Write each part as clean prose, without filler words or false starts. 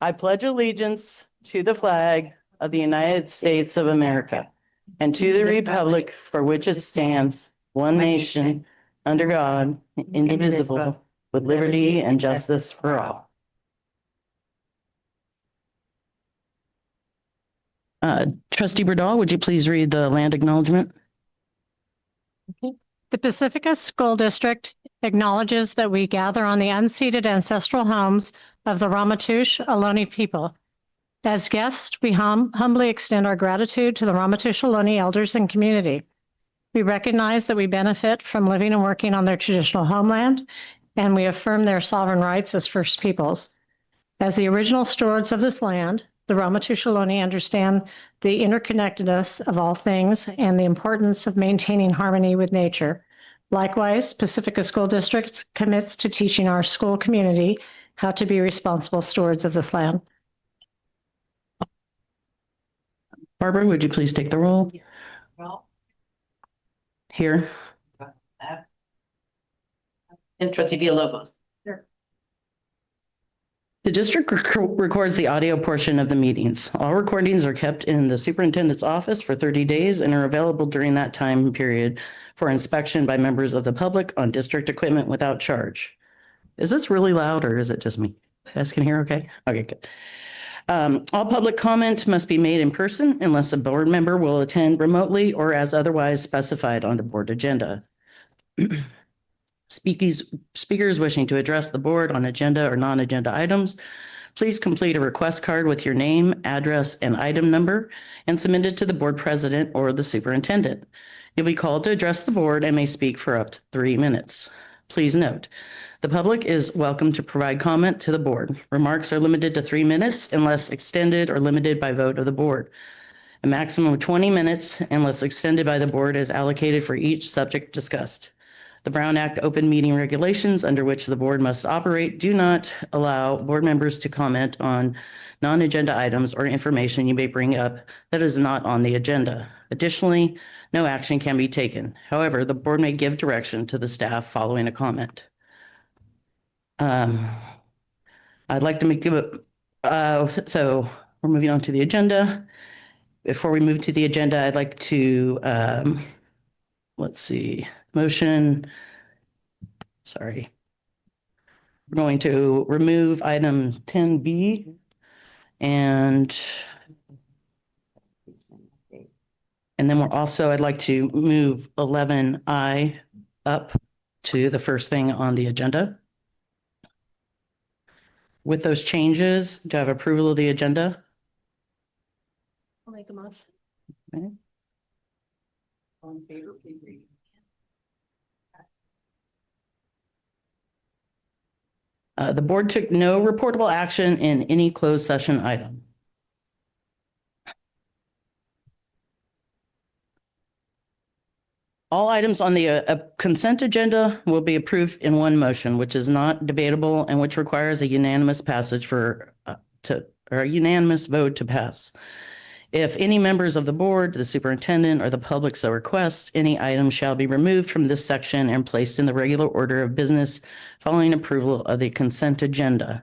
I pledge allegiance to the flag of the United States of America and to the republic for which it stands, one nation, under God, indivisible, with liberty and justice for all. Trustee Burdall, would you please read the land acknowledgement? The Pacifica School District acknowledges that we gather on the unceded ancestral homes of the Ramaytush Ohlone people. As guests, we humbly extend our gratitude to the Ramaytush Ohlone elders and community. We recognize that we benefit from living and working on their traditional homeland, and we affirm their sovereign rights as First Peoples. As the original stewards of this land, the Ramaytush Ohlone understand the interconnectedness of all things and the importance of maintaining harmony with nature. Likewise, Pacifica School District commits to teaching our school community how to be responsible stewards of this land. Barbara, would you please take the roll? Here. And Trustee Villalobos. The district records the audio portion of the meetings. All recordings are kept in the superintendent's office for 30 days and are available during that time period for inspection by members of the public on district equipment without charge. Is this really loud or is it just me? You guys can hear okay? Okay, good. All public comment must be made in person unless a board member will attend remotely or as otherwise specified on the board agenda. Speakers wishing to address the board on agenda or non-agenda items, please complete a request card with your name, address, and item number and submit it to the board president or the superintendent. You'll be called to address the board and may speak for up to 3 minutes. Please note, the public is welcome to provide comment to the board. Remarks are limited to 3 minutes unless extended or limited by vote of the board. A maximum of 20 minutes unless extended by the board is allocated for each subject discussed. The Brown Act open meeting regulations under which the board must operate do not allow board members to comment on non-agenda items or information you may bring up that is not on the agenda. Additionally, no action can be taken. However, the board may give direction to the staff following a comment. I'd like to make so we're moving on to the agenda. Before we move to the agenda, I'd like to let's see, motion. Sorry. We're going to remove item 10B and then we're also, I'd like to move 11I up to the first thing on the agenda. With those changes, do I have approval of the agenda? I'll make a motion. Okay. All in favor, please read. The board took no reportable action in any closed session item. All items on the consent agenda will be approved in one motion, which is not debatable and which requires a unanimous passage or a unanimous vote to pass. If any members of the board, the superintendent, or the public so request, any item shall be removed from this section and placed in the regular order of business following approval of the consent agenda.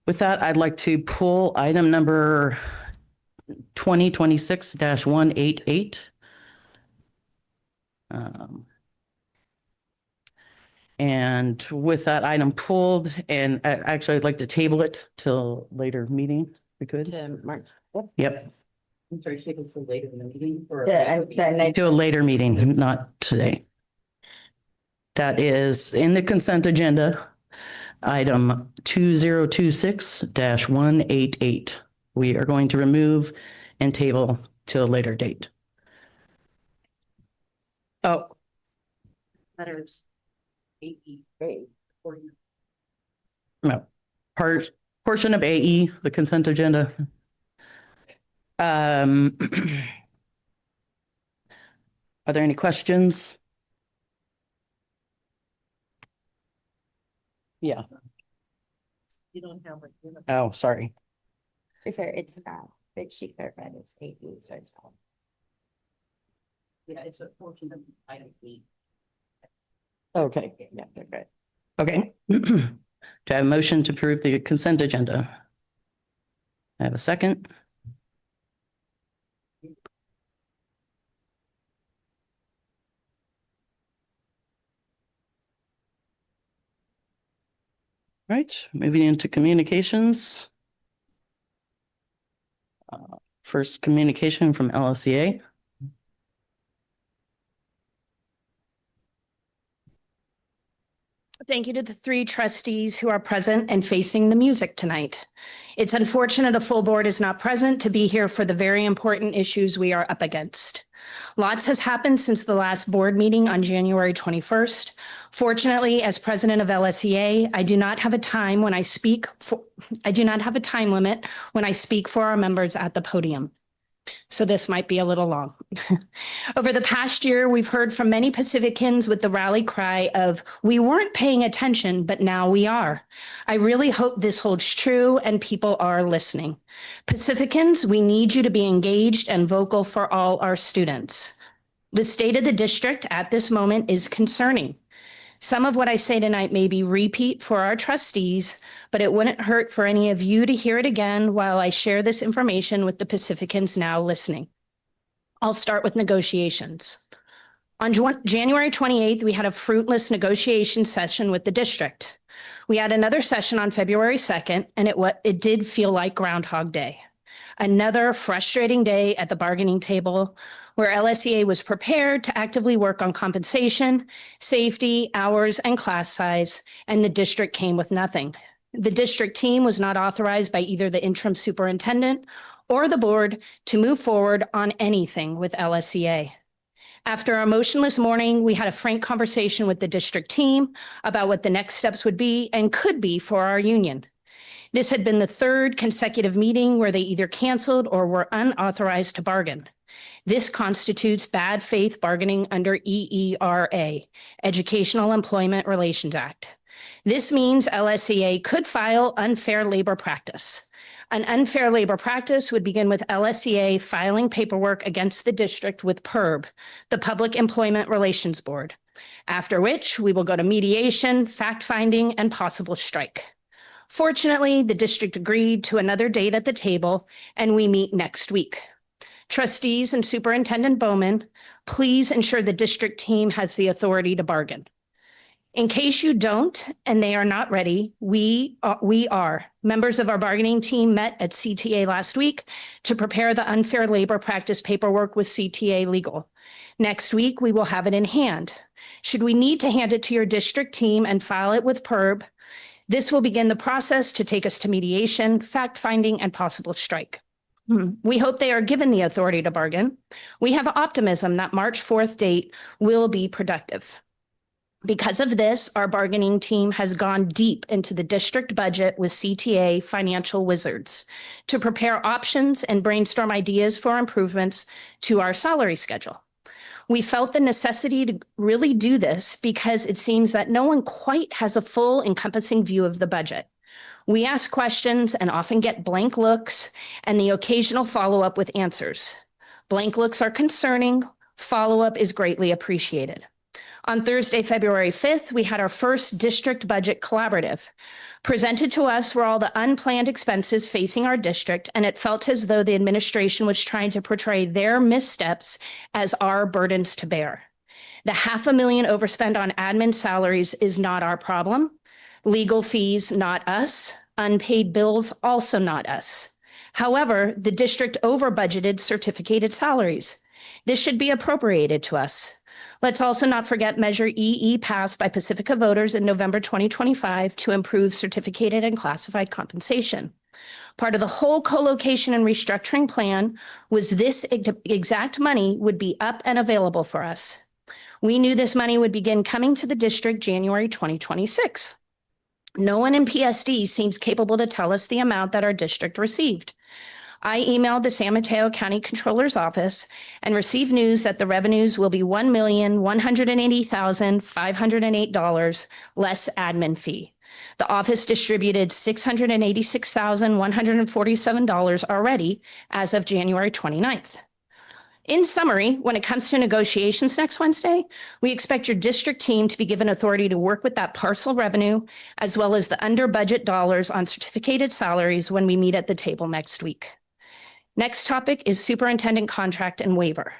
With that, I'd like to pull item number 2026-188. And with that item pulled, and actually I'd like to table it till later meeting, if we could. To March. Yep. I'm sorry, take it for later in the meeting. To a later meeting, not today. That is in the consent agenda, item 2026-188. We are going to remove and table to a later date. Oh. Letters 8E. No. Portion of AE, the consent agenda. Are there any questions? Yeah. You don't have it. Oh, sorry. It's but she clarified it's 8E starts off. Yeah, it's a portion of item 8. Okay. Yeah, they're good. Okay. Do I have a motion to approve the consent agenda? I have a second. Right, moving into communications. First communication from LCA. Thank you to the three trustees who are present and facing the music tonight. It's unfortunate a full board is not present to be here for the very important issues we are up against. Lots has happened since the last board meeting on January 21st. Fortunately, as president of LSEA, I do not have a time limit when I speak for our members at the podium. So this might be a little long. Over the past year, we've heard from many Pacificans with the rally cry of, "We weren't paying attention, but now we are." I really hope this holds true and people are listening. Pacificans, we need you to be engaged and vocal for all our students. The state of the district at this moment is concerning. Some of what I say tonight may be repeat for our trustees, but it wouldn't hurt for any of you to hear it again while I share this information with the Pacificans now listening. I'll start with negotiations. On January 28th, we had a fruitless negotiation session with the district. We had another session on February 2nd, and it did feel like Groundhog Day. Another frustrating day at the bargaining table where LSEA was prepared to actively work on compensation, safety, hours, and class size, and the district came with nothing. The district team was not authorized by either the interim superintendent or the board to move forward on anything with LSEA. After a motionless morning, we had a frank conversation with the district team about what the next steps would be and could be for our union. This had been the third consecutive meeting where they either canceled or were unauthorized to bargain. This constitutes bad faith bargaining under EERA, Educational Employment Relations Act. This means LSEA could file unfair labor practice. An unfair labor practice would begin with LSEA filing paperwork against the district with PERB, the Public Employment Relations Board, after which we will go to mediation, fact-finding, and possible strike. Fortunately, the district agreed to another date at the table, and we meet next week. Trustees and Superintendent Bowman, please ensure the district team has the authority to bargain. In case you don't, and they are not ready, we are. Members of our bargaining team met at CTA last week to prepare the unfair labor practice paperwork with CTA Legal. Next week, we will have it in hand. Should we need to hand it to your district team and file it with PERB, this will begin the process to take us to mediation, fact-finding, and possible strike. We hope they are given the authority to bargain. We have optimism that March 4th date will be productive. Because of this, our bargaining team has gone deep into the district budget with CTA financial wizards to prepare options and brainstorm ideas for improvements to our salary schedule. We felt the necessity to really do this because it seems that no one quite has a full encompassing view of the budget. We ask questions and often get blank looks and the occasional follow-up with answers. Blank looks are concerning. Follow-up is greatly appreciated. On Thursday, February 5th, we had our first district budget collaborative. Presented to us were all the unplanned expenses facing our district, and it felt as though the administration was trying to portray their missteps as our burdens to bear. The $500,000 overspend on admin salaries is not our problem. Legal fees, not us. Unpaid bills, also not us. However, the district over-budgeted certificated salaries. This should be appropriated to us. Let's also not forget Measure EE passed by Pacifica voters in November 2025 to improve certificated and classified compensation. Part of the whole co-location and restructuring plan was this exact money would be up and available for us. We knew this money would begin coming to the district January 2026. No one in PSD seems capable to tell us the amount that our district received. I emailed the San Mateo County Controller's Office and received news that the revenues will be $1,180,508 less admin fee. The office distributed $686,147 already as of January 29th. In summary, when it comes to negotiations next Wednesday, we expect your district team to be given authority to work with that parcel revenue, as well as the under budget dollars on certificated salaries when we meet at the table next week. Next topic is superintendent contract and waiver.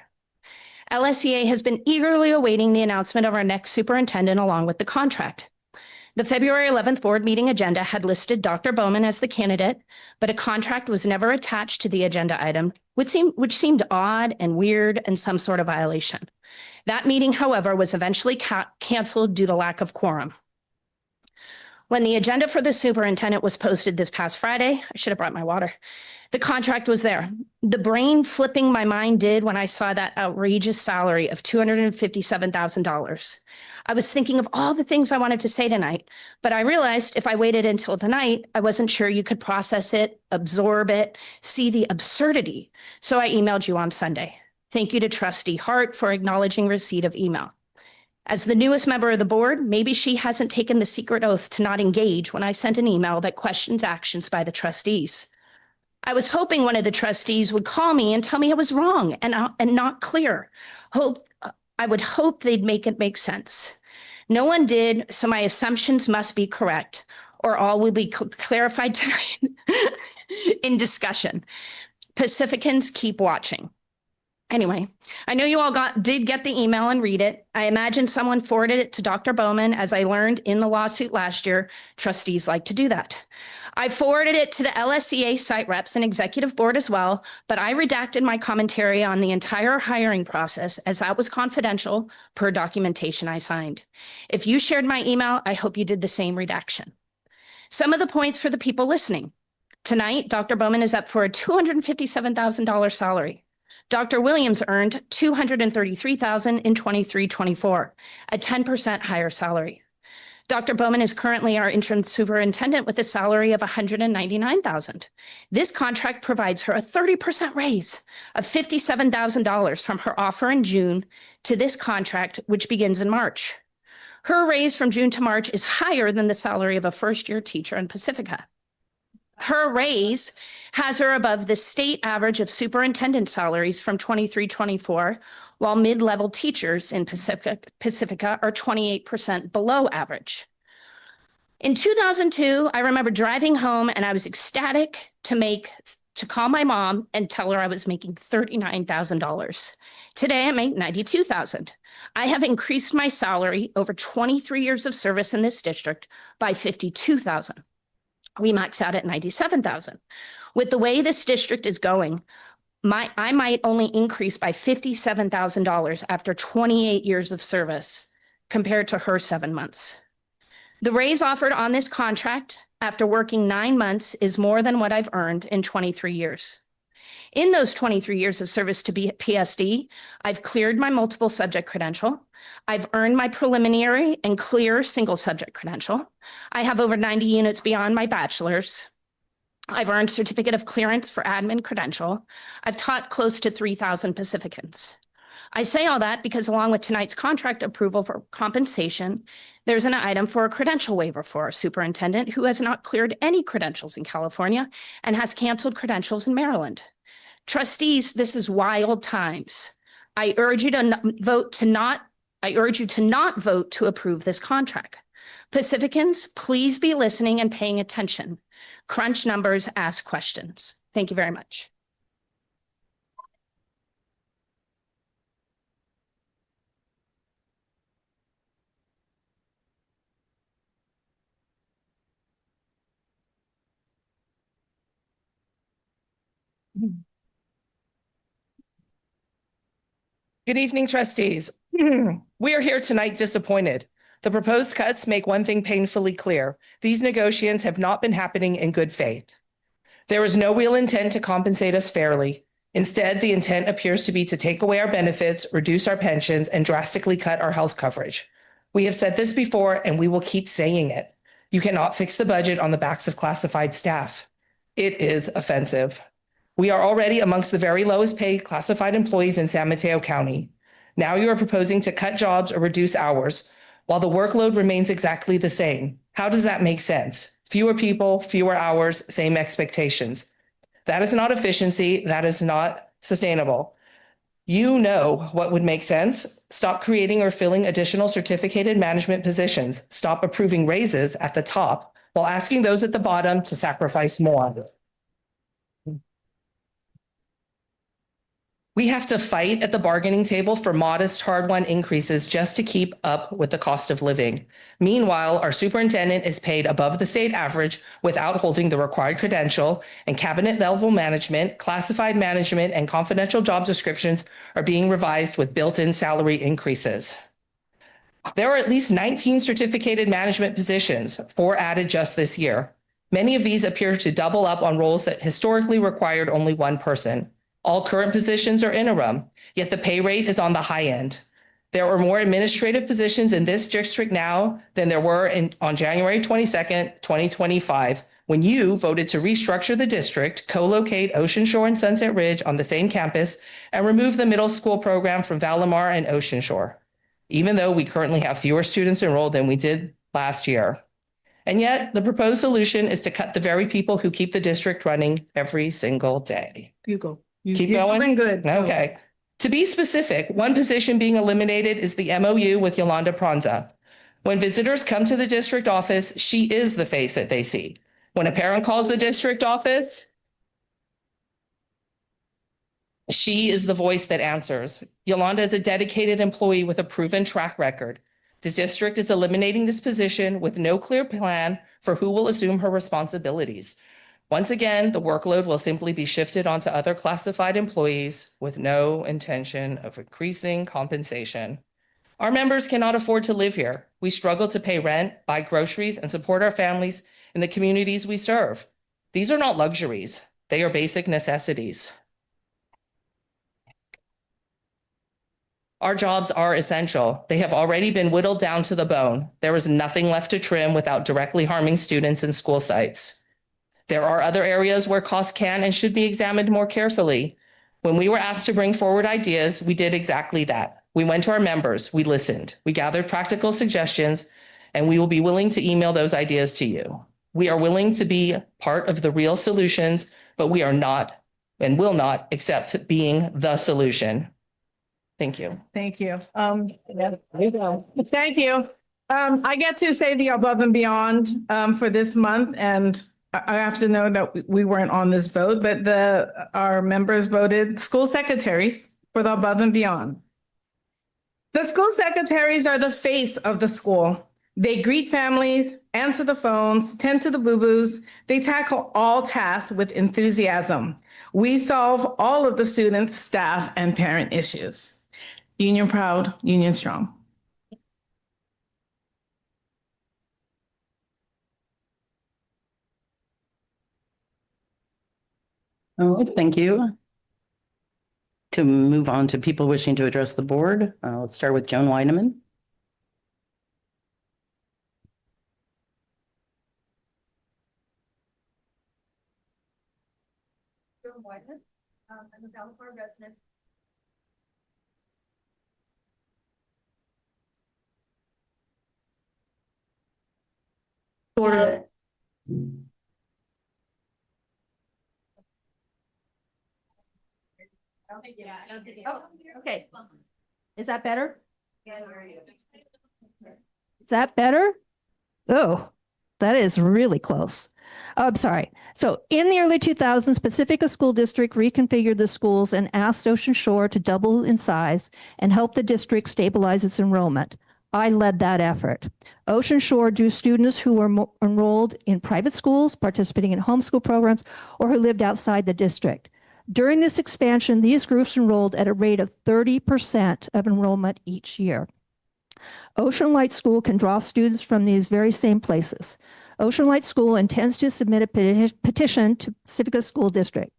LSEA has been eagerly awaiting the announcement of our next superintendent along with the contract. The February 11th board meeting agenda had listed Dr. Bowman as the candidate, but a contract was never attached to the agenda item, which seemed odd and weird and some sort of violation. That meeting, however, was eventually canceled due to lack of quorum. When the agenda for the superintendent was posted this past Friday, I should have brought my water. The contract was there. The brain flipping my mind did when I saw that outrageous salary of $257,000. I was thinking of all the things I wanted to say tonight, but I realized if I waited until tonight, I wasn't sure you could process it, absorb it, see the absurdity. So I emailed you on Sunday. Thank you to Trustee Hart for acknowledging receipt of email. As the newest member of the board, maybe she hasn't taken the secret oath to not engage when I sent an email that questions actions by the trustees. I was hoping one of the trustees would call me and tell me I was wrong and not clear. I would hope they'd make it make sense. No one did, so my assumptions must be correct, or all will be clarified tonight in discussion. Pacificans, keep watching. Anyway, I know you all did get the email and read it. I imagine someone forwarded it to Dr. Bowman. As I learned in the lawsuit last year, trustees like to do that. I forwarded it to the LSEA site reps and executive board as well, but I redacted my commentary on the entire hiring process as that was confidential per documentation I signed. If you shared my email, I hope you did the same redaction. Some of the points for the people listening. Tonight, Dr. Bowman is up for a $257,000 salary. Dr. Williams earned $233,000 in 23-24, a 10% higher salary. Dr. Bowman is currently our interim superintendent with a salary of $199,000. This contract provides her a 30% raise of $57,000 from her offer in June to this contract, which begins in March. Her raise from June to March is higher than the salary of a first-year teacher in Pacifica. Her raise has her above the state average of superintendent salaries from 23-24, while mid-level teachers in Pacifica are 28% below average. In 2002, I remember driving home and I was ecstatic to call my mom and tell her I was making $39,000. Today I make $92,000. I have increased my salary over 23 years of service in this district by $52,000. We max out at $97,000. With the way this district is going, I might only increase by $57,000 after 28 years of service compared to her 7 months. The raise offered on this contract after working 9 months is more than what I've earned in 23 years. In those 23 years of service to PSD, I've cleared my multiple subject credential. I've earned my preliminary and clear single subject credential. I have over 90 units beyond my bachelor's. I've earned certificate of clearance for admin credential. I've taught close to 3,000 Pacificans. I say all that because along with tonight's contract approval for compensation, there's an item for a credential waiver for our superintendent who has not cleared any credentials in California and has canceled credentials in Maryland. Trustees, this is wild times. I urge you to not vote to approve this contract. Pacificans, please be listening and paying attention. Crunch numbers, ask questions. Thank you very much. Good evening, trustees. We are here tonight disappointed. The proposed cuts make one thing painfully clear. These negotiations have not been happening in good faith. There is no real intent to compensate us fairly. Instead, the intent appears to be to take away our benefits, reduce our pensions, and drastically cut our health coverage. We have said this before, and we will keep saying it. You cannot fix the budget on the backs of classified staff. It is offensive. We are already amongst the very lowest paid classified employees in San Mateo County. Now you are proposing to cut jobs or reduce hours while the workload remains exactly the same. How does that make sense? Fewer people, fewer hours, same expectations. That is not efficiency. That is not sustainable. You know what would make sense. Stop creating or filling additional certificated management positions. Stop approving raises at the top while asking those at the bottom to sacrifice more. We have to fight at the bargaining table for modest, hard-won increases just to keep up with the cost of living. Meanwhile, our superintendent is paid above the state average without holding the required credential, and cabinet-level management, classified management, and confidential job descriptions are being revised with built-in salary increases. There are at least 19 certificated management positions, 4 added just this year. Many of these appear to double up on roles that historically required only one person. All current positions are interim, yet the pay rate is on the high end. There are more administrative positions in this district now than there were on January 22nd, 2025, when you voted to restructure the district, co-locate Ocean Shore and Sunset Ridge on the same campus, and remove the middle school program from Valimar and Ocean Shore, even though we currently have fewer students enrolled than we did last year. And yet, the proposed solution is to cut the very people who keep the district running every single day. You go. Keep You're going? doing good. Go. Okay. To be specific, one position being eliminated is the MOU with Yolanda Pranza. When visitors come to the district office, she is the face that they see. When a parent calls the district office, she is the voice that answers. Yolanda is a dedicated employee with a proven track record. The district is eliminating this position with no clear plan for who will assume her responsibilities. Once again, the workload will simply be shifted onto other classified employees with no intention of increasing compensation. Our members cannot afford to live here. We struggle to pay rent, buy groceries, and support our families in the communities we serve. These are not luxuries. They are basic necessities. Our jobs are essential. They have already been whittled down to the bone. There is nothing left to trim without directly harming students and school sites. There are other areas where costs can and should be examined more carefully. When we were asked to bring forward ideas, we did exactly that. We went to our members, we listened, we gathered practical suggestions, and we will be willing to email those ideas to you. We are willing to be part of the real solutions, but we are not and will not accept being the solution. Thank you. Thank you. Thank you. I get to say the above and beyond for this month, and I have to know that we weren't on this vote, but our members voted school secretaries for the above and beyond. The school secretaries are the face of the school. They greet families, answer the phones, tend to the boo-boos. They tackle all tasks with enthusiasm. We solve all of the students, staff, and parent issues. Union proud, union strong. Oh, thank you. To move on to people wishing to address the board, let's start with Joan Weineman. Joan Weineman, I'm a Valimar resident. Order. Okay. Is that better? Is that better? Oh, that is really close. Oh, I'm sorry. So in the early 2000s, Pacifica School District reconfigured the schools and asked Ocean Shore to double in size and help the district stabilize its enrollment. I led that effort. Ocean Shore drew students who were enrolled in private schools, participating in homeschool programs, or who lived outside the district. During this expansion, these groups enrolled at a rate of 30% of enrollment each year. Ocean Light School can draw students from these very same places. Ocean Light School intends to submit a petition to Pacifica School District.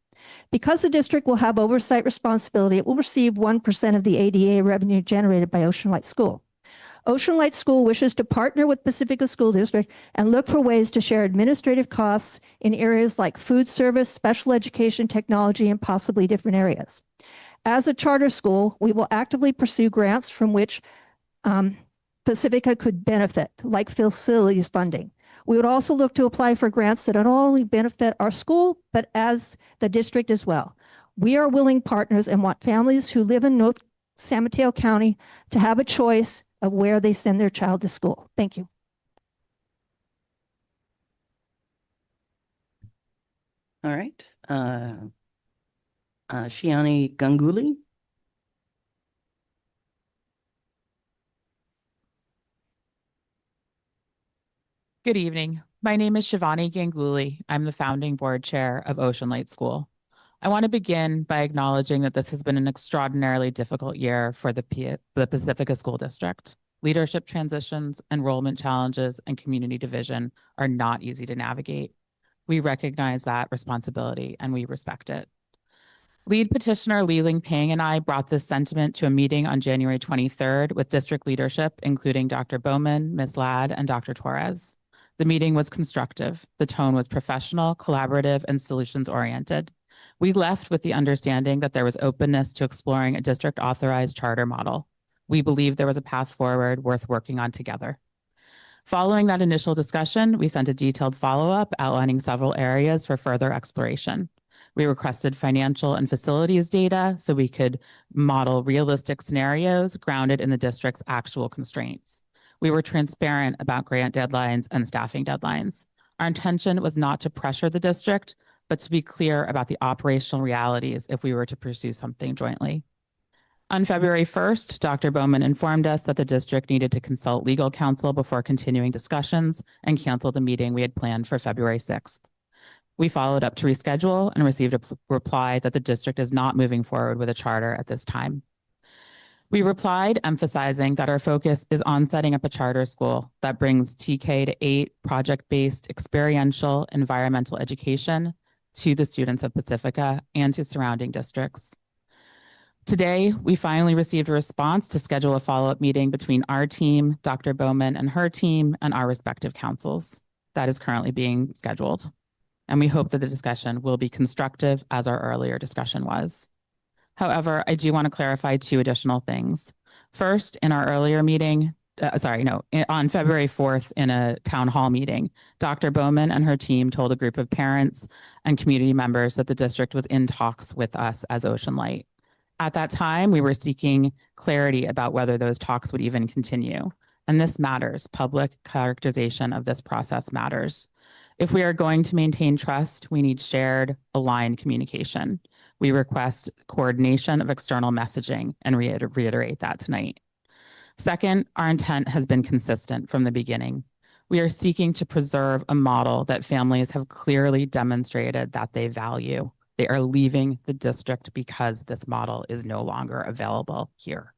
Because the district will have oversight responsibility, it will receive 1% of the ADA revenue generated by Ocean Light School. Ocean Light School wishes to partner with Pacifica School District and look for ways to share administrative costs in areas like food service, special education, technology, and possibly different areas. As a charter school, we will actively pursue grants from which Pacifica could benefit, like facilities funding. We would also look to apply for grants that not only benefit our school, but as the district as well. We are willing partners and want families who live in North San Mateo County to have a choice of where they send their child to school. Thank you. All right. Shiani Ganguly. Good evening. My name is Shivani Ganguly. I'm the founding board chair of Ocean Light School. I want to begin by acknowledging that this has been an extraordinarily difficult year for the Pacifica School District. Leadership transitions, enrollment challenges, and community division are not easy to navigate. We recognize that responsibility and we respect it. Lead petitioner Li Ling Ping and I brought this sentiment to a meeting on January 23rd with district leadership, including Dr. Bowman, Ms. Ladd, and Dr. Torres. The meeting was constructive. The tone was professional, collaborative, and solutions-oriented. We left with the understanding that there was openness to exploring a district-authorized charter model. We believed there was a path forward worth working on together. Following that initial discussion, we sent a detailed follow-up outlining several areas for further exploration. We requested financial and facilities data so we could model realistic scenarios grounded in the district's actual constraints. We were transparent about grant deadlines and staffing deadlines. Our intention was not to pressure the district, but to be clear about the operational realities if we were to pursue something jointly. On February 1st, Dr. Bowman informed us that the district needed to consult legal counsel before continuing discussions and canceled the meeting we had planned for February 6th. We followed up to reschedule and received a reply that the district is not moving forward with a charter at this time. We replied, emphasizing that our focus is on setting up a charter school that brings TK to 8 project-based experiential environmental education to the students of Pacifica and to surrounding districts. Today, we finally received a response to schedule a follow-up meeting between our team, Dr. Bowman and her team, and our respective councils. That is currently being scheduled. And we hope that the discussion will be constructive as our earlier discussion was. However, I do want to clarify 2 additional things. First, in our earlier meeting, on February 4th in a town hall meeting, Dr. Bowman and her team told a group of parents and community members that the district was in talks with us as Ocean Light. At that time, we were seeking clarity about whether those talks would even continue. And this matters. Public characterization of this process matters. If we are going to maintain trust, we need shared, aligned communication. We request coordination of external messaging and reiterate that tonight. Second, our intent has been consistent from the beginning. We are seeking to preserve a model that families have clearly demonstrated that they value. They are leaving the district because this model is no longer available here.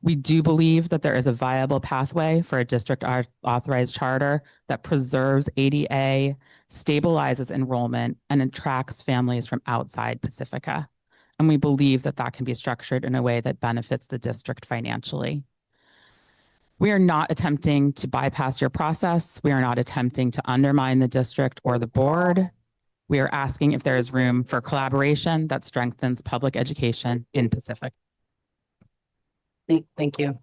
We do believe that there is a viable pathway for a district authorized charter that preserves ADA, stabilizes enrollment, and attracts families from outside Pacifica. And we believe that that can be structured in a way that benefits the district financially. We are not attempting to bypass your process. We are not attempting to undermine the district or the board. We are asking if there is room for collaboration that strengthens public education in Pacifica. Thank you.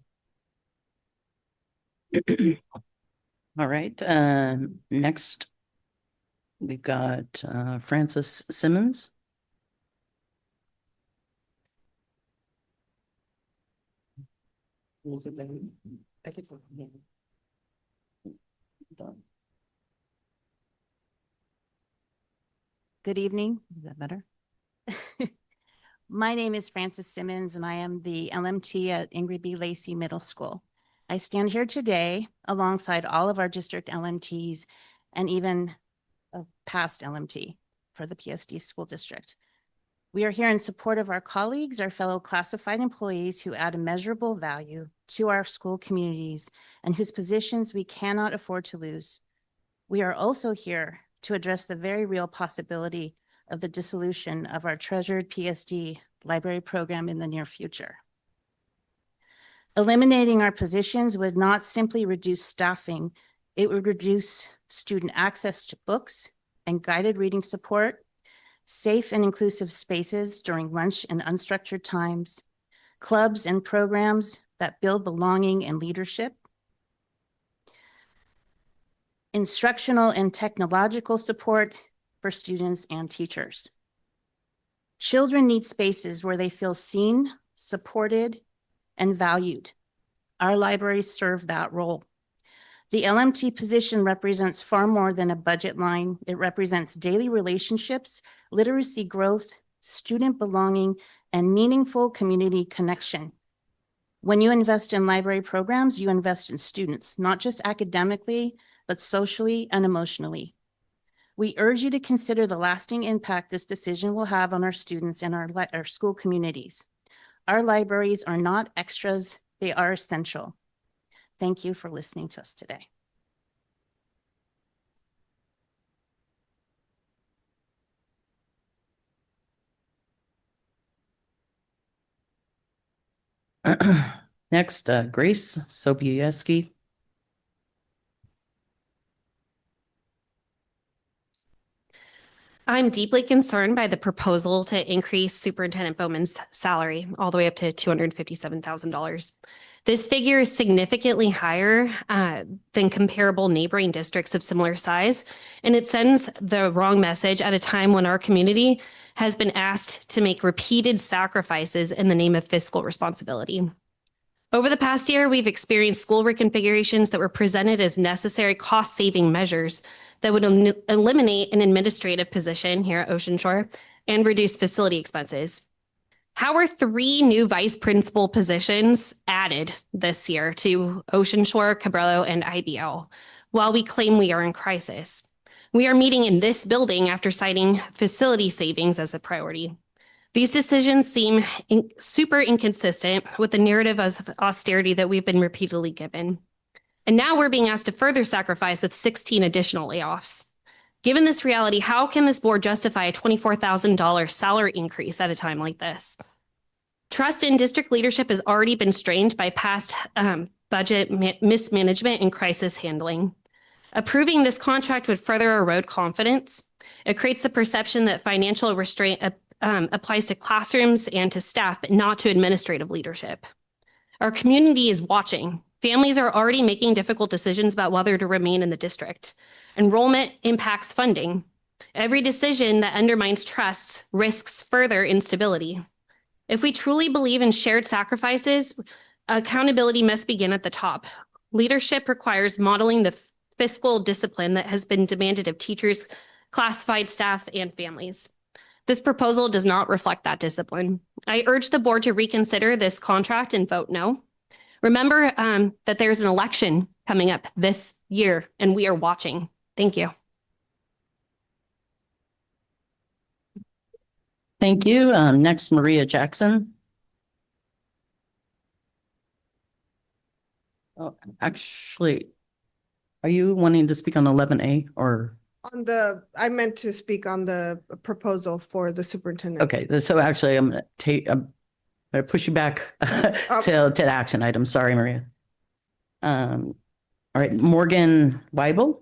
All right. Next, we've got Francis Simmons. Good evening. Is that better? My name is Frances Simmons, and I am the LMT at Ingrid B. Lacey Middle School. I stand here today alongside all of our district LMTs and even a past LMT for the PSD school district. We are here in support of our colleagues, our fellow classified employees who add immeasurable value to our school communities and whose positions we cannot afford to lose. We are also here to address the very real possibility of the dissolution of our treasured PSD library program in the near future. Eliminating our positions would not simply reduce staffing, it would reduce student access to books and guided reading support, safe and inclusive spaces during lunch and unstructured times, clubs and programs that build belonging and leadership, instructional and technological support for students and teachers. Children need spaces where they feel seen, supported, and valued. Our libraries serve that role. The LMT position represents far more than a budget line. It represents daily relationships, literacy growth, student belonging, and meaningful community connection. When you invest in library programs, you invest in students, not just academically, but socially and emotionally. We urge you to consider the lasting impact this decision will have on our students and our school communities. Our libraries are not extras, they are essential. Thank you for listening to us today. Next, Grace Sobieski. I'm deeply concerned by the proposal to increase Superintendent Bowman's salary all the way up to $257,000. This figure is significantly higher than comparable neighboring districts of similar size, and it sends the wrong message at a time when our community has been asked to make repeated sacrifices in the name of fiscal responsibility. Over the past year, we've experienced school reconfigurations that were presented as necessary cost-saving measures that would eliminate an administrative position here at Ocean Shore and reduce facility expenses. How are 3 new vice principal positions added this year to Ocean Shore, Cabrillo, and IBL while we claim we are in crisis? We are meeting in this building after citing facility savings as a priority. These decisions seem super inconsistent with the narrative of austerity that we've been repeatedly given. And now we're being asked to further sacrifice with 16 additional layoffs. Given this reality, how can this board justify a $24,000 salary increase at a time like this? Trust in district leadership has already been strained by past budget mismanagement and crisis handling. Approving this contract would further erode confidence. It creates the perception that financial restraint applies to classrooms and to staff, but not to administrative leadership. Our community is watching. Families are already making difficult decisions about whether to remain in the district. Enrollment impacts funding. Every decision that undermines trust risks further instability. If we truly believe in shared sacrifices, accountability must begin at the top. Leadership requires modeling the fiscal discipline that has been demanded of teachers, classified staff, and families. This proposal does not reflect that discipline. I urge the board to reconsider this contract and vote no. Remember that there's an election coming up this year, and we are watching. Thank you. Thank you. Next, Maria Jackson. Oh, actually, are you wanting to speak on 11A or? I meant to speak on the proposal for the superintendent. Okay, so actually I'm gonna push you back to the action item. Sorry, Maria. All right, Morgan Weibel.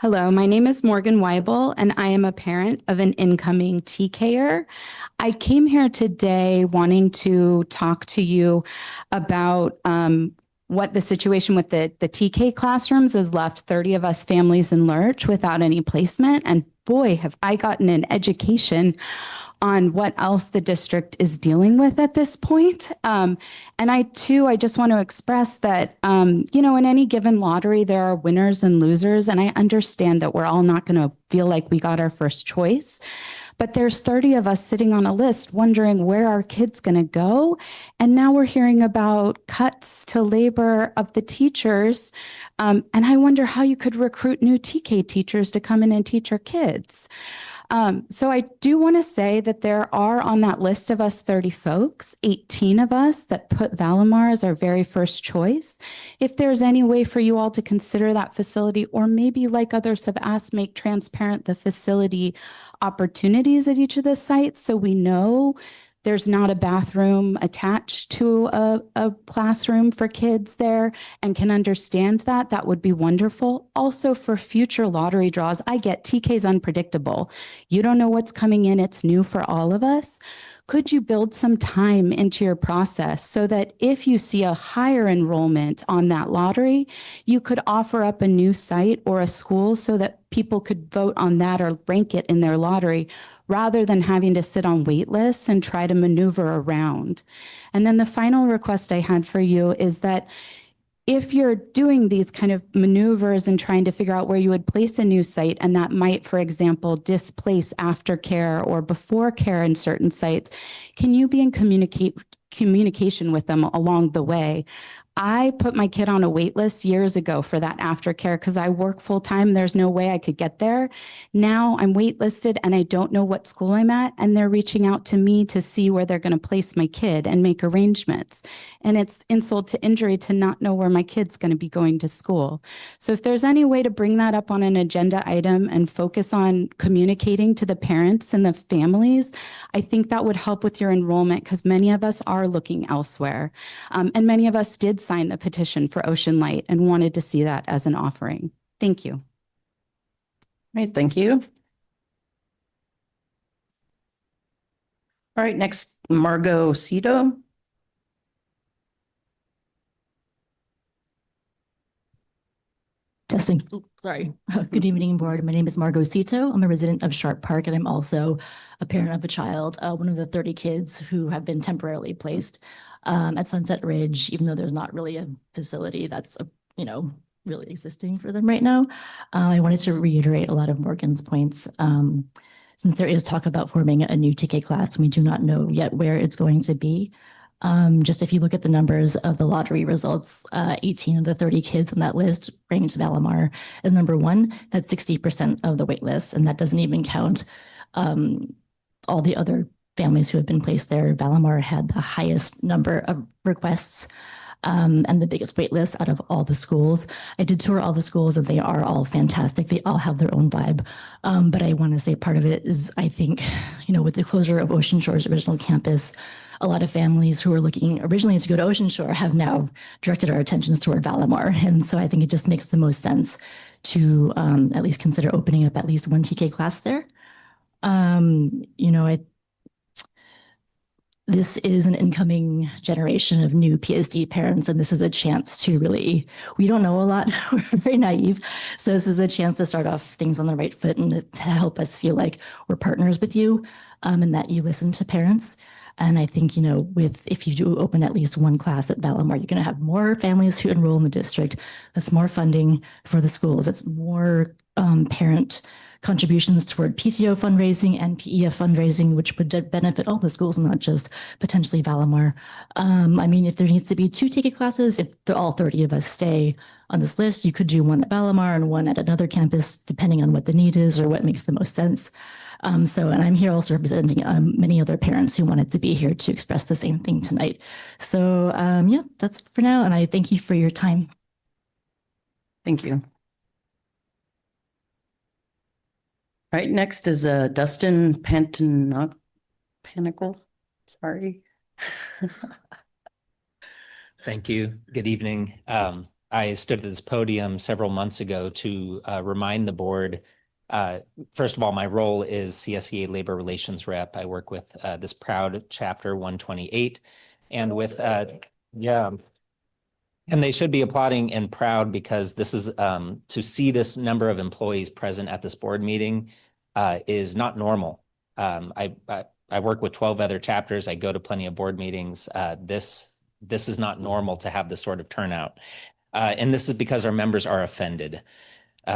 Hello, my name is Morgan Weibel, and I am a parent of an incoming TKer. I came here today wanting to talk to you about what the situation with the TK classrooms has left 30 of us families in lurch without any placement. And boy, have I gotten an education on what else the district is dealing with at this point. And I just want to express that, in any given lottery, there are winners and losers. And I understand that we're all not going to feel like we got our first choice. But there's 30 of us sitting on a list wondering where our kid's going to go. And now we're hearing about cuts to labor of the teachers. And I wonder how you could recruit new TK teachers to come in and teach our kids. So I do want to say that there are on that list of us 30 folks, 18 of us that put Valimar as our very first choice. If there's any way for you all to consider that facility, or maybe like others have asked, make transparent the facility opportunities at each of the sites so we know there's not a bathroom attached to a classroom for kids there and can understand that, that would be wonderful. Also for future lottery draws, I get TK's unpredictable. You don't know what's coming in. It's new for all of us. could you build some time into your process so that if you see a higher enrollment on that lottery, you could offer up a new site or a school so that people could vote on that or rank it in their lottery rather than having to sit on wait lists and try to maneuver around. And then the final request I had for you is that if you're doing these kind of maneuvers and trying to figure out where you would place a new site, and that might, for example, displace aftercare or before care in certain sites, can you be in communication with them along the way? I put my kid on a wait list years ago for that aftercare because I work full time. There's no way I could get there. Now I'm waitlisted and I don't know what school I'm at. And they're reaching out to me to see where they're going to place my kid and make arrangements. And it's insult to injury to not know where my kid's going to be going to school. So if there's any way to bring that up on an agenda item and focus on communicating to the parents and the families, I think that would help with your enrollment because many of us are looking elsewhere. And many of us did sign the petition for Ocean Light and wanted to see that as an offering. Thank you. All right, thank you. All right, next, Margot Cito. Testing. Sorry. Good evening, board. My name is Margot Cito. I'm a resident of Sharp Park, and I'm also a parent of a child, one of the 30 kids who have been temporarily placed at Sunset Ridge, even though there's not really a facility that's, really existing for them right now. I wanted to reiterate a lot of Morgan's points. Since there is talk about forming a new TK class, we do not know yet where it's going to be. Just if you look at the numbers of the lottery results, 18 of the 30 kids on that list ranked Valamar as number one. That's 60% of the wait list. And that doesn't even count all the other families who have been placed there. Valamar had the highest number of requests and the biggest wait list out of all the schools. I did tour all the schools and they are all fantastic. They all have their own vibe. But I want to say part of it is, I think, with the closure of Ocean Shore's original campus, a lot of families who were looking originally to go to Ocean Shore have now directed our attentions toward Valamar. And so I think it just makes the most sense to at least consider opening up at least one TK class there. This is an incoming generation of new PSD parents, and this is a chance to really, we don't know a lot, we're very naive. So this is a chance to start off things on the right foot and to help us feel like we're partners with you and that you listen to parents. And I think, if you do open at least one class at Valamar, you're going to have more families who enroll in the district. That's more funding for the schools. It's more parent contributions toward PTO fundraising and PEF fundraising, which would benefit all the schools, not just potentially Valamar. If there needs to be two ticket classes, if all 30 of us stay on this list, you could do one at Valamar and one at another campus, depending on what the need is or what makes the most sense. And I'm here also representing many other parents who wanted to be here to express the same thing tonight. So that's for now. And I thank you for your time. Thank you. All right, next is Dustin Panicle. Sorry. Thank you. Good evening. I stood at this podium several months ago to remind the board. First of all, my role is CSEA Labor Relations Rep. I work with this proud Chapter 128 and with, and they should be applauding and proud because this is to see this number of employees present at this board meeting is not normal. I work with 12 other chapters. I go to plenty of board meetings. This is not normal to have this sort of turnout. And this is because our members are offended.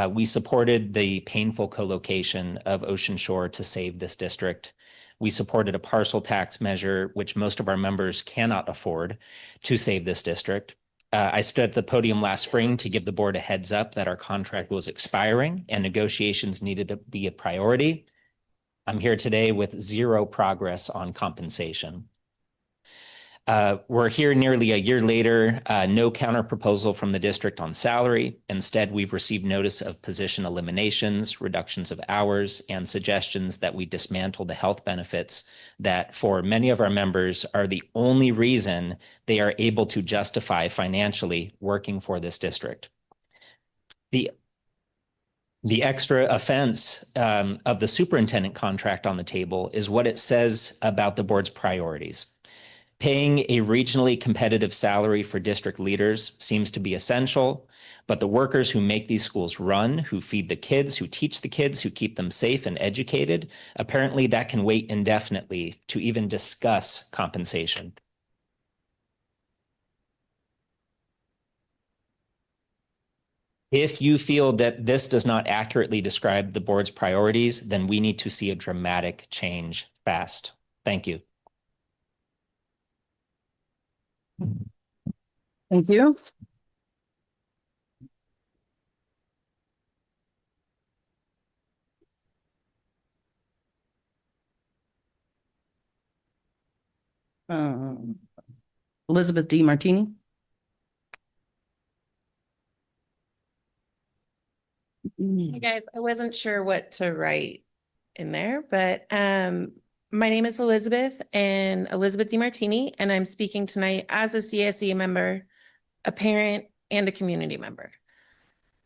We supported the painful co-location of Ocean Shore to save this district. We supported a parcel tax measure, which most of our members cannot afford, to save this district. I stood at the podium last spring to give the board a heads up that our contract was expiring and negotiations needed to be a priority. I'm here today with zero progress on compensation. We're here nearly a year later, no counter proposal from the district on salary. Instead, we've received notice of position eliminations, reductions of hours, and suggestions that we dismantle the health benefits that for many of our members are the only reason they are able to justify financially working for this district. The extra offense of the superintendent contract on the table is what it says about the board's priorities. Paying a regionally competitive salary for district leaders seems to be essential, but the workers who make these schools run, who feed the kids, who teach the kids, who keep them safe and educated, apparently that can wait indefinitely to even discuss compensation. If you feel that this does not accurately describe the board's priorities, then we need to see a dramatic change fast. Thank you. Thank you. Elizabeth D. Martini. Hey guys, I wasn't sure what to write in there, but my name is Elizabeth DiMartini, and I'm speaking tonight as a CSEA member, a parent, and a community member.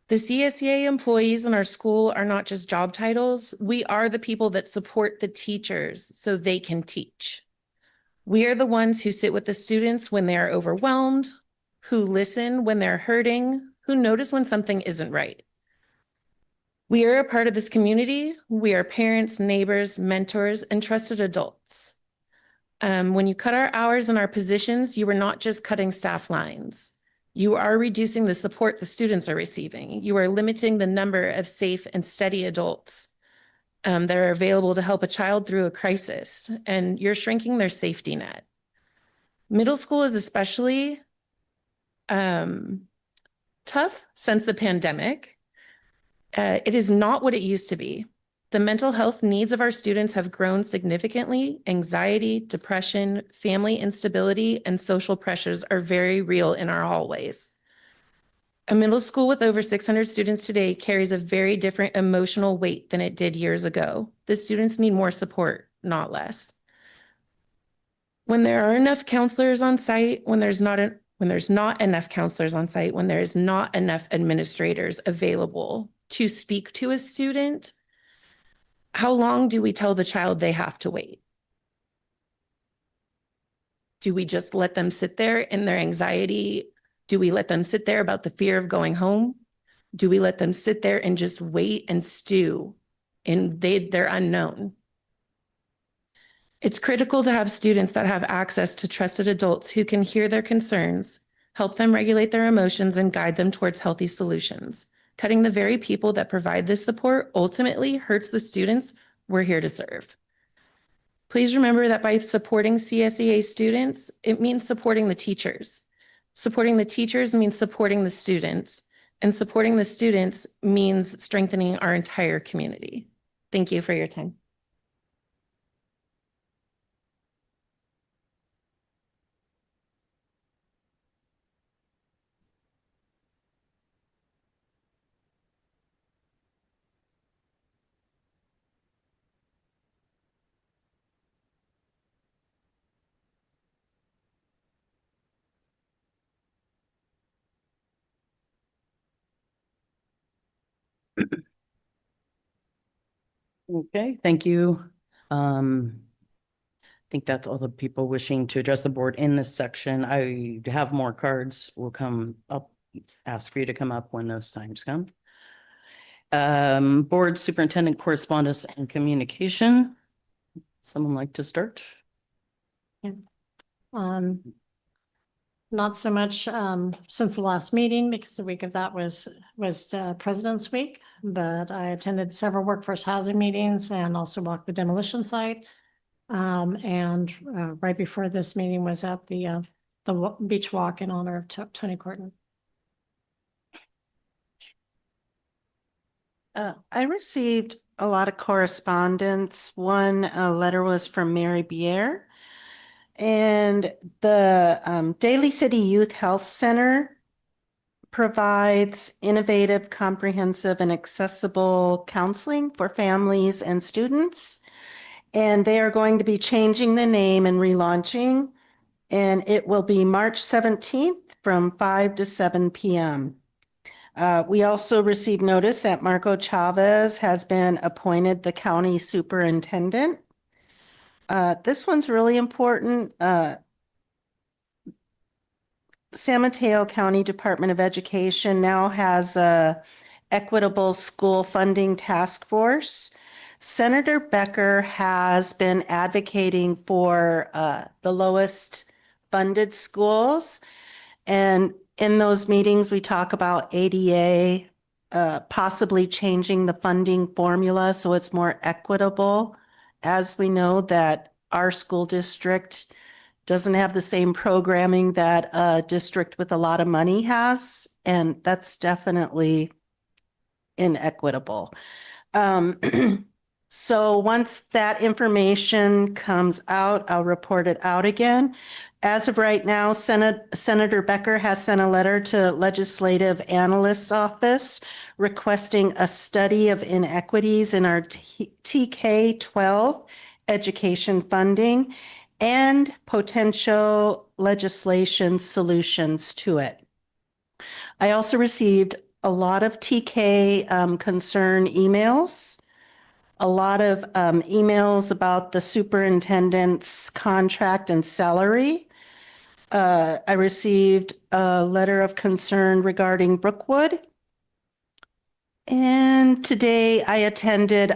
The CSEA employees in our school are not just job titles. We are the people that support the teachers so they can teach. We are the ones who sit with the students when they are overwhelmed, who listen when they're hurting, who notice when something isn't right. We are a part of this community. We are parents, neighbors, mentors, and trusted adults. When you cut our hours and our positions, you are not just cutting staff lines. You are reducing the support the students are receiving. You are limiting the number of safe and steady adults that are available to help a child through a crisis, and you're shrinking their safety net. Middle school is especially tough since the pandemic. It is not what it used to be. The mental health needs of our students have grown significantly. Anxiety, depression, family instability, and social pressures are very real in our hallways. A middle school with over 600 students today carries a very different emotional weight than it did years ago. The students need more support, not less. When there are enough counselors on site, when there's not enough counselors on site, when there is not enough administrators available to speak to a student, how long do we tell the child they have to wait? Do we just let them sit there in their anxiety? Do we let them sit there about the fear of going home? Do we let them sit there and just wait and stew in their unknown? It's critical to have students that have access to trusted adults who can hear their concerns, help them regulate their emotions, and guide them towards healthy solutions. Cutting the very people that provide this support ultimately hurts the students we're here to serve. Please remember that by supporting CSEA students, it means supporting the teachers. Supporting the teachers means supporting the students, and supporting the students means strengthening our entire community. Thank you for your time. Okay, thank you. I think that's all the people wishing to address the board in this section. I have more cards. Will come up, ask for you to come up when those times come. Board Superintendent Correspondence and Communication. Someone like to start? Not so much since the last meeting, because the week of that was President's Week, but I attended several workforce housing meetings and also walked the demolition site. And right before this meeting was at the beach walk in honor of Tony Corton. I received a lot of correspondence. One letter was from Mary Bier. And the Daly City Youth Health Center provides innovative, comprehensive, and accessible counseling for families and students. And they are going to be changing the name and relaunching. And it will be March 17th from 5 to 7 p.m. We also received notice that Marco Chavez has been appointed the county superintendent. This one's really important. San Mateo County Department of Education now has a equitable school funding task force. Senator Becker has been advocating for the lowest funded schools. And in those meetings, we talk about ADA, possibly changing the funding formula so it's more equitable. As we know that our school district doesn't have the same programming that a district with a lot of money has, and that's definitely inequitable. So once that information comes out, I'll report it out again. As of right now, Senator Becker has sent a letter to Legislative Analyst's Office requesting a study of inequities in our TK-12 education funding and potential legislation solutions to it. I also received a lot of TK concern emails, a lot of emails about the superintendent's contract and salary. I received a letter of concern regarding Brookwood. And today I attended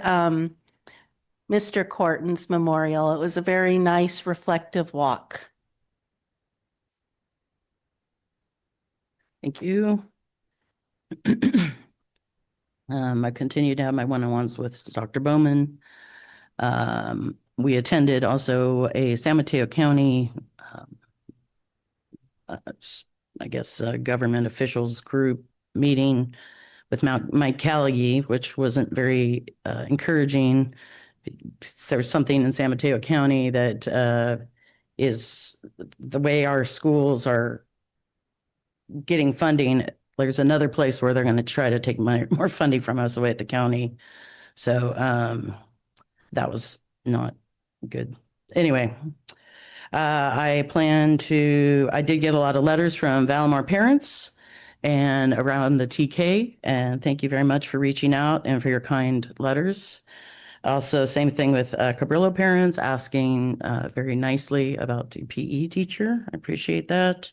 Mr. Corton's memorial. It was a very nice, reflective walk. Thank you. I continue to have my one-on-ones with Dr. Bowman. We attended also a San Mateo County, I guess, government officials group meeting with Mike Callaghy, which wasn't very encouraging. There's something in San Mateo County that is the way our schools are getting funding. There's another place where they're going to try to take more funding from us away at the county. So that was not good. Anyway, I did get a lot of letters from Valamar parents and around the TK, and thank you very much for reaching out and for your kind letters. Also, same thing with Cabrillo parents asking very nicely about the PE teacher. I appreciate that.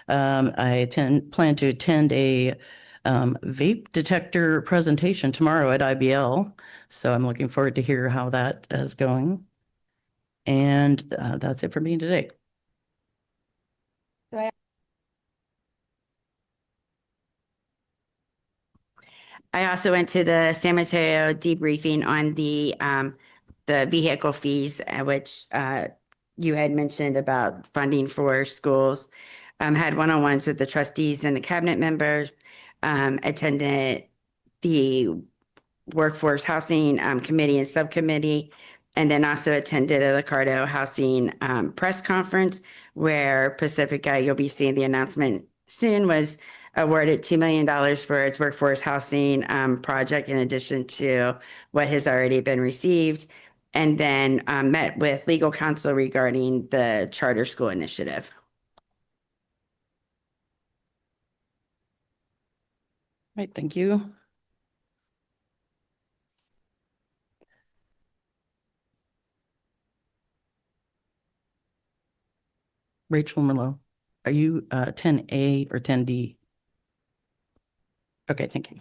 I plan to attend a vape detector presentation tomorrow at IBL. So I'm looking forward to hear how that is going. And that's it for me today. I also went to the San Mateo debriefing on the vehicle fees, which you had mentioned about funding for schools. Had one-on-ones with the trustees and the cabinet members, attended the workforce housing committee and subcommittee, and then also attended a Liccardo housing press conference where Pacifica, you'll be seeing the announcement soon, was awarded $2 million for its workforce housing project in addition to what has already been received, and then met with legal counsel regarding the charter school initiative. Right, thank you. Rachel Merlot, are you 10A or 10D? Okay, thank you.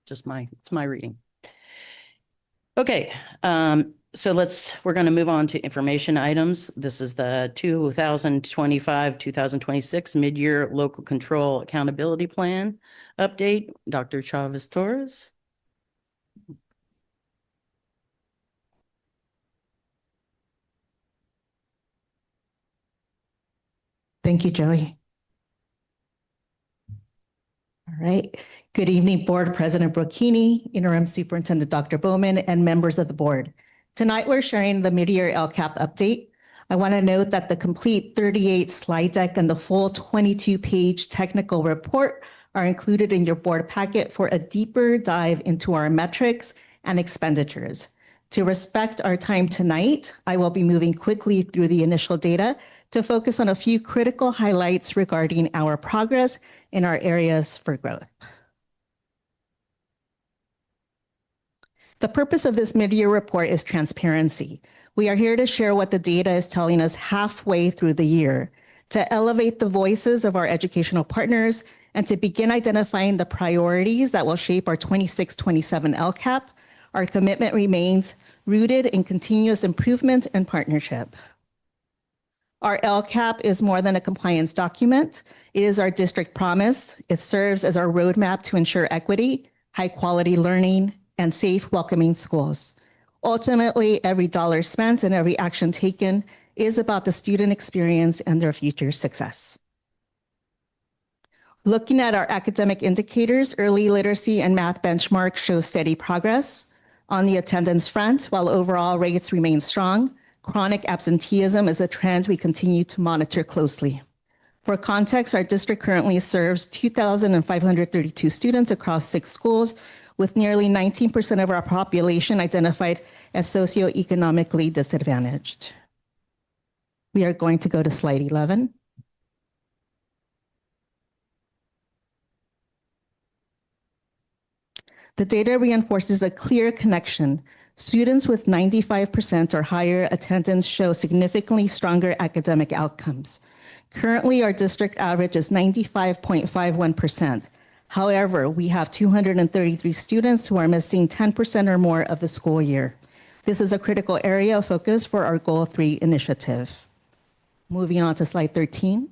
It's my reading. Okay, so we're going to move on to information items. This is the 2025-2026 Mid-Year Local Control Accountability Plan update. Dr. Chavez Torres. Thank you, Joey. All right. Good evening, Board President Brocchini, Interim Superintendent Dr. Bowman, and members of the board. Tonight, we're sharing the Midyear LCAP update. I want to note that the complete 38 slide deck and the full 22-page technical report are included in your board packet for a deeper dive into our metrics and expenditures. To respect our time tonight, I will be moving quickly through the initial data to focus on a few critical highlights regarding our progress in our areas for growth. The purpose of this mid-year report is transparency. We are here to share what the data is telling us halfway through the year, to elevate the voices of our educational partners, and to begin identifying the priorities that will shape our 26-27 LCAP. Our commitment remains rooted in continuous improvement and partnership. Our LCAP is more than a compliance document. It is our district promise. It serves as our roadmap to ensure equity, high-quality learning, and safe, welcoming schools. Ultimately, every dollar spent and every action taken is about the student experience and their future success. Looking at our academic indicators, early literacy and math benchmarks show steady progress. On the attendance front, while overall rates remain strong, chronic absenteeism is a trend we continue to monitor closely. For context, our district currently serves 2,532 students across 6 schools, with nearly 19% of our population identified as socioeconomically disadvantaged. We are going to go to slide 11. The data reinforces a clear connection. Students with 95% or higher attendance show significantly stronger academic outcomes. Currently, our district average is 95.51%. However, we have 233 students who are missing 10% or more of the school year. This is a critical area of focus for our Goal 3 initiative. Moving on to slide 13.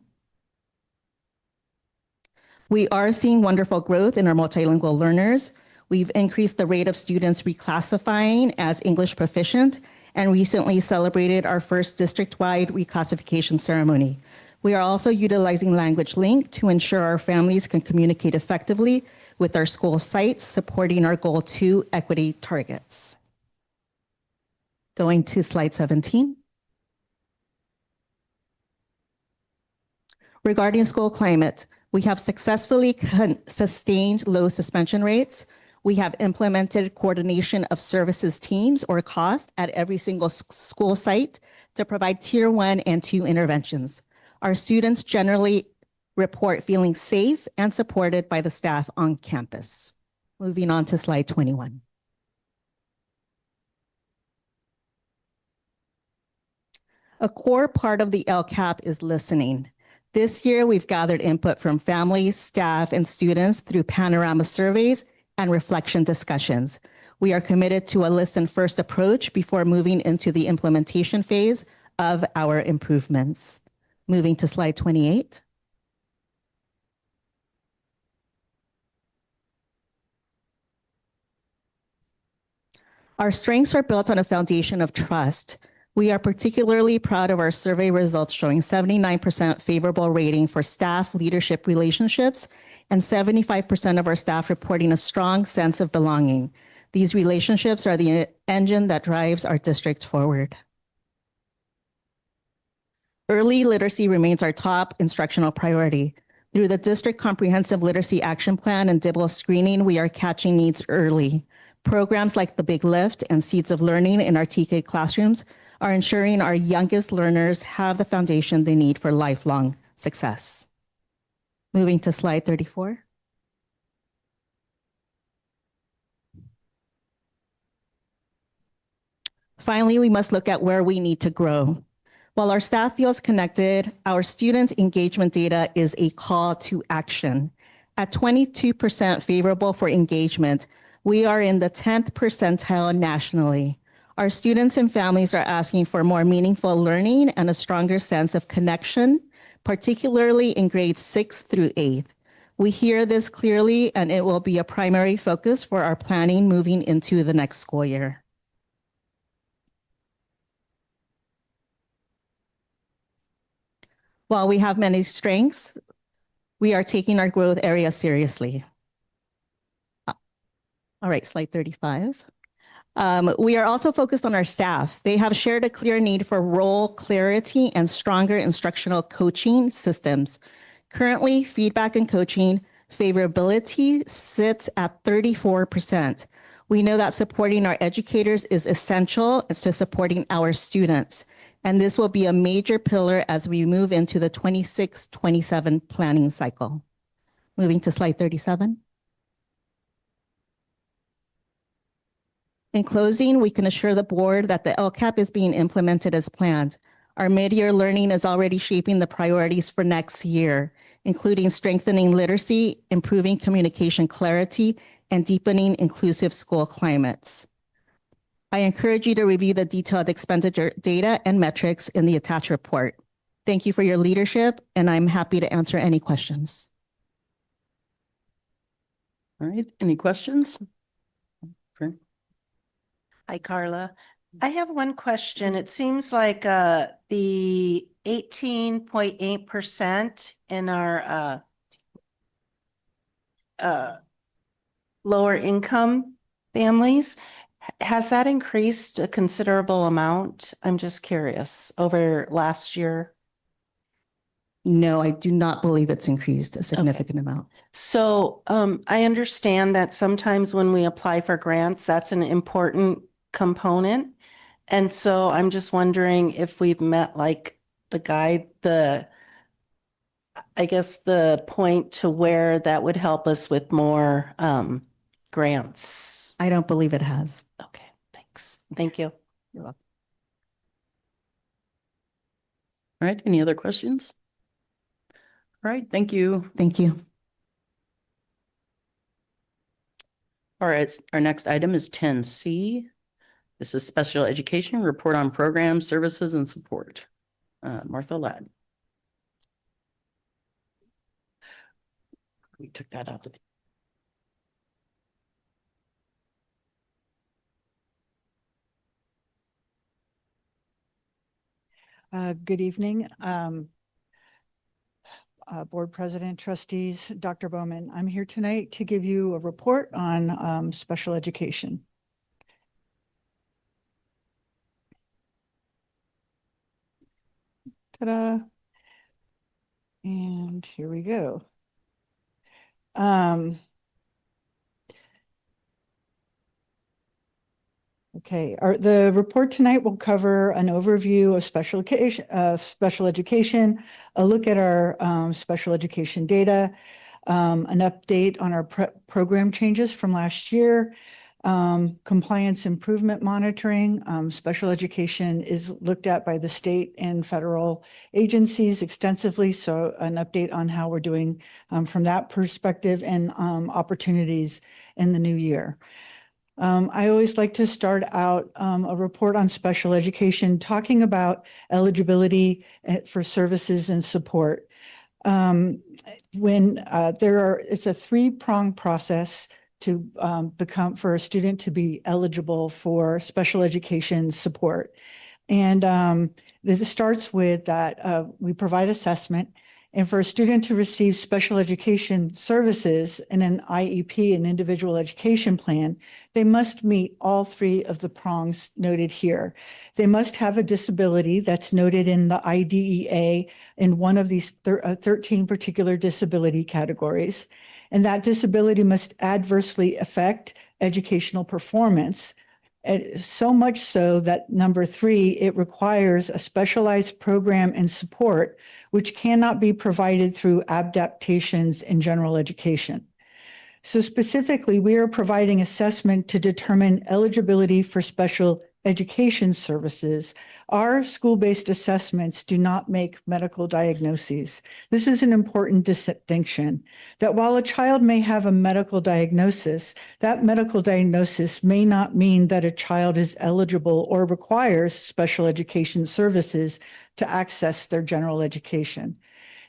We are seeing wonderful growth in our multilingual learners. We've increased the rate of students reclassifying as English proficient and recently celebrated our first district-wide reclassification ceremony. We are also utilizing Language Link to ensure our families can communicate effectively with our school sites, supporting our Goal 2 equity targets. Going to slide 17. Regarding school climate, we have successfully sustained low suspension rates. We have implemented coordination of services teams or cost at every single school site to provide tier 1 and 2 interventions. Our students generally report feeling safe and supported by the staff on campus. Moving on to slide 21. A core part of the LCAP is listening. This year, we've gathered input from families, staff, and students through panorama surveys and reflection discussions. We are committed to a listen-first approach before moving into the implementation phase of our improvements. Moving to slide 28. Our strengths are built on a foundation of trust. We are particularly proud of our survey results showing 79% favorable rating for staff leadership relationships and 75% of our staff reporting a strong sense of belonging. These relationships are the engine that drives our district forward. Early literacy remains our top instructional priority. Through the District Comprehensive Literacy Action Plan and DIBEL screening, we are catching needs early. Programs like the Big Lift and Seeds of Learning in our TK classrooms are ensuring our youngest learners have the foundation they need for lifelong success. Moving to slide 34. Finally, we must look at where we need to grow. While our staff feels connected, our student engagement data is a call to action. At 22% favorable for engagement, we are in the 10th percentile nationally. Our students and families are asking for more meaningful learning and a stronger sense of connection, particularly in grades 6 through 8. We hear this clearly, and it will be a primary focus for our planning moving into the next school year. While we have many strengths, we are taking our growth area seriously. All right, slide 35. We are also focused on our staff. They have shared a clear need for role clarity and stronger instructional coaching systems. Currently, feedback and coaching favorability sits at 34%. We know that supporting our educators is essential to supporting our students. And this will be a major pillar as we move into the 26-27 planning cycle. Moving to slide 37. In closing, we can assure the board that the LCAP is being implemented as planned. Our mid-year learning is already shaping the priorities for next year, including strengthening literacy, improving communication clarity, and deepening inclusive school climates. I encourage you to review the detailed expenditure data and metrics in the attached report. Thank you for your leadership, and I'm happy to answer any questions. All right, any questions? Okay. Hi, Carla. I have one question. It seems like the 18.8% in our lower income families, has that increased a considerable amount? I'm just curious, over last year. No, I do not believe it's increased a significant amount. So I understand that sometimes when we apply for grants, that's an important component. And so I'm just wondering if we've met like I guess the point to where that would help us with more grants. I don't believe it has. Okay, thanks. Thank you. You're welcome. All right, any other questions? All right, thank you. Thank you. All right, our next item is 10C. This is special education, report on programs, services, and support. Martha Ladd. We took that out of the. Good evening. Board President, trustees, Dr. Bowman. I'm here tonight to give you a report on special education. Ta-da. And here we go. Okay, the report tonight will cover an overview of special education, a look at our special education data, an update on our program changes from last year, compliance improvement monitoring. Special education is looked at by the state and federal agencies extensively, so an update on how we're doing from that perspective, and opportunities in the new year. I always like to start out a report on special education, talking about eligibility for services and support. It's a three-pronged process to for a student to be eligible for special education support. And this starts with that we provide assessment. And for a student to receive special education services in an IEP, an individual education plan, they must meet all three of the prongs noted here. They must have a disability that's noted in the IDEA in one of these 13 particular disability categories. And that disability must adversely affect educational performance. So much so that number 3, it requires a specialized program and support, which cannot be provided through adaptations in general education. So specifically, we are providing assessment to determine eligibility for special education services. Our school-based assessments do not make medical diagnoses. This is an important distinction, that while a child may have a medical diagnosis, that medical diagnosis may not mean that a child is eligible or requires special education services to access their general education.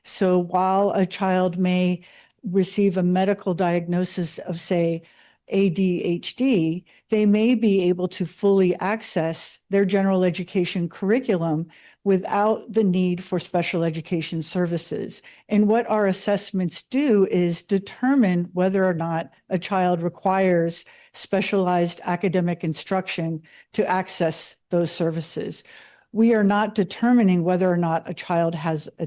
So while a child may receive a medical diagnosis of, say, ADHD, they may be able to fully access their general education curriculum without the need for special education services. And what our assessments do is determine whether or not a child requires specialized academic instruction to access those services. we are not determining whether or not a child has a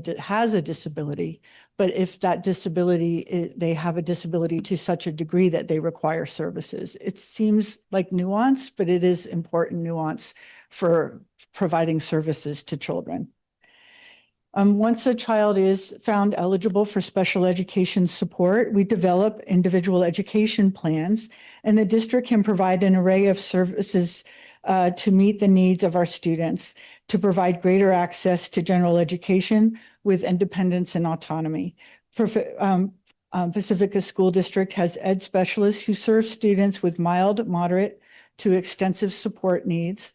disability, but if that disability, they have a disability to such a degree that they require services. It seems like nuance, but it is important nuance for providing services to children. Once a child is found eligible for special education support, we develop individual education plans, and the district can provide an array of services to meet the needs of our students, to provide greater access to general education with independence and autonomy. Pacifica School District has ed specialists who serve students with mild, moderate to extensive support needs.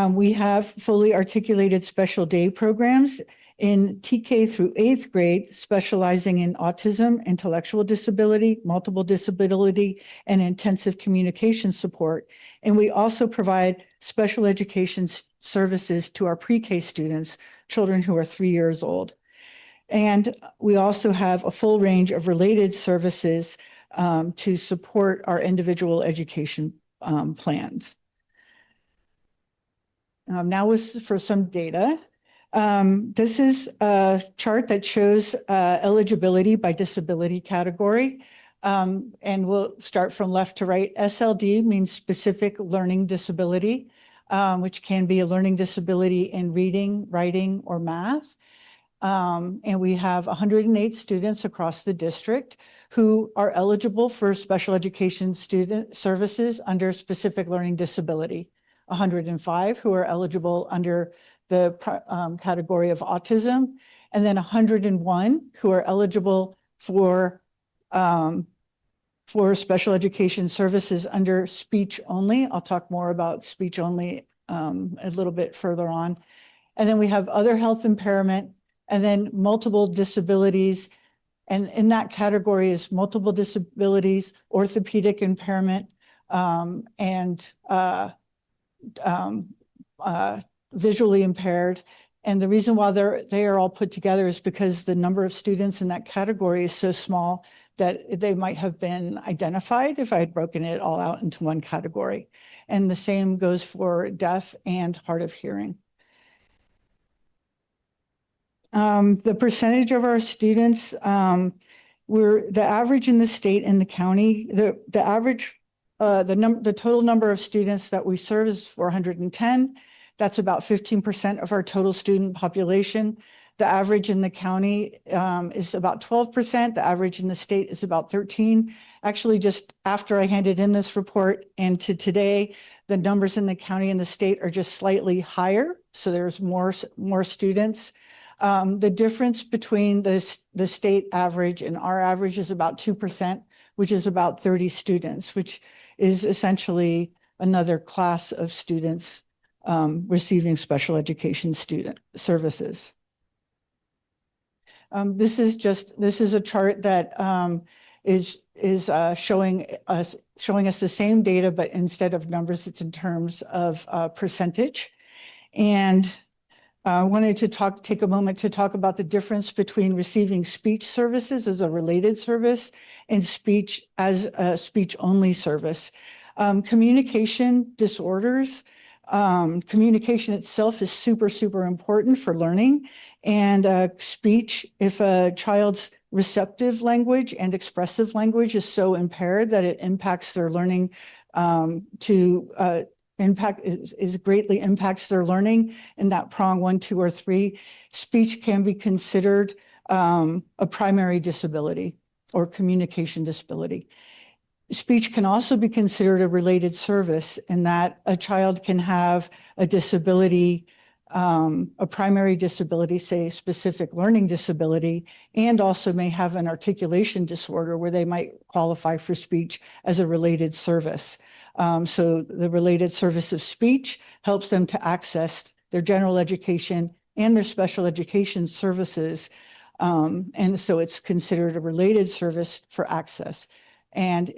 We have fully articulated special day programs in TK through 8th grade, specializing in autism, intellectual disability, multiple disability, and intensive communication support. And we also provide special education services to our pre-K students, children who are 3 years old. And we also have a full range of related services to support our individual education plans. Now for some data. This is a chart that shows eligibility by disability category. And we'll start from left to right. SLD means specific learning disability, which can be a learning disability in reading, writing, or math. And we have 108 students across the district who are eligible for special education student services under specific learning disability. 105 who are eligible under the category of autism, and then 101 who are eligible for special education services under speech only. I'll talk more about speech only a little bit further on. And then we have other health impairment, and then multiple disabilities. And in that category is multiple disabilities, orthopedic impairment, and visually impaired. And the reason why they are all put together is because the number of students in that category is so small that they might have been identified if I had broken it all out into one category. And the same goes for deaf and hard of hearing. The percentage of our students, we're the average in the state and the county, the average, the total number of students that we serve is 410. That's about 15% of our total student population. The average in the county is about 12%. The average in the state is about 13%. Actually, just after I handed in this report and to today, the numbers in the county and the state are just slightly higher. So there's more students. The difference between the state average and our average is about 2%, which is about 30 students, which is essentially another class of students receiving special education student services. This is a chart that is showing us the same data, but instead of numbers, it's in terms of percentage. And I wanted to take a moment to talk about the difference between receiving speech services as a related service and speech as a speech-only service. Communication disorders, communication itself is super, super important for learning. And speech, if a child's receptive language and expressive language is so impaired that it impacts their learning greatly impacts their learning in that prong 1, 2, or 3, speech can be considered a primary disability or communication disability. Speech can also be considered a related service in that a child can have a disability, a primary disability, say specific learning disability, and also may have an articulation disorder where they might qualify for speech as a related service. So the related service of speech helps them to access their general education and their special education services. And so it's considered a related service for access. And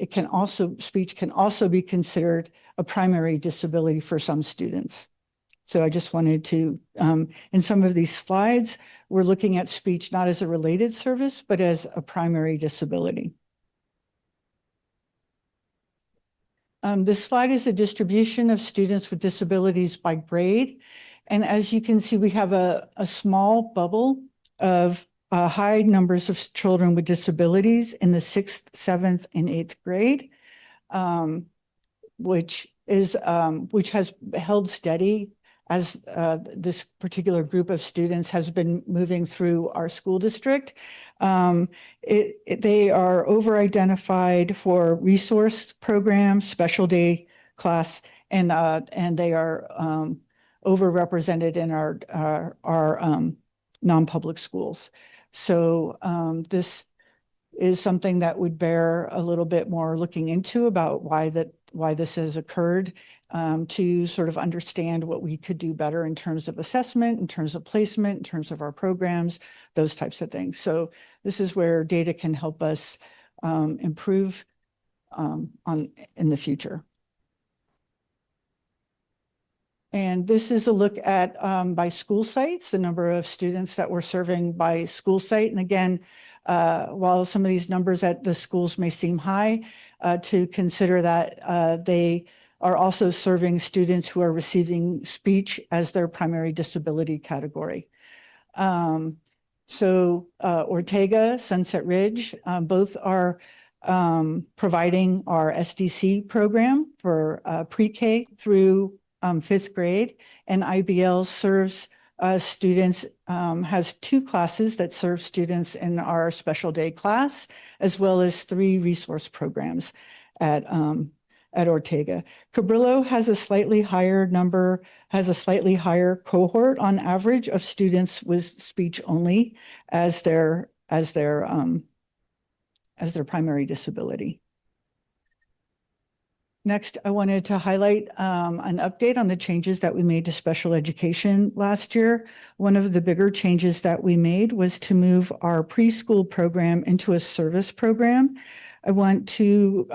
speech can also be considered a primary disability for some students. So I just wanted to, in some of these slides, we're looking at speech not as a related service, but as a primary disability. This slide is a distribution of students with disabilities by grade. And as you can see, we have a small bubble of high numbers of children with disabilities in the 6th, 7th, and 8th grade, which has held steady as this particular group of students has been moving through our school district. They are over-identified for resource programs, special day class, and they are overrepresented in our non-public schools. So this is something that would bear a little bit more looking into about why this has occurred, to sort of understand what we could do better in terms of assessment, in terms of placement, in terms of our programs, those types of things. So this is where data can help us improve in the future. And this is a look at by school sites, the number of students that we're serving by school site. And again, while some of these numbers at the schools may seem high, to consider that they are also serving students who are receiving speech as their primary disability category. So Ortega, Sunset Ridge, both are providing our SDC program for pre-K through 5th grade, and IBL serves students, has 2 classes that serve students in our special day class, as well as 3 resource programs at Ortega. Cabrillo has a slightly higher cohort on average of students with speech only as their primary disability. Next, I wanted to highlight an update on the changes that we made to special education last year. One of the bigger changes that we made was to move our preschool program into a service program. I want to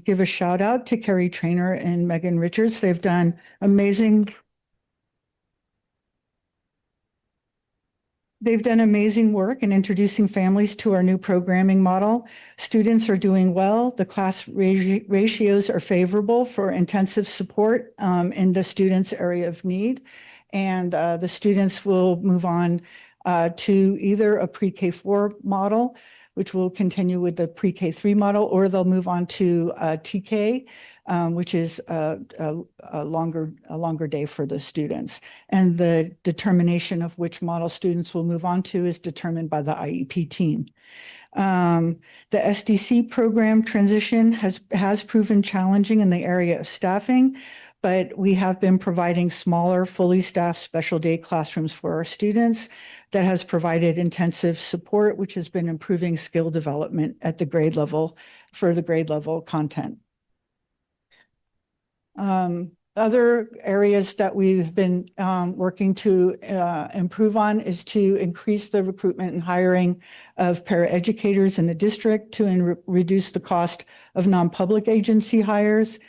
give a shout out to Carrie Trainer and Megan Richards. They've done amazing work in introducing families to our new programming model. Students are doing well. The class ratios are favorable for intensive support in the students' area of need. And the students will move on to either a pre-K4 model, which will continue with the pre-K3 model, or they'll move on to TK, which is a longer day for the students. And the determination of which model students will move on to is determined by the IEP team. The SDC program transition has proven challenging in the area of staffing, but we have been providing smaller, fully staffed special day classrooms for our students that has provided intensive support, which has been improving skill development at the grade level for the grade level content. Other areas that we've been working to improve on is to increase the recruitment and hiring of paraeducators in the district to reduce the cost of non-public agency hires.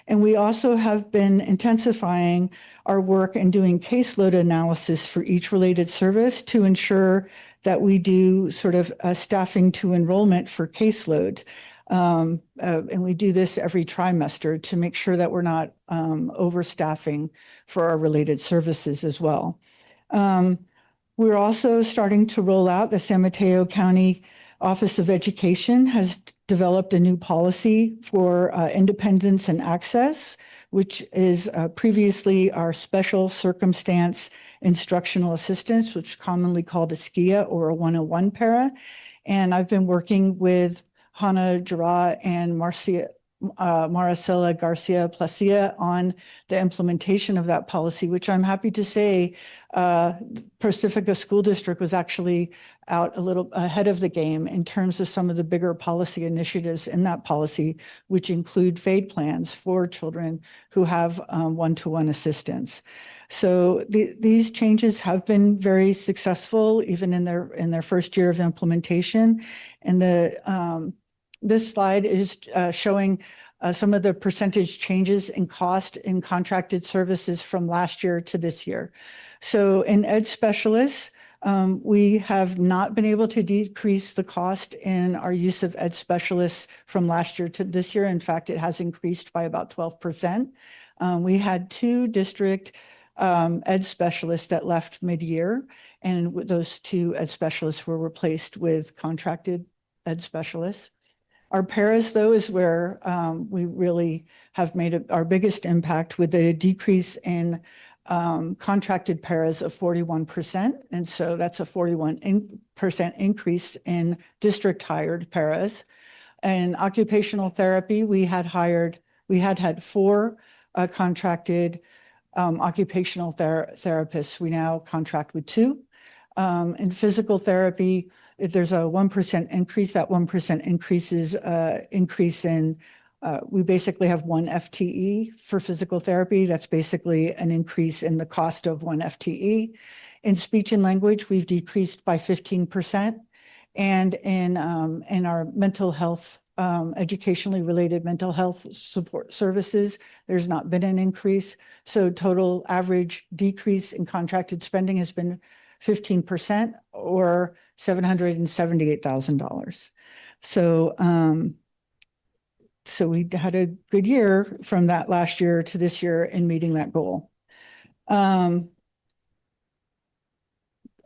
And we also have been intensifying our work and doing caseload analysis for each related service to ensure that we do sort of staffing to enrollment for caseload. And we do this every trimester to make sure that we're not overstaffing for our related services as well. We're also starting to roll out the San Mateo County Office of Education has developed a new policy for independence and access, which is previously our special circumstance instructional assistance, which is commonly called a SKIA or a 101 para. And I've been working with Hannah Jara and Maricela Garcia Placia on the implementation of that policy, which I'm happy to say Pacifica School District was actually out a little ahead of the game in terms of some of the bigger policy initiatives in that policy, which include FADE plans for children who have one-to-one assistance. So these changes have been very successful, even in their first year of implementation. And this slide is showing some of the percentage changes in cost in contracted services from last year to this year. So in ed specialists, We have not been able to decrease the cost in our use of ed specialists from last year to this year. In fact, it has increased by about 12%. We had 2 district ed specialists that left mid-year, and those 2 ed specialists were replaced with contracted ed specialists. Our paras, though, is where we really have made our biggest impact with a decrease in contracted paras of 41%. And so that's a 41% increase in district hired paras. And occupational therapy, we had had 4 contracted occupational therapists. We now contract with 2. In physical therapy, if there's a 1% increase, that 1% increases increase in, we basically have 1 FTE for physical therapy. That's basically an increase in the cost of 1 FTE. In speech and language, we've decreased by 15%. And in our mental health, educationally related mental health support services, there's not been an increase. So total average decrease in contracted spending has been 15% or $778,000. So we had a good year from that last year to this year in meeting that goal.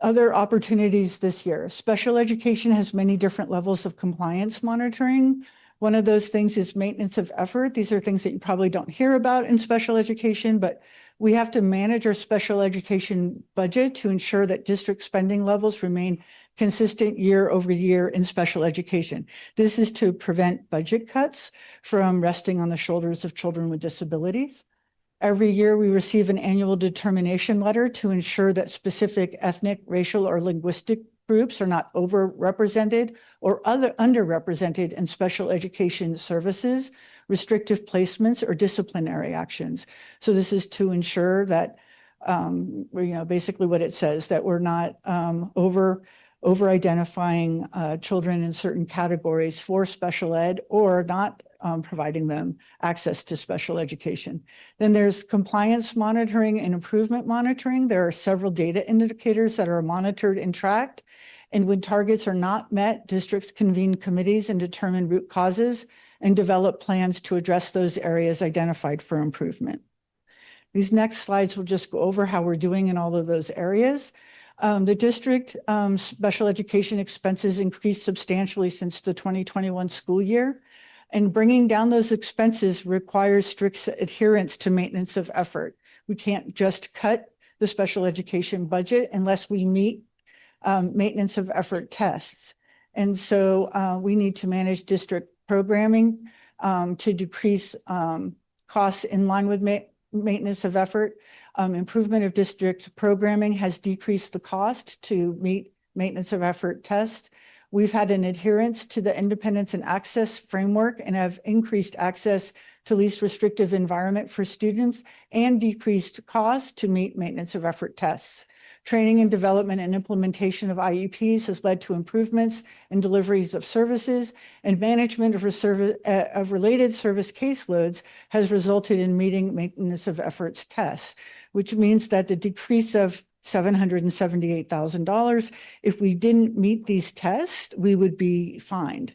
Other opportunities this year. Special education has many different levels of compliance monitoring. One of those things is maintenance of effort. These are things that you probably don't hear about in special education, but we have to manage our special education budget to ensure that district spending levels remain consistent year over year in special education. This is to prevent budget cuts from resting on the shoulders of children with disabilities. Every year, we receive an annual determination letter to ensure that specific ethnic, racial, or linguistic groups are not overrepresented or underrepresented in special education services, restrictive placements, or disciplinary actions. So this is to ensure that, basically what it says, that we're not over-identifying children in certain categories for special ed or not providing them access to special education. Then there's compliance monitoring and improvement monitoring. There are several data indicators that are monitored and tracked. And when targets are not met, districts convene committees and determine root causes and develop plans to address those areas identified for improvement. These next slides will just go over how we're doing in all of those areas. The district special education expenses increased substantially since the 2021 school year. And bringing down those expenses requires strict adherence to maintenance of effort. We can't just cut the special education budget unless we meet maintenance of effort tests. And so we need to manage district programming to decrease costs in line with maintenance of effort. Improvement of district programming has decreased the cost to meet maintenance of effort tests. We've had an adherence to the independence and access framework and have increased access to least restrictive environment for students and decreased costs to meet maintenance of effort tests. Training and development and implementation of IEPs has led to improvements in deliveries of services, and management of related service caseloads has resulted in meeting maintenance of efforts tests, which means that the decrease of $778,000, if we didn't meet these tests, we would be fined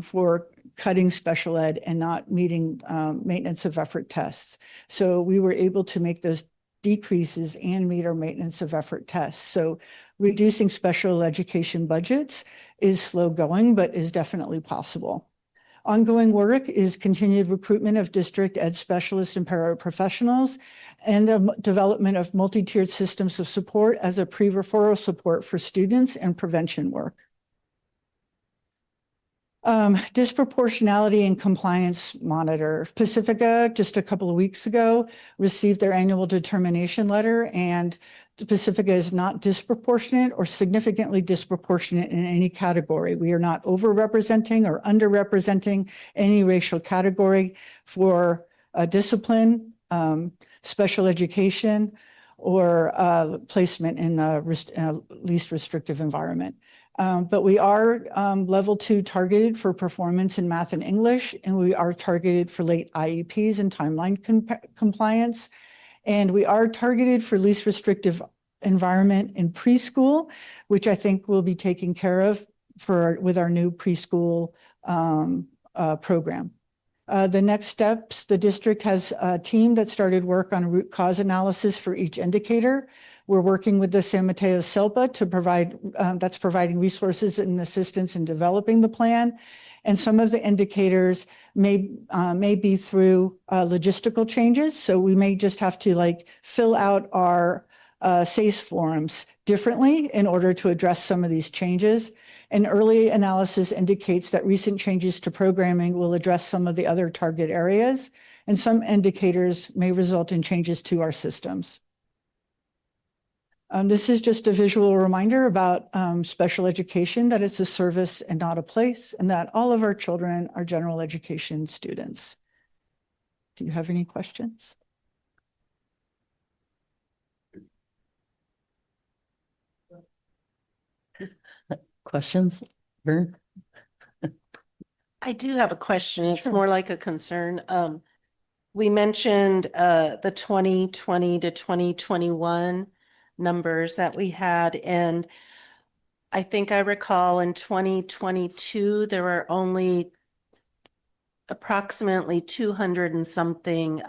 for cutting special ed and not meeting maintenance of effort tests. So we were able to make those decreases and meet our maintenance of effort tests. So reducing special education budgets is slow going, but is definitely possible. Ongoing work is continued recruitment of district ed specialists and paraprofessionals and the development of multi-tiered systems of support as a pre-referral support for students and prevention work. Disproportionality and compliance monitor. Pacifica, just a couple of weeks ago, received their annual determination letter, and Pacifica is not disproportionate or significantly disproportionate in any category. We are not overrepresenting or underrepresenting any racial category for discipline, special education, or placement in a least restrictive environment. But we are level 2 targeted for performance in math and English, and we are targeted for late IEPs and timeline compliance. And we are targeted for least restrictive environment in preschool, which I think will be taken care of with our new preschool program. The next steps, the district has a team that started work on root cause analysis for each indicator. We're working with the San Mateo SELPA to provide, that's providing resources and assistance in developing the plan. And some of the indicators may be through logistical changes. So we may just have to like fill out our SACE forms differently in order to address some of these changes. And early analysis indicates that recent changes to programming will address some of the other target areas, and some indicators may result in changes to our systems. This is just a visual reminder about special education, that it's a service and not a place, and that all of our children are general education students. Do you have any questions? Questions? Vern? I do have a question. It's more like a concern. We mentioned the 2020 to 2021 numbers that we had, and I think I recall in 2022 there were only approximately 200 and something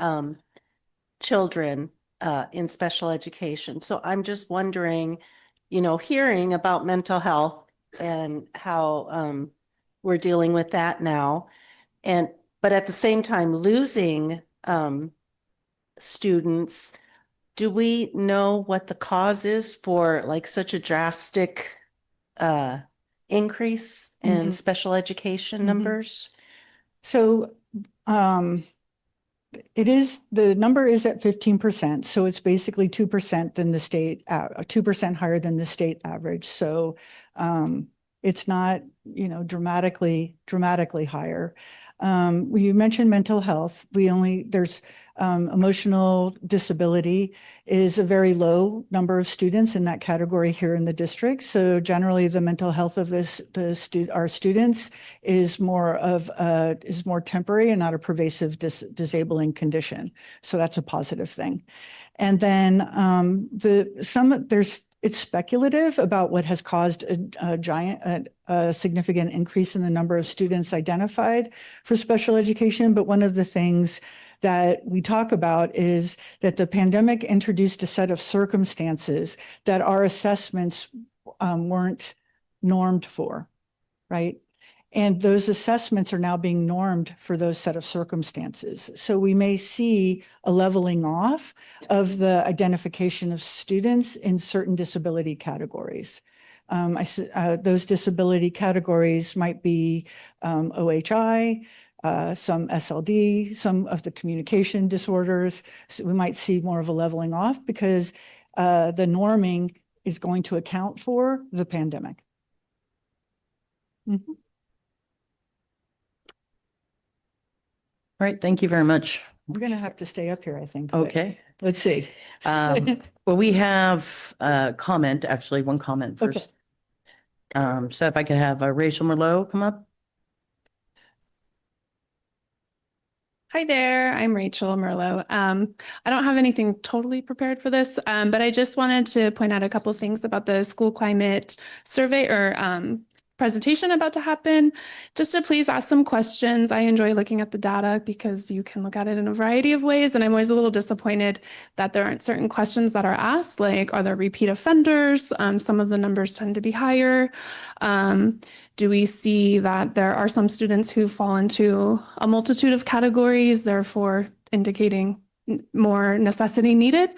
children in special education. So I'm just wondering, you know, hearing about mental health and how we're dealing with that now, but at the same time losing students. Do we know what the cause is for like such a drastic increase in special education numbers? So the number is at 15%. So it's basically 2% than the state, 2% higher than the state average. So it's not, you know, dramatically higher. You mentioned mental health. There's emotional disability is a very low number of students in that category here in the district. So generally the mental health of our students is more temporary and not a pervasive disabling condition. So that's a positive thing. And then it's speculative about what has caused a significant increase in the number of students identified for special education. But one of the things that we talk about is that the pandemic introduced a set of circumstances that our assessments weren't normed for, right? And those assessments are now being normed for those set of circumstances. So we may see a leveling off of the identification of students in certain disability categories. Those disability categories might be OHI, some SLD, some of the communication disorders. So we might see more of a leveling off because the norming is going to account for the pandemic. Mm-hmm. All right, thank you very much. We're going to have to stay up here, I think. Okay. Let's see. Well, we have a comment, actually, one comment first. Okay. So if I could have Rachel Merlot come up. Hi there, I'm Rachel Merlot. I don't have anything totally prepared for this, but I just wanted to point out a couple of things about the school climate survey or presentation about to happen, just to please ask some questions. I enjoy looking at the data because you can look at it in a variety of ways, and I'm always a little disappointed that there aren't certain questions that are asked, like are there repeat offenders? Some of the numbers tend to be higher. Do we see that there are some students who fall into a multitude of categories, therefore indicating more necessity needed?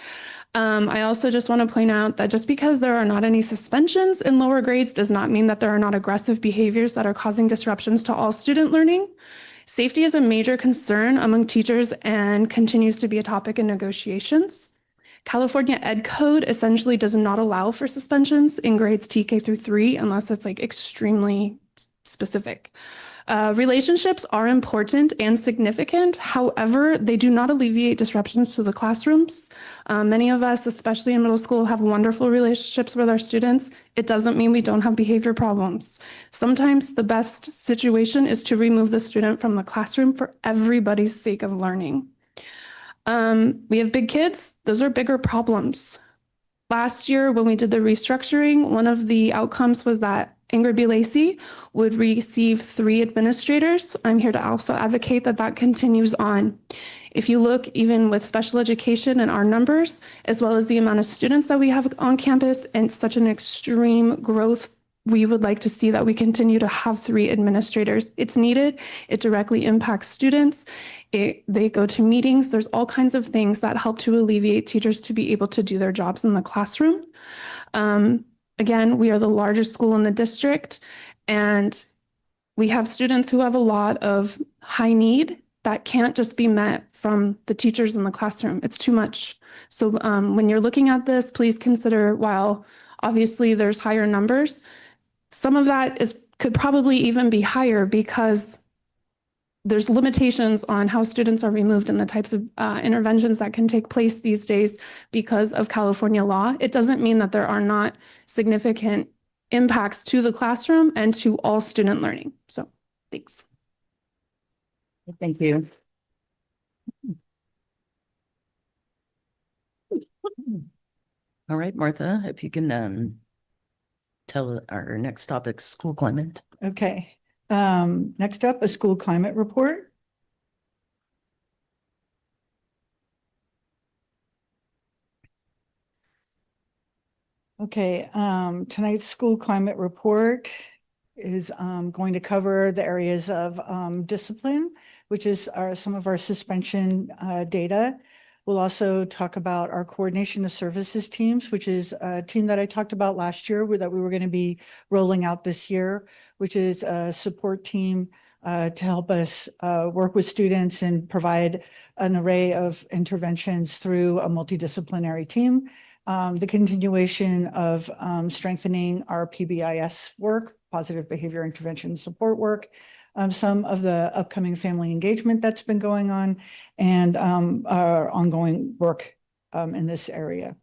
I also just want to point out that just because there are not any suspensions in lower grades does not mean that there are not aggressive behaviors that are causing disruptions to all student learning. Safety is a major concern among teachers and continues to be a topic in negotiations. California Ed Code essentially does not allow for suspensions in grades TK through 3 unless it's like extremely specific. Relationships are important and significant. However, they do not alleviate disruptions to the classrooms. Many of us, especially in middle school, have wonderful relationships with our students. It doesn't mean we don't have behavior problems. Sometimes the best situation is to remove the student from the classroom for everybody's sake of learning. We have big kids. Those are bigger problems. Last year, when we did the restructuring, one of the outcomes was that Ingrid B. Lacey would receive 3 administrators. I'm here to also advocate that that continues on. If you look even with special education and our numbers, as well as the amount of students that we have on campus and such an extreme growth, we would like to see that we continue to have 3 administrators. It's needed. It directly impacts students. They go to meetings. There's all kinds of things that help to alleviate teachers to be able to do their jobs in the classroom. Again, we are the largest school in the district, and we have students who have a lot of high need that can't just be met from the teachers in the classroom. It's too much. So when you're looking at this, please consider, while obviously there's higher numbers, some of that could probably even be higher because there's limitations on how students are removed and the types of interventions that can take place these days because of California law. It doesn't mean that there are not significant impacts to the classroom and to all student learning. So thanks. Thank you. All right, Martha, if you can tell our next topic, school climate. Okay. Next up, a school climate report. Okay, tonight's school climate report is going to cover the areas of discipline, which is some of our suspension data. We'll also talk about our coordination of services teams, which is a team that I talked about last year that we were going to be rolling out this year, which is a support team to help us work with students and provide an array of interventions through a multidisciplinary team. The continuation of strengthening our PBIS work, positive behavior intervention support work, some of the upcoming family engagement that's been going on, and our ongoing work in this area.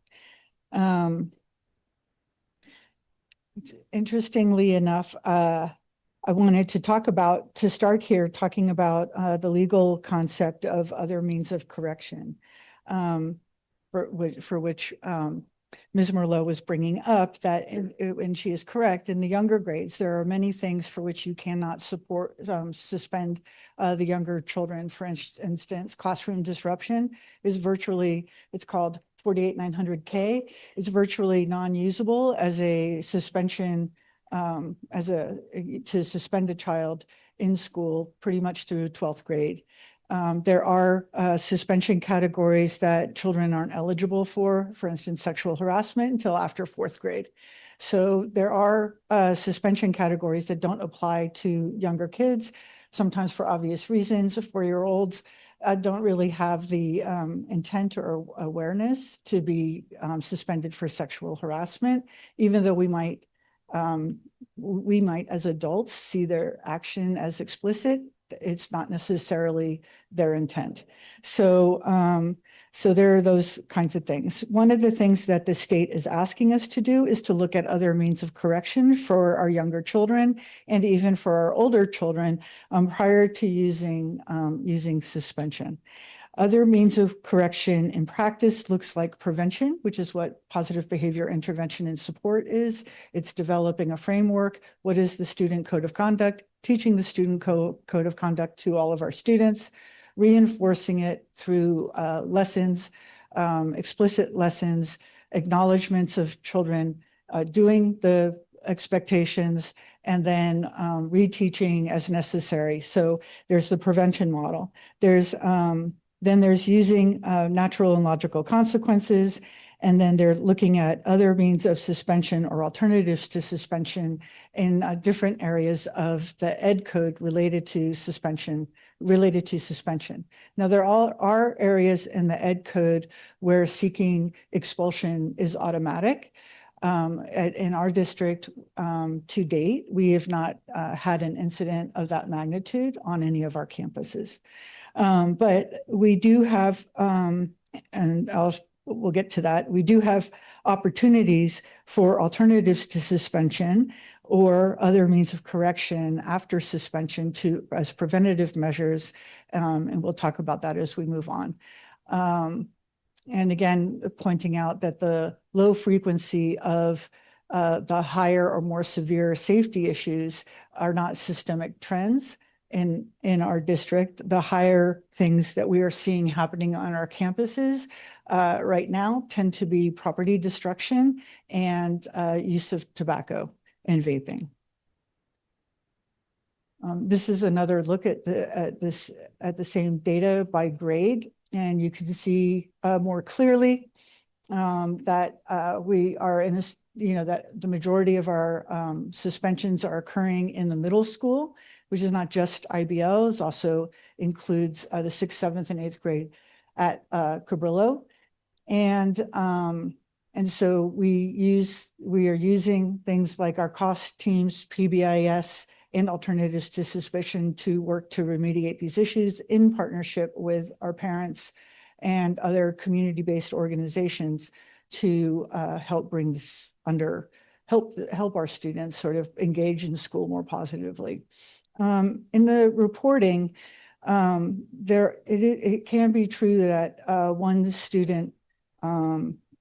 Interestingly enough, I wanted to start here talking about the legal concept of other means of correction, for which Ms. Merlot was bringing up that, and she is correct, in the younger grades, there are many things for which you cannot suspend the younger children. For instance, classroom disruption is virtually, it's called 48900K, is virtually non-usable as a suspension, to suspend a child in school pretty much through 12th grade. There are suspension categories that children aren't eligible for instance, sexual harassment until after 4th grade. So there are suspension categories that don't apply to younger kids, sometimes for obvious reasons. 4-year-olds don't really have the intent or awareness to be suspended for sexual harassment, even though we might as adults see their action as explicit. It's not necessarily their intent. So there are those kinds of things. One of the things that the state is asking us to do is to look at other means of correction for our younger children and even for our older children prior to using suspension. Other means of correction in practice looks like prevention, which is what positive behavior intervention and support is. It's developing a framework. What is the student code of conduct? Teaching the student code of conduct to all of our students, reinforcing it through lessons, explicit lessons, acknowledgements of children, doing the expectations, and then reteaching as necessary. So there's the prevention model. Then there's using natural and logical consequences, and then they're looking at other means of suspension or alternatives to suspension in different areas of the ed code related to suspension. Now, there are areas in the ed code where seeking expulsion is automatic. In our district, to date, we have not had an incident of that magnitude on any of our campuses. But we do have, and we'll get to that, we do have opportunities for alternatives to suspension or other means of correction after suspension as preventative measures, and we'll talk about that as we move on. And again, pointing out that the low frequency of the higher or more severe safety issues are not systemic trends in our district. The higher things that we are seeing happening on our campuses right now tend to be property destruction and use of tobacco and vaping. This is another look at the same data by grade, and you can see more clearly that we are in this, that the majority of our suspensions are occurring in the middle school, which is not just IBL, it also includes the 6th, 7th, and 8th grade at Cabrillo. And so we are using things like our cost teams, PBIS, and alternatives to suspicion to work to remediate these issues in partnership with our parents and other community-based organizations to help bring this help our students sort of engage in school more positively. In the reporting, it can be true that one student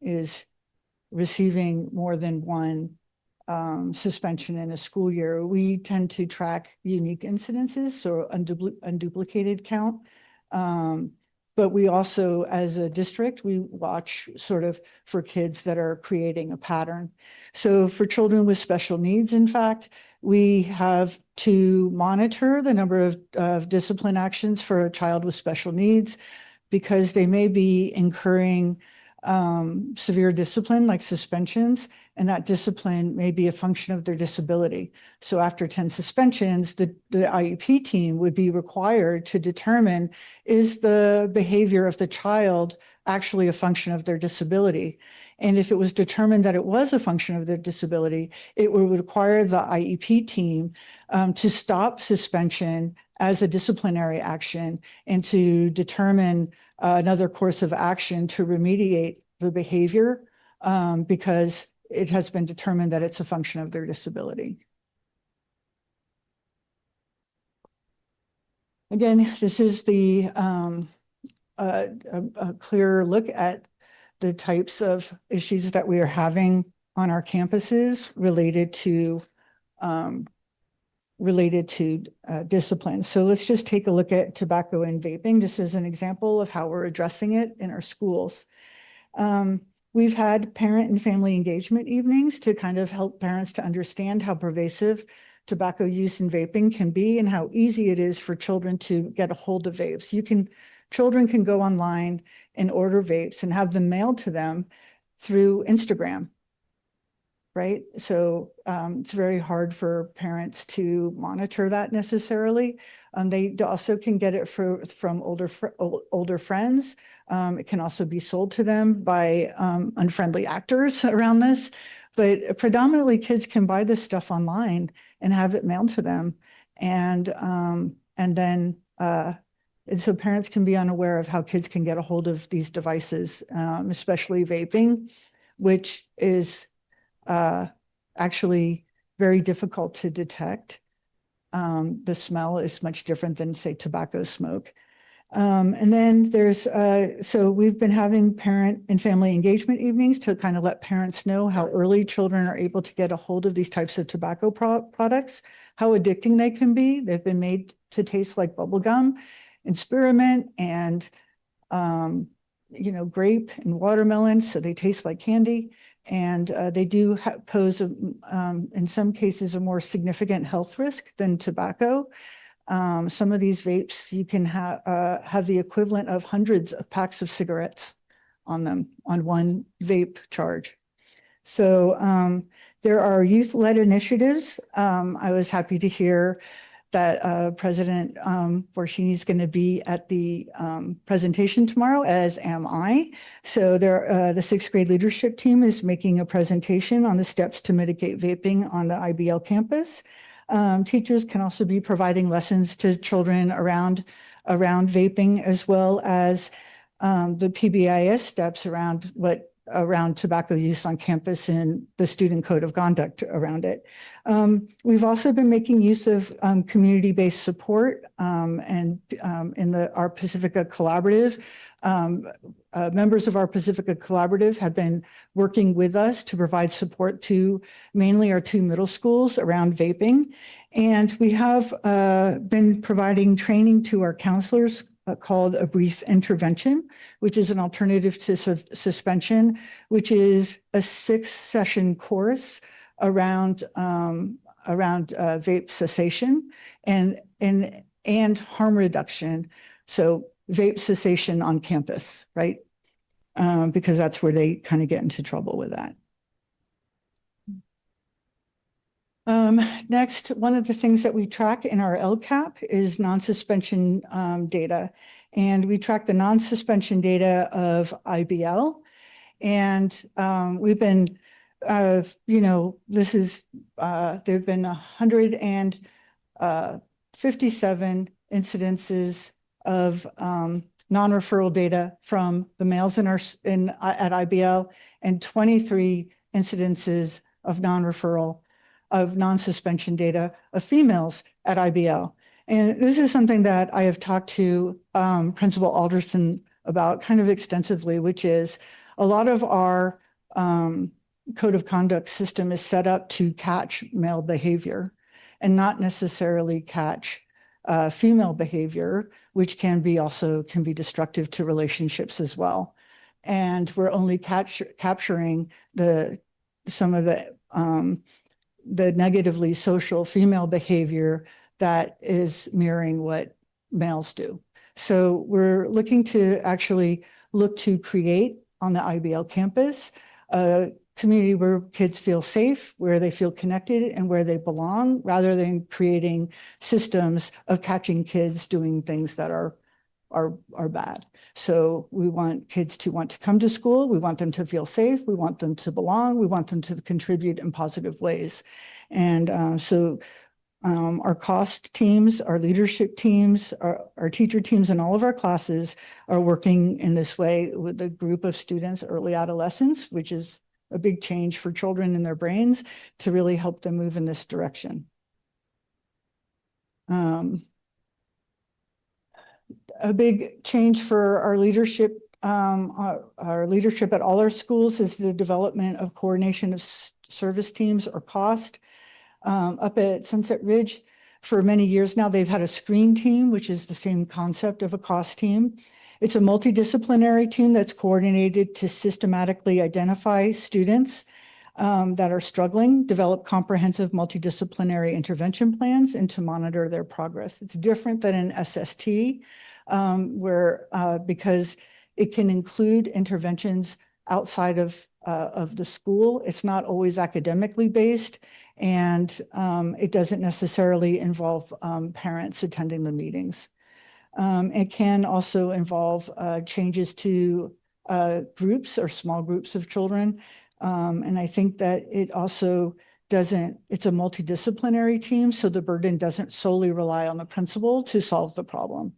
is receiving more than one suspension in a school year. We tend to track unique incidences, so unduplicated count. But we also, as a district, we watch sort of for kids that are creating a pattern. So for children with special needs, in fact, we have to monitor the number of discipline actions for a child with special needs because they may be incurring severe discipline like suspensions, and that discipline may be a function of their disability. So after 10 suspensions, the IEP team would be required to determine, is the behavior of the child actually a function of their disability? And if it was determined that it was a function of their disability, it would require the IEP team to stop suspension as a disciplinary action and to determine another course of action to remediate the behavior because it has been determined that it's a function of their disability. Again, this is the a clear look at the types of issues that we are having on our campuses related to discipline. So let's just take a look at tobacco and vaping. This is an example of how we're addressing it in our schools. We've had parent and family engagement evenings to kind of help parents to understand how pervasive tobacco use and vaping can be and how easy it is for children to get a hold of vapes. Children can go online and order vapes and have them mailed to them through Instagram, right? So it's very hard for parents to monitor that necessarily. They also can get it from older friends. It can also be sold to them by unfriendly actors around this, but predominantly kids can buy this stuff online and have it mailed to them. And so parents can be unaware of how kids can get a hold of these devices, especially vaping, which is actually very difficult to detect. The smell is much different than, say, tobacco smoke. And then so we've been having parent and family engagement evenings to kind of let parents know how early children are able to get a hold of these types of tobacco products, how addicting they can be. They've been made to taste like bubble gum and spearmint and, grape and watermelon. So they taste like candy. And they do pose, in some cases, a more significant health risk than tobacco. Some of these vapes, you can have the equivalent of hundreds of packs of cigarettes on them on one vape charge. So there are youth-led initiatives. I was happy to hear that President Borshini is going to be at the presentation tomorrow, as am I. So the 6th grade leadership team is making a presentation on the steps to mitigate vaping on the IBL campus. Teachers can also be providing lessons to children around vaping, as well as the PBIS steps around what around tobacco use on campus and the student code of conduct around it. We've also been making use of community-based support and in our Pacifica Collaborative. Members of our Pacifica Collaborative have been working with us to provide support to mainly our 2 middle schools around vaping. And we have been providing training to our counselors called a brief intervention, which is an alternative to suspension, which is a 6-session course around vape cessation and harm reduction. So vape cessation on campus, right? Because that's where they kind of get into trouble with that. Next, one of the things that we track in our LCAP is non-suspension data. And we track the non-suspension data of IBL. And we've been, this is, there have been 157 incidences of non-referral data from the males at IBL and 23 incidences of non-suspension data of females at IBL. And this is something that I have talked to Principal Alderson about kind of extensively, which is a lot of our code of conduct system is set up to catch male behavior and not necessarily catch female behavior, which can be destructive to relationships as well. And we're only capturing some of the negatively social female behavior that is mirroring what males do. So we're looking to actually create on the IBL campus a community where kids feel safe, where they feel connected and where they belong, rather than creating systems of catching kids doing things that are bad. So we want kids to want to come to school. We want them to feel safe. We want them to belong. We want them to contribute in positive ways. And so our cost teams, our leadership teams, our teacher teams in all of our classes are working in this way with a group of students, early adolescents, which is a big change for children in their brains, to really help them move in this direction. A big change for our leadership at all our schools is the development of coordination of service teams or COST. Up at Sunset Ridge, for many years now, they've had a screen team, which is the same concept of a COST team. It's a multidisciplinary team that's coordinated to systematically identify students that are struggling, develop comprehensive multidisciplinary intervention plans, and to monitor their progress. It's different than an SST, where because it can include interventions outside of the school. It's not always academically based, and it doesn't necessarily involve parents attending the meetings. It can also involve changes to groups or small groups of children. And I think that it also it's a multidisciplinary team, so the burden doesn't solely rely on the principal to solve the problem.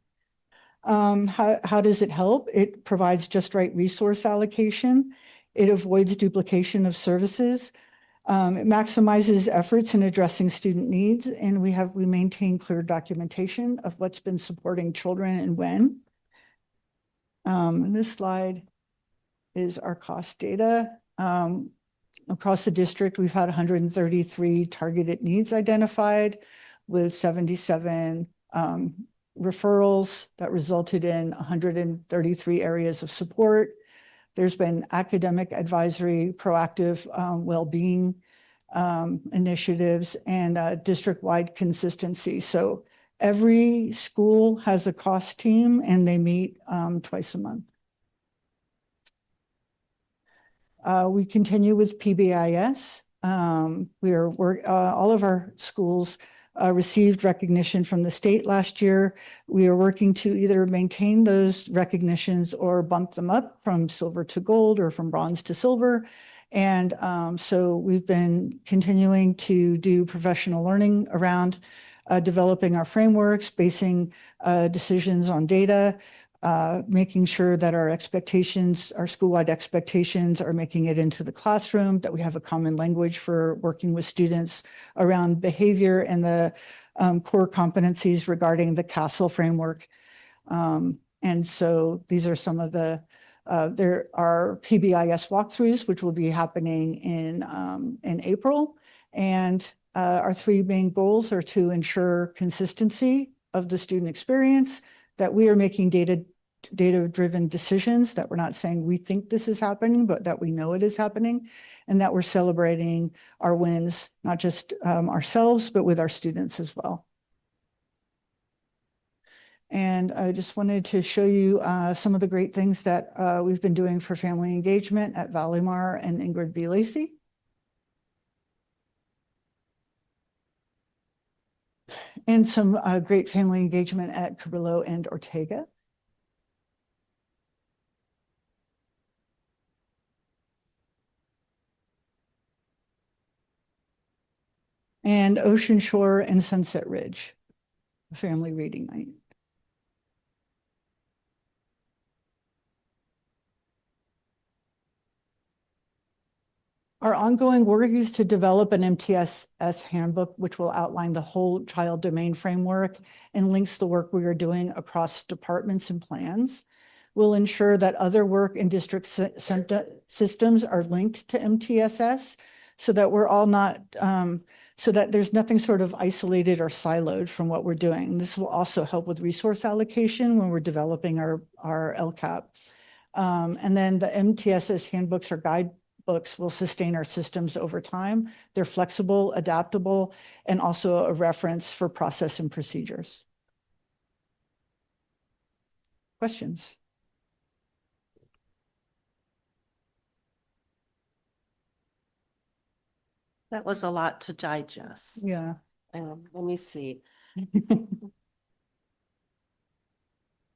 How does it help? It provides just right resource allocation. It avoids duplication of services. It maximizes efforts in addressing student needs, and we maintain clear documentation of what's been supporting children and when. And this slide is our cost data. Across the district, we've had 133 targeted needs identified with 77 referrals that resulted in 133 areas of support. There's been academic advisory, proactive well-being initiatives, and district-wide consistency. So every school has a cost team, and they meet twice a month. We continue with PBIS. All of our schools received recognition from the state last year. We are working to either maintain those recognitions or bump them up from silver to gold or from bronze to silver. And so we've been continuing to do professional learning around developing our frameworks, basing decisions on data, making sure that our expectations, our school-wide expectations are making it into the classroom, that we have a common language for working with students around behavior and the core competencies regarding the CASEL framework. And so these are some of the, there are PBIS walkthroughs, which will be happening in April. And our three main goals are to ensure consistency of the student experience, that we are making data-driven decisions, that we're not saying we think this is happening, but that we know it is happening, and that we're celebrating our wins, not just ourselves, but with our students as well. And I just wanted to show you some of the great things that we've been doing for family engagement at Valleymar and Ingrid B. Lacey. And some great family engagement at Cabrillo and Ortega. And Ocean Shore and Sunset Ridge, a family reading night. Our ongoing work is to develop an MTSS handbook, which will outline the whole child domain framework and links the work we are doing across departments and plans. We'll ensure that other work in district systems are linked to MTSS so that we're all not, so that there's nothing sort of isolated or siloed from what we're doing. This will also help with resource allocation when we're developing our LCAP. And then the MTSS handbooks or guidebooks will sustain our systems over time. They're flexible, adaptable, and also a reference for process and procedures. Questions? That was a lot to digest. Yeah. Let me see.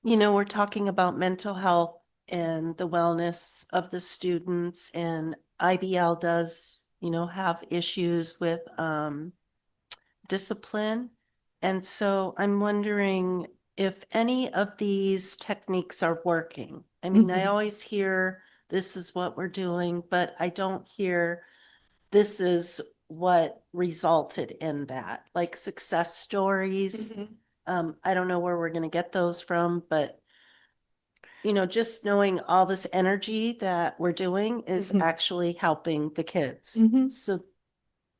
We're talking about mental health and the wellness of the students, and IBL does, have issues with discipline. And so I'm wondering if any of these techniques are working. I mean, I always hear this is what we're doing, but I don't hear this is what resulted in that, like success stories. I don't know where we're going to get those from, but just knowing all this energy that we're doing is actually helping the kids. So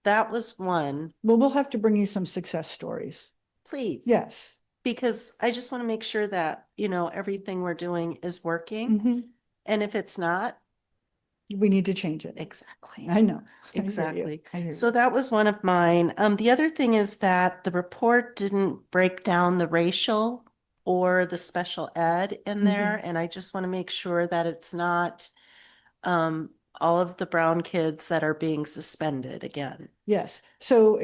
that was one. Well, we'll have to bring you some success stories. Please. Yes. Because I just want to make sure that, everything we're doing is working. And if it's not, we need to change it. Exactly. I know. Exactly. I hear you. So that was one of mine. The other thing is that the report didn't break down the racial or the special ed in there. And I just want to make sure that it's not all of the brown kids that are being suspended again. Yes. So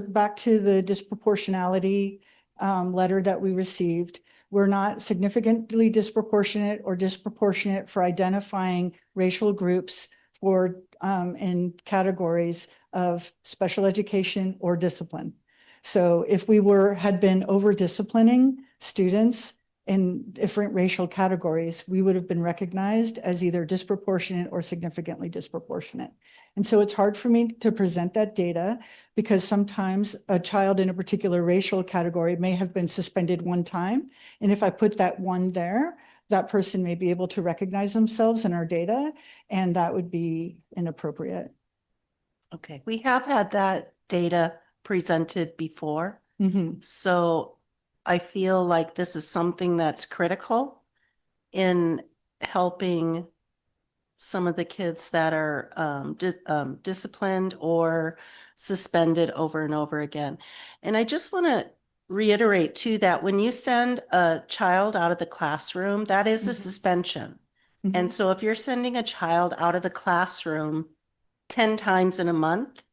back to the disproportionality letter that we received. We're not significantly disproportionate or disproportionate for identifying racial groups for in categories of special education or discipline. So if we had been over disciplining students in different racial categories, we would have been recognized as either disproportionate or significantly disproportionate. And so it's hard for me to present that data because sometimes a child in a particular racial category may have been suspended one time. And if I put that one there, that person may be able to recognize themselves in our data, and that would be inappropriate. Okay. We have had that data presented before. So I feel like this is something that's critical in helping some of the kids that are disciplined or suspended over and over again. And I just want to reiterate too that when you send a child out of the classroom, that is a suspension. And so if you're sending a child out of the classroom 10 times in a month,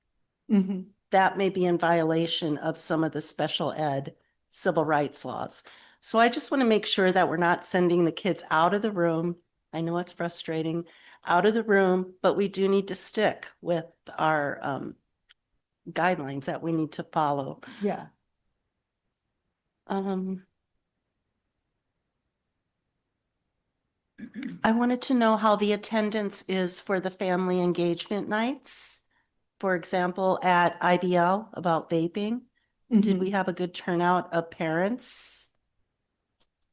that may be in violation of some of the special ed civil rights laws. So I just want to make sure that we're not sending the kids out of the room. I know it's frustrating, out of the room, but we do need to stick with our guidelines that we need to follow. Yeah. I wanted to know how the attendance is for the family engagement nights. For example, at IBL about vaping. Did we have a good turnout of parents?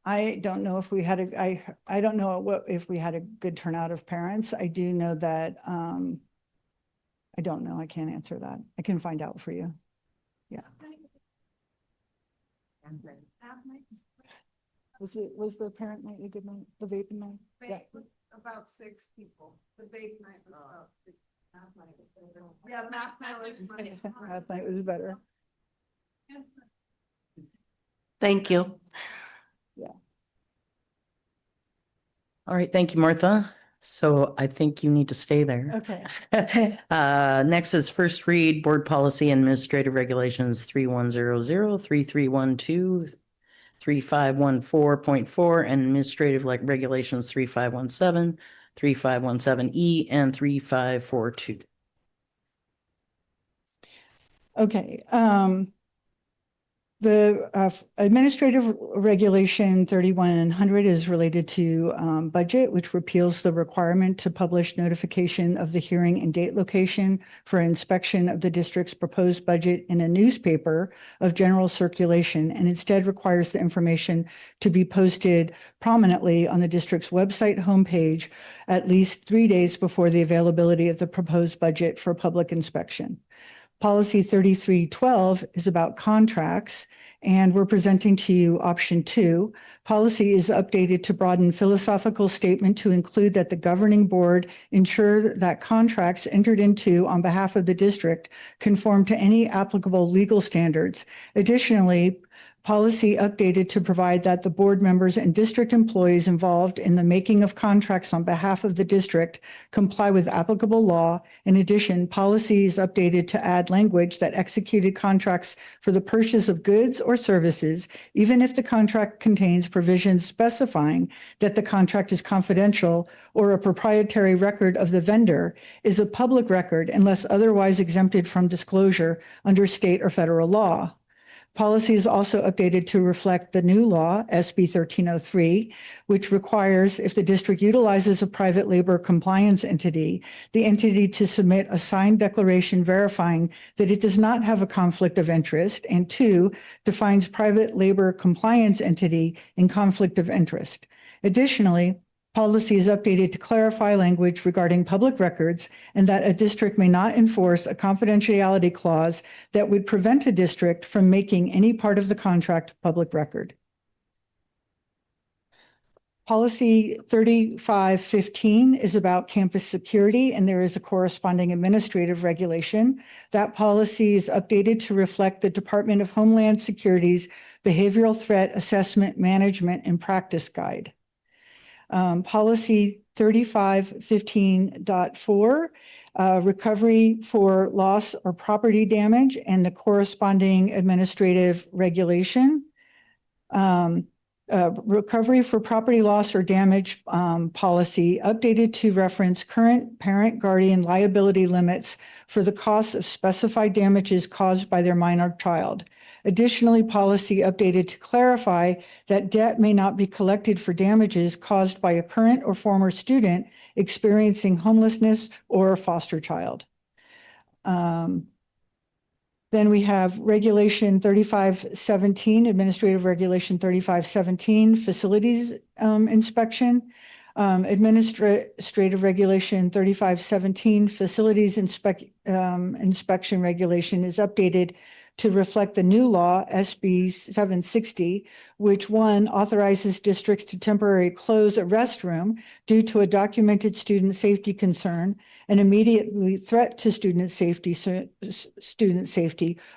I don't know if we had I don't know if we had a good turnout of parents. I do know that, I don't know. I can't answer that. I can find out for you. Yeah. Was the parent night a good night? The vaping night? Yeah. About 6 people. The vape night was about 6. Yeah, math night was funny. Math night was better. Thank you. Yeah. All right, thank you, Martha. So I think you need to stay there. Okay. Next is first read board policy and administrative regulations 3100, 3312, 3514.4, and administrative regulations 3517, 3517E, and 3542. Okay. The administrative regulation 3100 is related to budget, which repeals the requirement to publish notification of the hearing and date location for inspection of the district's proposed budget in a newspaper of general circulation, and instead requires the information to be posted prominently on the district's website homepage at least 3 days before the availability of the proposed budget for public inspection. Policy 3312 is about contracts, and we're presenting to you option 2. Policy is updated to broaden philosophical statement to include that the governing board ensure that contracts entered into on behalf of the district conform to any applicable legal standards. Additionally, policy updated to provide that the board members and district employees involved in the making of contracts on behalf of the district comply with applicable law. In addition, policy is updated to add language that executed contracts for the purchase of goods or services, even if the contract contains provisions specifying that the contract is confidential or a proprietary record of the vendor, is a public record unless otherwise exempted from disclosure under state or federal law. Policy is also updated to reflect the new law, SB 1303, which requires, if the district utilizes a private labor compliance entity, the entity to submit a signed declaration verifying that it does not have a conflict of interest, and 2, defines private labor compliance entity in conflict of interest. Additionally, policy is updated to clarify language regarding public records and that a district may not enforce a confidentiality clause that would prevent a district from making any part of the contract public record. Policy 3515 is about campus security, and there is a corresponding administrative regulation. That policy is updated to reflect the Department of Homeland Security's Behavioral Threat Assessment Management and Practice Guide. Policy 3515.4, recovery for loss or property damage, and the corresponding administrative regulation. Recovery for property loss or damage policy updated to reference current parent-guardian liability limits for the cost of specified damages caused by their minor child. Additionally, policy updated to clarify that debt may not be collected for damages caused by a current or former student experiencing homelessness or a foster child. Then we have Regulation 3517, Administrative Regulation 3517, Facilities Inspection. Administrative Regulation 3517, Facilities Inspection Regulation is updated to reflect the new law, SB 760, which 1, authorizes districts to temporarily close a restroom due to a documented student safety concern, an immediate threat to student safety,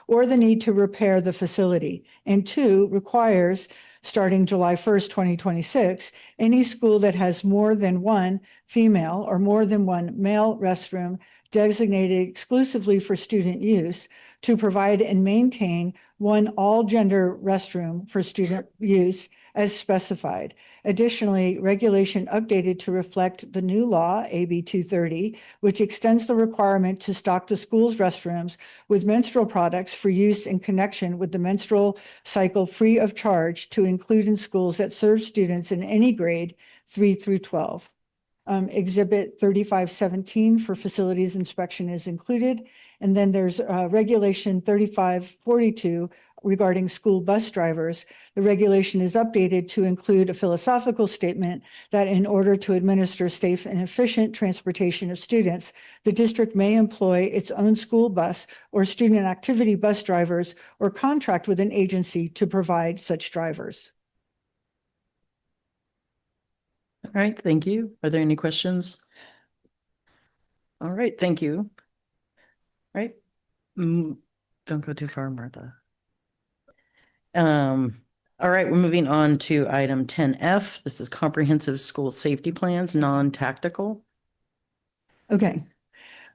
or the need to repair the facility. And 2, requires, starting July 1st, 2026, any school that has more than one female or more than one male restroom designated exclusively for student use to provide and maintain one all-gender restroom for student use as specified. Additionally, regulation updated to reflect the new law, AB 230, which extends the requirement to stock the school's restrooms with menstrual products for use in connection with the menstrual cycle free of charge to include in schools that serve students in any grade 3 through 12. Exhibit 3517 for facilities inspection is included. And then there's Regulation 3542 regarding school bus drivers. The regulation is updated to include a philosophical statement that in order to administer safe and efficient transportation of students, the district may employ its own school bus or student activity bus drivers or contract with an agency to provide such drivers. All right, thank you. Are there any questions? All right, thank you. All right. Don't go too far, Martha. All right, we're moving on to item 10F. This is comprehensive school safety plans, non-tactical. Okay.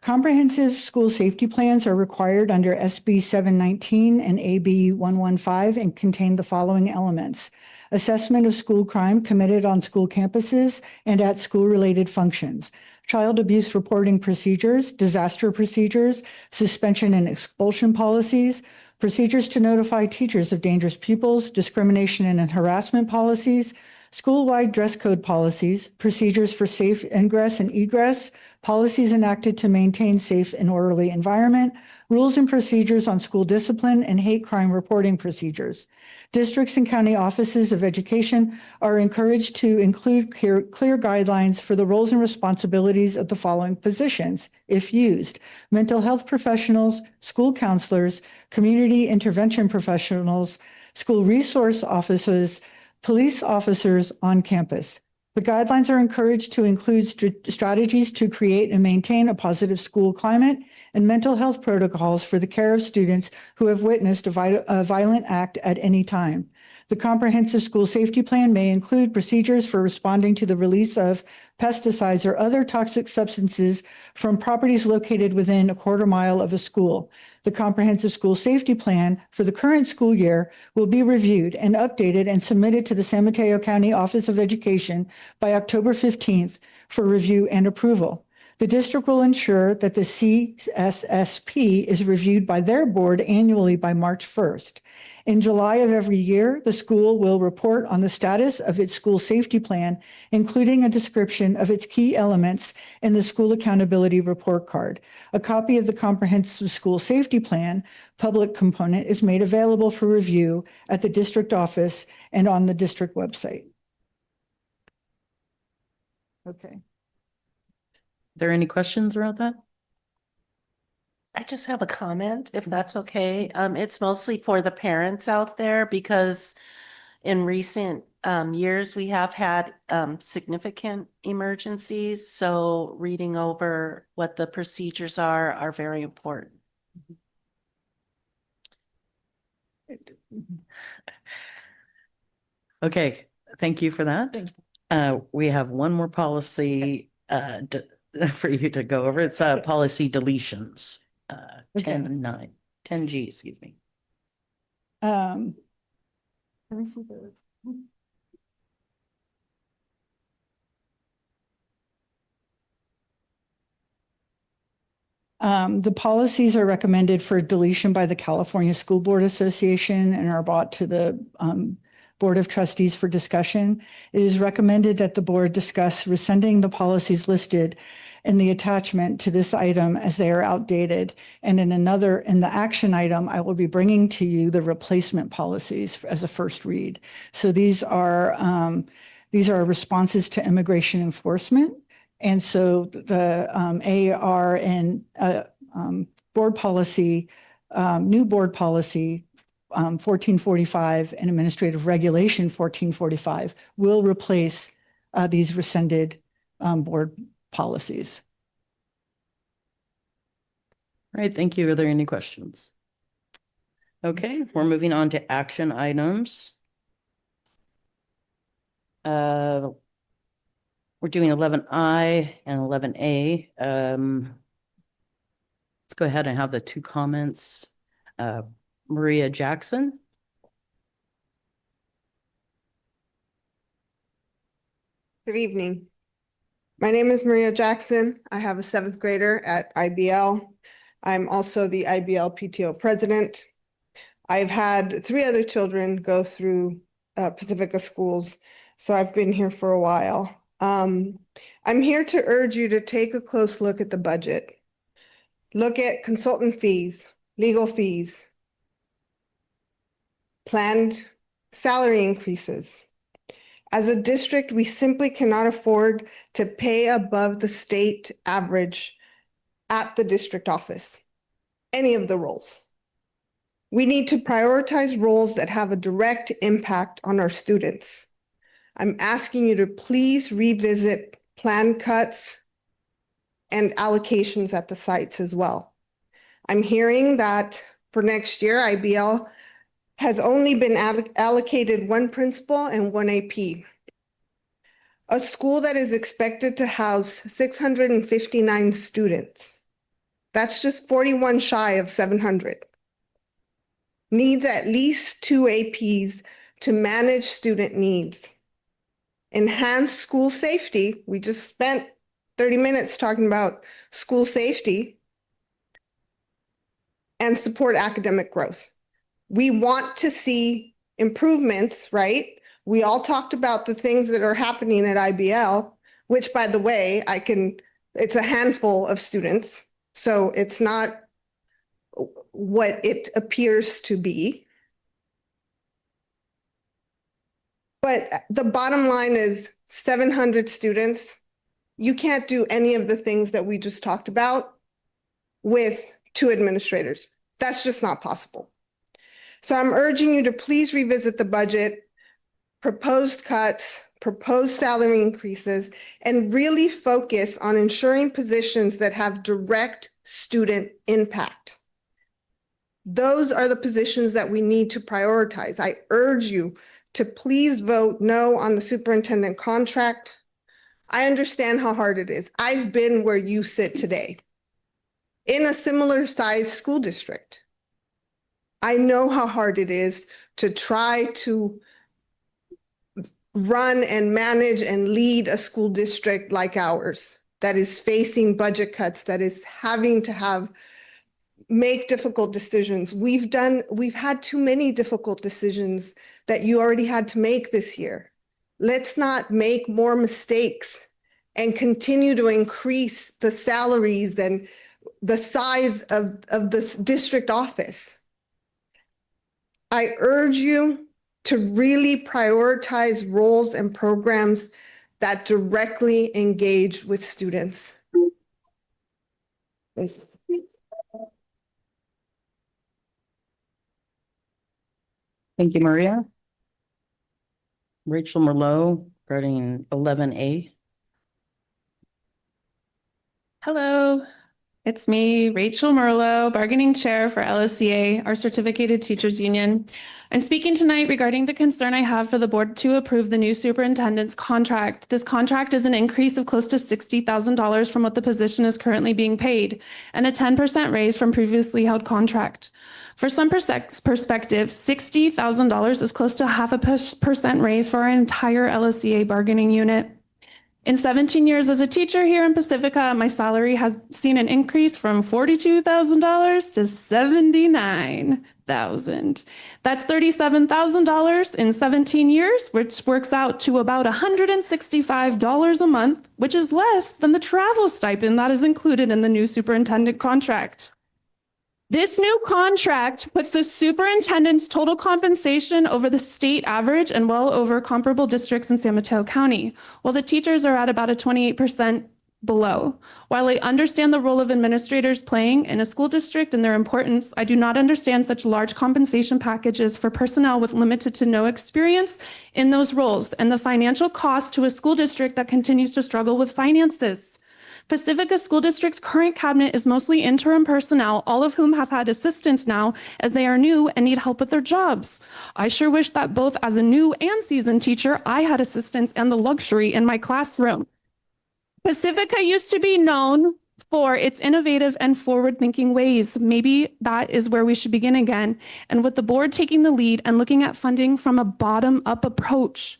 Comprehensive school safety plans are required under SB 719 and AB 115 and contain the following elements: assessment of school crime committed on school campuses and at school-related functions, child abuse reporting procedures, disaster procedures, suspension and expulsion policies, procedures to notify teachers of dangerous pupils, discrimination and harassment policies, school-wide dress code policies, procedures for safe ingress and egress, policies enacted to maintain safe and orderly environment, rules and procedures on school discipline, and hate crime reporting procedures. Districts and county offices of education are encouraged to include clear guidelines for the roles and responsibilities of the following positions, if used: mental health professionals, school counselors, community intervention professionals, school resource officers, police officers on campus. The guidelines are encouraged to include strategies to create and maintain a positive school climate and mental health protocols for the care of students who have witnessed a violent act at any time. The comprehensive school safety plan may include procedures for responding to the release of pesticides or other toxic substances from properties located within a quarter mile of a school. The comprehensive school safety plan for the current school year will be reviewed and updated and submitted to the San Mateo County Office of Education by October 15th for review and approval. The district will ensure that the CSSP is reviewed by their board annually by March 1st. In July of every year, the school will report on the status of its school safety plan, including a description of its key elements in the school accountability report card. A copy of the comprehensive school safety plan public component is made available for review at the district office and on the district website. Okay. Are there any questions around that? I just have a comment, if that's okay. It's mostly for the parents out there because in recent years, we have had significant emergencies. So reading over what the procedures are very important. Okay, thank you for that. We have one more policy for you to go over. It's policy deletions. 10G, excuse me. Let me see the. The policies are recommended for deletion by the California School Board Association and are brought to the Board of Trustees for discussion. It is recommended that the board discuss rescinding the policies listed in the attachment to this item as they are outdated. And in the action item, I will be bringing to you the replacement policies as a first read. So these are responses to immigration enforcement. And so the AR and board policy, new board policy 1445 and administrative regulation 1445 will replace these rescinded board policies. All right, thank you. Are there any questions? Okay, we're moving on to action items. We're doing 11I and 11A. Let's go ahead and have the two comments Maria Jackson. Good evening. My name is Maria Jackson. I have a 7th grader at IBL. I'm also the IBL PTO president. I've had 3 other children go through Pacifica schools, so I've been here for a while. I'm here to urge you to take a close look at the budget. Look at consultant fees, legal fees, planned salary increases. As a district, we simply cannot afford to pay above the state average at the district office, any of the roles. We need to prioritize roles that have a direct impact on our students. I'm asking you to please revisit planned cuts and allocations at the sites as well. I'm hearing that for next year, IBL has only been allocated 1 principal and 1 AP. A school that is expected to house 659 students, that's just 41 shy of 700, needs at least 2 APs to manage student needs. Enhance school safety. We just spent 30 minutes talking about school safety, and support academic growth. We want to see improvements, right? We all talked about the things that are happening at IBL, which, by the way, it's a handful of students, so it's not what it appears to be. But the bottom line is 700 students. You can't do any of the things that we just talked about with 2 administrators. That's just not possible. So I'm urging you to please revisit the budget, proposed cuts, proposed salary increases, and really focus on ensuring positions that have direct student impact. Those are the positions that we need to prioritize. I urge you to please vote no on the superintendent contract. I understand how hard it is. I've been where you sit today in a similar sized school district. I know how hard it is to try to run and manage and lead a school district like ours that is facing budget cuts, that is having to make difficult decisions. We've had too many difficult decisions that you already had to make this year. Let's not make more mistakes and continue to increase the salaries and the size of this district office. I urge you to really prioritize roles and programs that directly engage with students. Thank you, Maria. Rachel Merlot, regarding 11A. Hello, it's me, Rachel Merlot, bargaining chair for LSCA, our certificated teachers union. I'm speaking tonight regarding the concern I have for the board to approve the new superintendent's contract. This contract is an increase of close to $60,000 from what the position is currently being paid, and a 10% raise from previously held contract. For some perspective, $60,000 is close to 0.5% raise for our entire LSCA bargaining unit. In 17 years as a teacher here in Pacifica, my salary has seen an increase from $42,000 to $79,000. That's $37,000 in 17 years, which works out to about $165 a month, which is less than the travel stipend that is included in the new superintendent contract. This new contract puts the superintendent's total compensation over the state average and well over comparable districts in San Mateo County, while the teachers are at about a 28% below. While I understand the role of administrators playing in a school district and their importance, I do not understand such large compensation packages for personnel with limited to no experience in those roles and the financial cost to a school district that continues to struggle with finances. Pacifica School District's current cabinet is mostly interim personnel, all of whom have had assistants now as they are new and need help with their jobs. I sure wish that both as a new and seasoned teacher, I had assistants and the luxury in my classroom. Pacifica used to be known for its innovative and forward-thinking ways. Maybe that is where we should begin again. And with the board taking the lead and looking at funding from a bottom-up approach,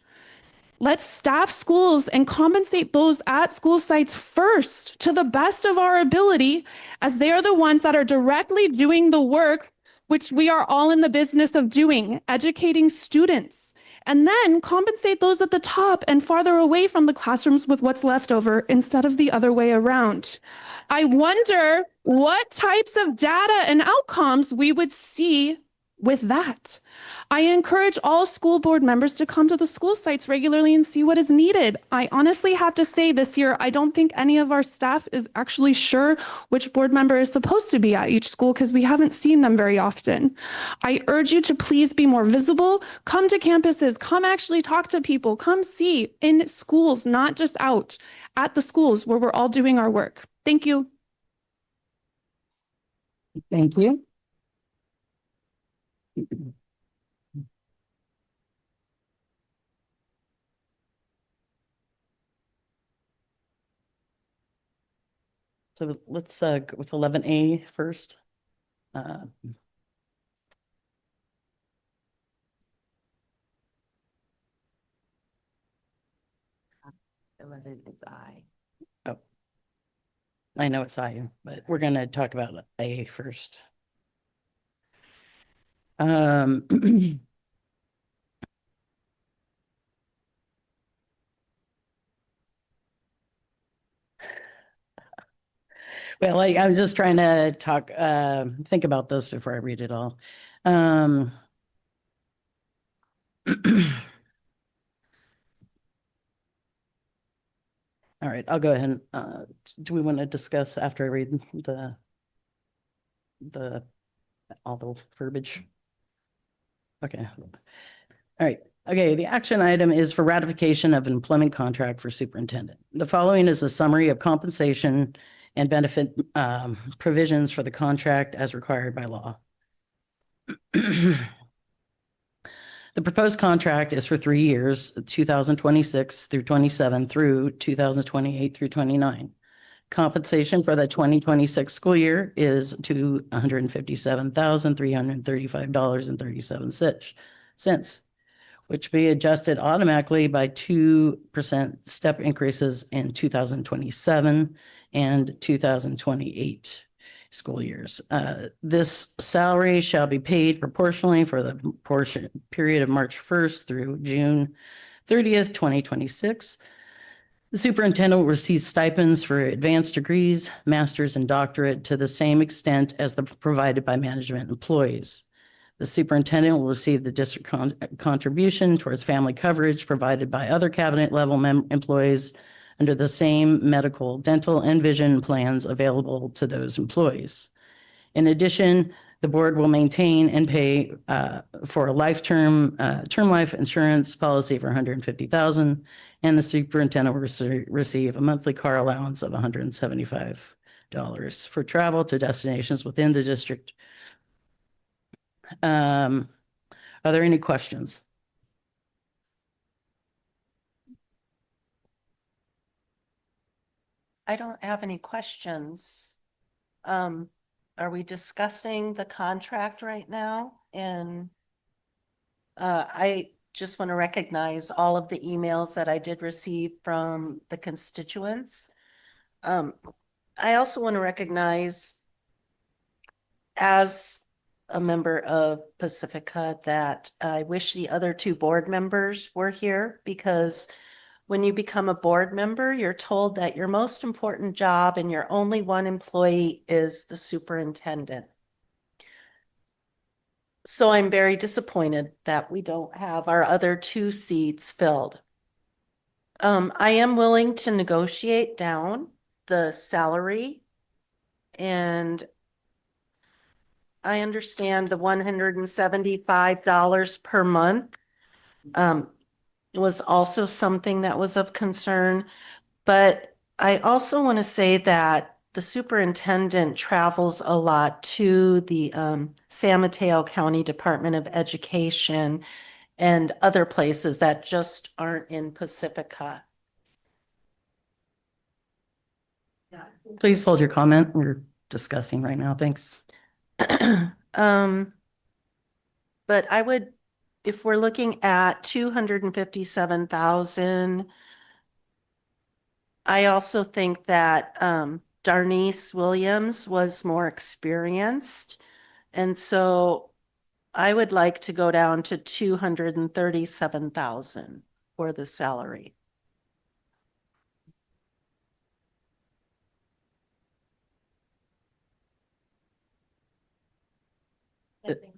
let's staff schools and compensate those at school sites first to the best of our ability, as they are the ones that are directly doing the work, which we are all in the business of doing, educating students. And then compensate those at the top and farther away from the classrooms with what's left over instead of the other way around. I wonder what types of data and outcomes we would see with that. I encourage all school board members to come to the school sites regularly and see what is needed. I honestly have to say this year, I don't think any of our staff is actually sure which board member is supposed to be at each school because we haven't seen them very often. I urge you to please be more visible, come to campuses, come actually talk to people, come see in schools, not just out at the schools where we're all doing our work. Thank you. Thank you. So let's go with 11A first. 11 is I. Oh, I know it's I, but we're going to talk about A first. Well, I was just trying to think about this before I read it all. All right, I'll go ahead and, do we want to discuss after I read all the verbiage? Okay. All right. Okay, the action item is for ratification of an employment contract for superintendent. The following is a summary of compensation and benefit provisions for the contract as required by law. The proposed contract is for 3 years, 2026 through 27 through 2028 through 29. Compensation for the 2026 school year is $257,335.37, which be adjusted automatically by 2% step increases in 2027 and 2028 school years. This salary shall be paid proportionally for the period of March 1st through June 30th, 2026. The superintendent will receive stipends for advanced degrees, master's, and doctorate to the same extent as the provided by management employees. The superintendent will receive the district contribution towards family coverage provided by other cabinet level employees under the same medical, dental, and vision plans available to those employees. In addition, the board will maintain and pay for a term life insurance policy for $150,000, and the superintendent will receive a monthly car allowance of $175 for travel to destinations within the district. Are there any questions? I don't have any questions. Are we discussing the contract right now? And I just want to recognize all of the emails that I did receive from the constituents. I also want to recognize, as a member of Pacifica, that I wish the other two board members were here, because when you become a board member, you're told that your most important job and your only one employee is the superintendent. So I'm very disappointed that we don't have our other two seats filled. I am willing to negotiate down the salary, and I understand the $175 per month was also something that was of concern. But I also want to say that the superintendent travels a lot to the San Mateo County Department of Education and other places that just aren't in Pacifica. Please hold your comment. We're discussing right now. Thanks. But I would, if we're looking at 257,000, I also think that Darnice Williams was more experienced. And so I would like to go down to 237,000 for the salary.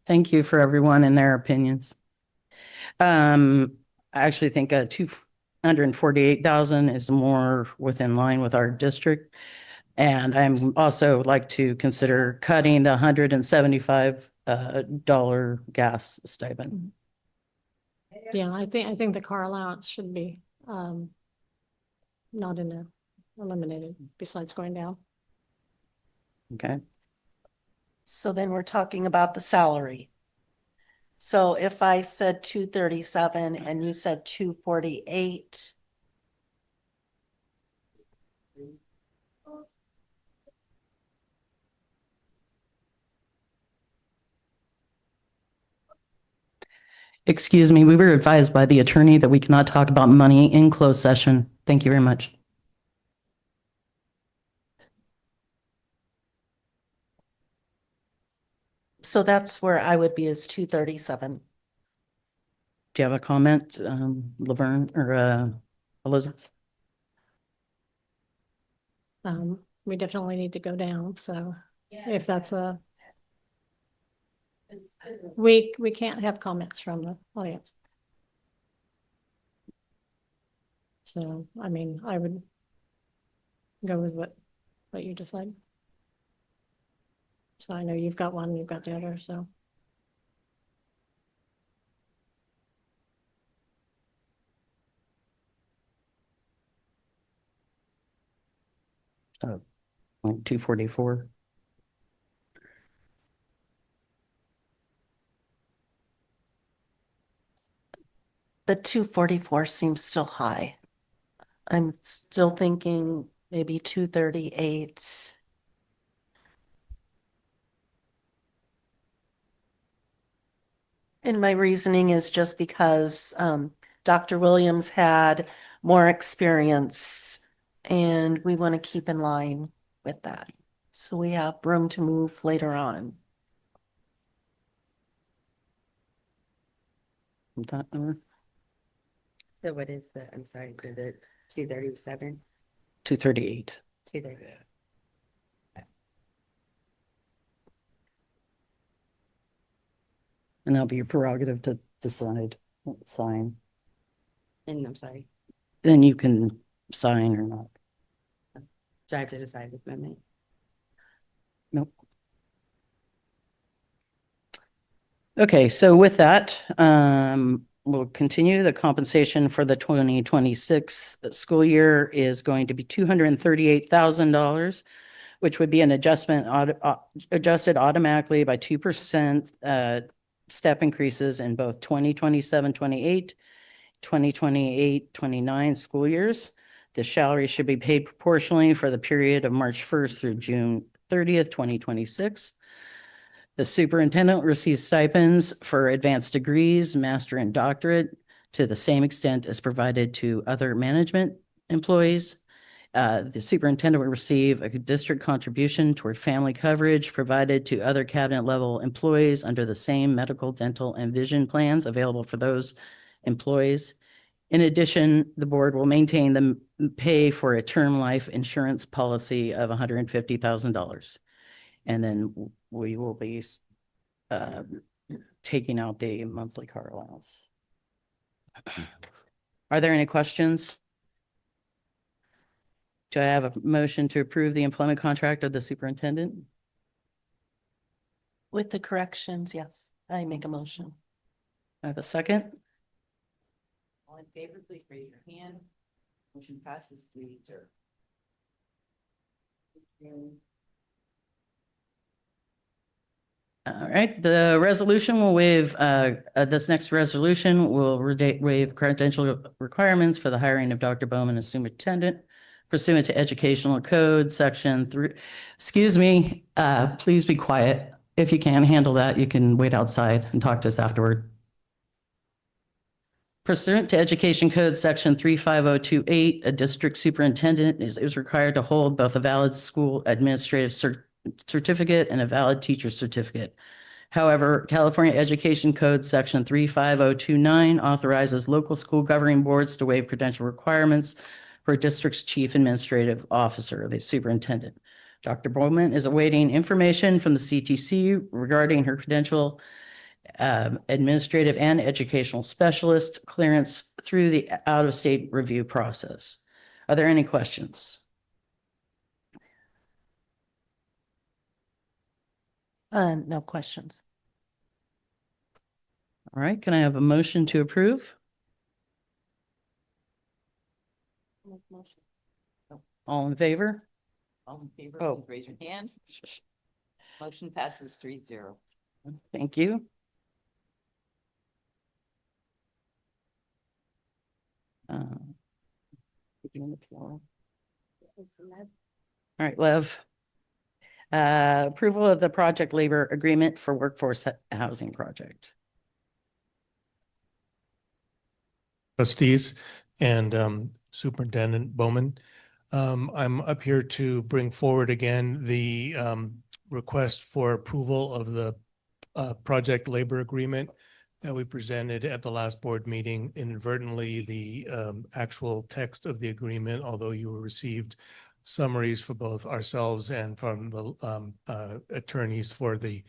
Thank you for everyone and their opinions. I actually think 248,000 is more within line with our district. And I'm also like to consider cutting the $175 gas stipend. Yeah, I think the car allowance should be not in there, eliminated, besides going down. Okay. So then we're talking about the salary. So if I said 237 and you said 248. Excuse me, we were advised by the attorney that we cannot talk about money in closed session. Thank you very much. So that's where I would be, is 237. Do you have a comment, Laverne or Elizabeth? We definitely need to go down, so if that's we can't have comments from the audience. So, I mean, I would go with what you decide. So I know you've got one, you've got the other, so. Like 244. The 244 seems still high. I'm still thinking maybe 238. And my reasoning is just because Dr. Williams had more experience and we want to keep in line with that. So we have room to move later on. So what is I'm sorry, for the 237? 238. 238. And that'll be your prerogative to decide, sign. And I'm sorry, Then you can sign or not. do I have to decide this moment? Nope. Okay, so with that, we'll continue. The compensation for the 2026 school year is going to be $238,000, which would be an adjusted automatically by 2% step increases in both 2027-28, 2028-29 school years. The salary should be paid proportionally for the period of March 1st through June 30th, 2026. The superintendent receives stipends for advanced degrees, master and doctorate, to the same extent as provided to other management employees. The superintendent will receive a district contribution toward family coverage provided to other cabinet level employees under the same medical, dental, and vision plans available for those employees. In addition, the board will maintain the pay for a term life insurance policy of $150,000. And then we will be taking out the monthly car allowance. Are there any questions? Do I have a motion to approve the employment contract of the superintendent? With the corrections, yes, I make a motion. I have a second. All in favor, please raise your hand. Motion passes 3-0. All right, the resolution will waive, this next resolution will waive credential requirements for the hiring of Dr. Bowman as superintendent pursuant to Educational Code, Section 3. Excuse me, please be quiet. If you can't handle that, you can wait outside and talk to us afterward. Pursuant to Education Code, Section 35028, a district superintendent is required to hold both a valid school administrative certificate and a valid teacher certificate. However, California Education Code Section 35029 authorizes local school governing boards to waive credential requirements for a district's chief administrative officer, the superintendent. Dr. Bowman is awaiting information from the CTC regarding her credential administrative and educational specialist clearance through the out-of-state review process. Are there any questions? No questions. All right, can I have a motion to approve? All in favor? All in favor, Oh. please raise your hand. Motion passes 3-0. Thank you. All right, Lev. Approval of the project labor agreement for workforce housing project. Trustees and Superintendent Bowman. I'm up here to bring forward again the request for approval of the project labor agreement that we presented at the last board meeting. Inadvertently, the actual text of the agreement, although you received summaries for both ourselves and from the attorneys for the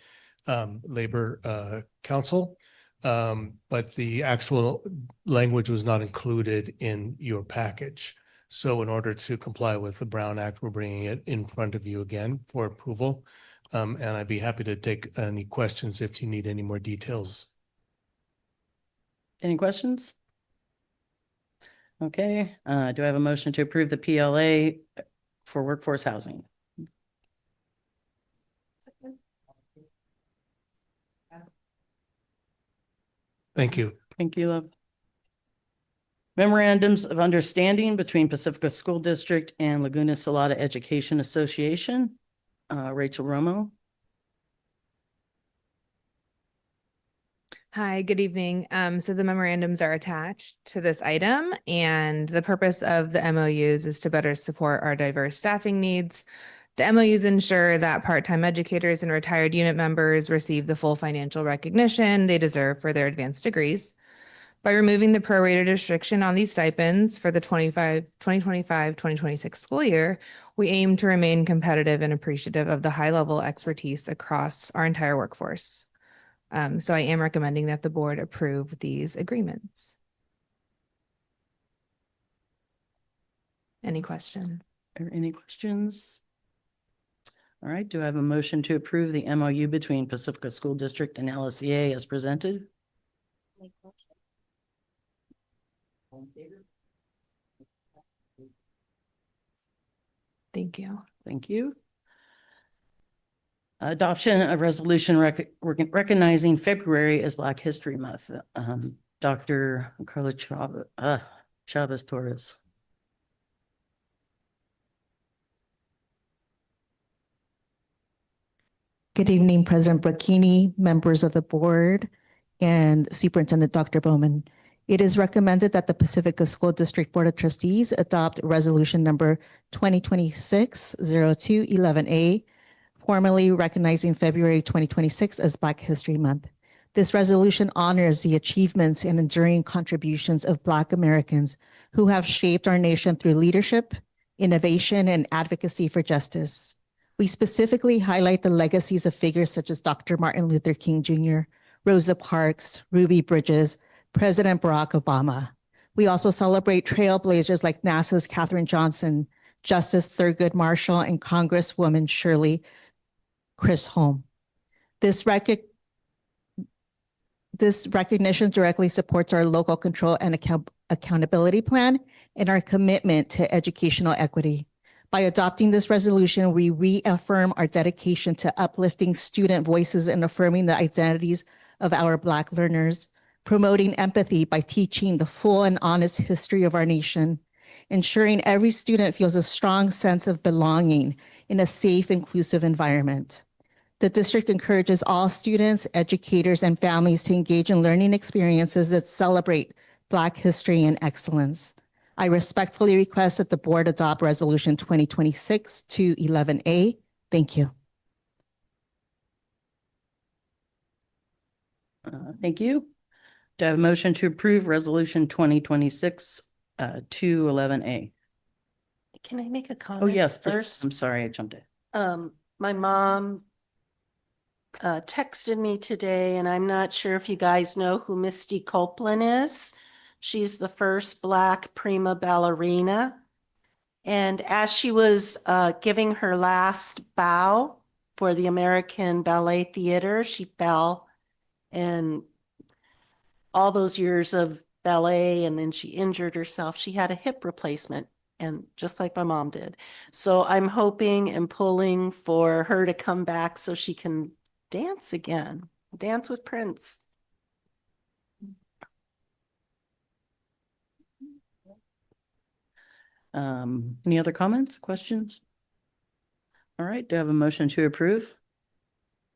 Labor Council. But the actual language was not included in your package. So in order to comply with the Brown Act, we're bringing it in front of you again for approval. And I'd be happy to take any questions if you need any more details. Any questions? Okay, do I have a motion to approve the PLA for workforce housing? Thank you. Thank you, Love. Memorandums of Understanding between Pacifica School District and Laguna Salada Education Association. Rachel Romo. Hi, good evening. So the memorandums are attached to this item, and the purpose of the MOUs is to better support our diverse staffing needs. The MOUs ensure that part-time educators and retired unit members receive the full financial recognition they deserve for their advanced degrees. By removing the prorated restriction on these stipends for the 2025-2026 school year, we aim to remain competitive and appreciative of the high-level expertise across our entire workforce. So I am recommending that the board approve these agreements. Any question? Any questions? All right, do I have a motion to approve the MOU between Pacifica School District and LSEA as presented? Thank you. Thank you. Adoption of resolution recognizing February as Black History Month. Dr. Carla Chavez Torres. Good evening, President Bracchini, members of the board, and Superintendent Dr. Bowman. It is recommended that the Pacifica School District Board of Trustees adopt resolution number 2026-0211A, formally recognizing February 2026 as Black History Month. This resolution honors the achievements and enduring contributions of Black Americans who have shaped our nation through leadership, innovation, and advocacy for justice. We specifically highlight the legacies of figures such as Dr. Martin Luther King Jr., Rosa Parks, Ruby Bridges, President Barack Obama. We also celebrate trailblazers like NASA's Katherine Johnson, Justice Thurgood Marshall, and Congresswoman Shirley Chisholm. This recognition directly supports our local control and accountability plan and our commitment to educational equity. By adopting this resolution, we reaffirm our dedication to uplifting student voices and affirming the identities of our Black learners, promoting empathy by teaching the full and honest history of our nation, ensuring every student feels a strong sense of belonging in a safe, inclusive environment. The district encourages all students, educators, and families to engage in learning experiences that celebrate Black history and excellence. I respectfully request that the board adopt Resolution 2026-211A. Thank you. Thank you. Do I have a motion to approve Resolution 2026-211A? Can I make a comment? Oh, yes, please. First, I'm sorry, I jumped in. my mom texted me today, and I'm not sure if you guys know who Misty Copeland is. She's the first Black prima ballerina. And as she was giving her last bow for the American Ballet Theater, she fell, and all those years of ballet, and then she injured herself. She had a hip replacement, and just like my mom did. So I'm hoping and pulling for her to come back so she can dance again, dance with Prince. Any other comments, questions? All right, do I have a motion to approve?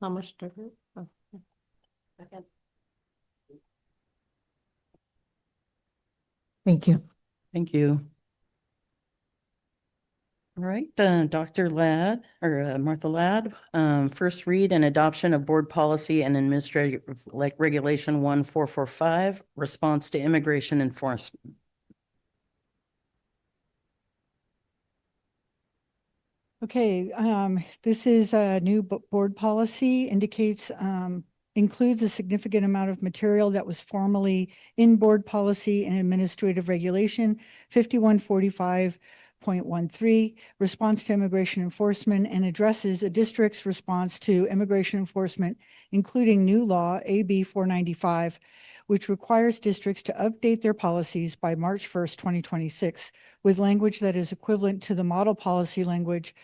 How much to approve? Oh, second. Thank you. Thank you. All right, Dr. Ladd, or Martha Ladd, first read and adoption of board policy and administrative, like Regulation 1445, response to immigration enforcement. Okay, this is a new board policy, indicates, includes a significant amount of material that was formerly in board policy and administrative regulation 5145.13, response to immigration enforcement, and addresses a district's response to immigration enforcement, including new law AB 495, which requires districts to update their policies by March 1st, 2026, with language that is equivalent to the model policy language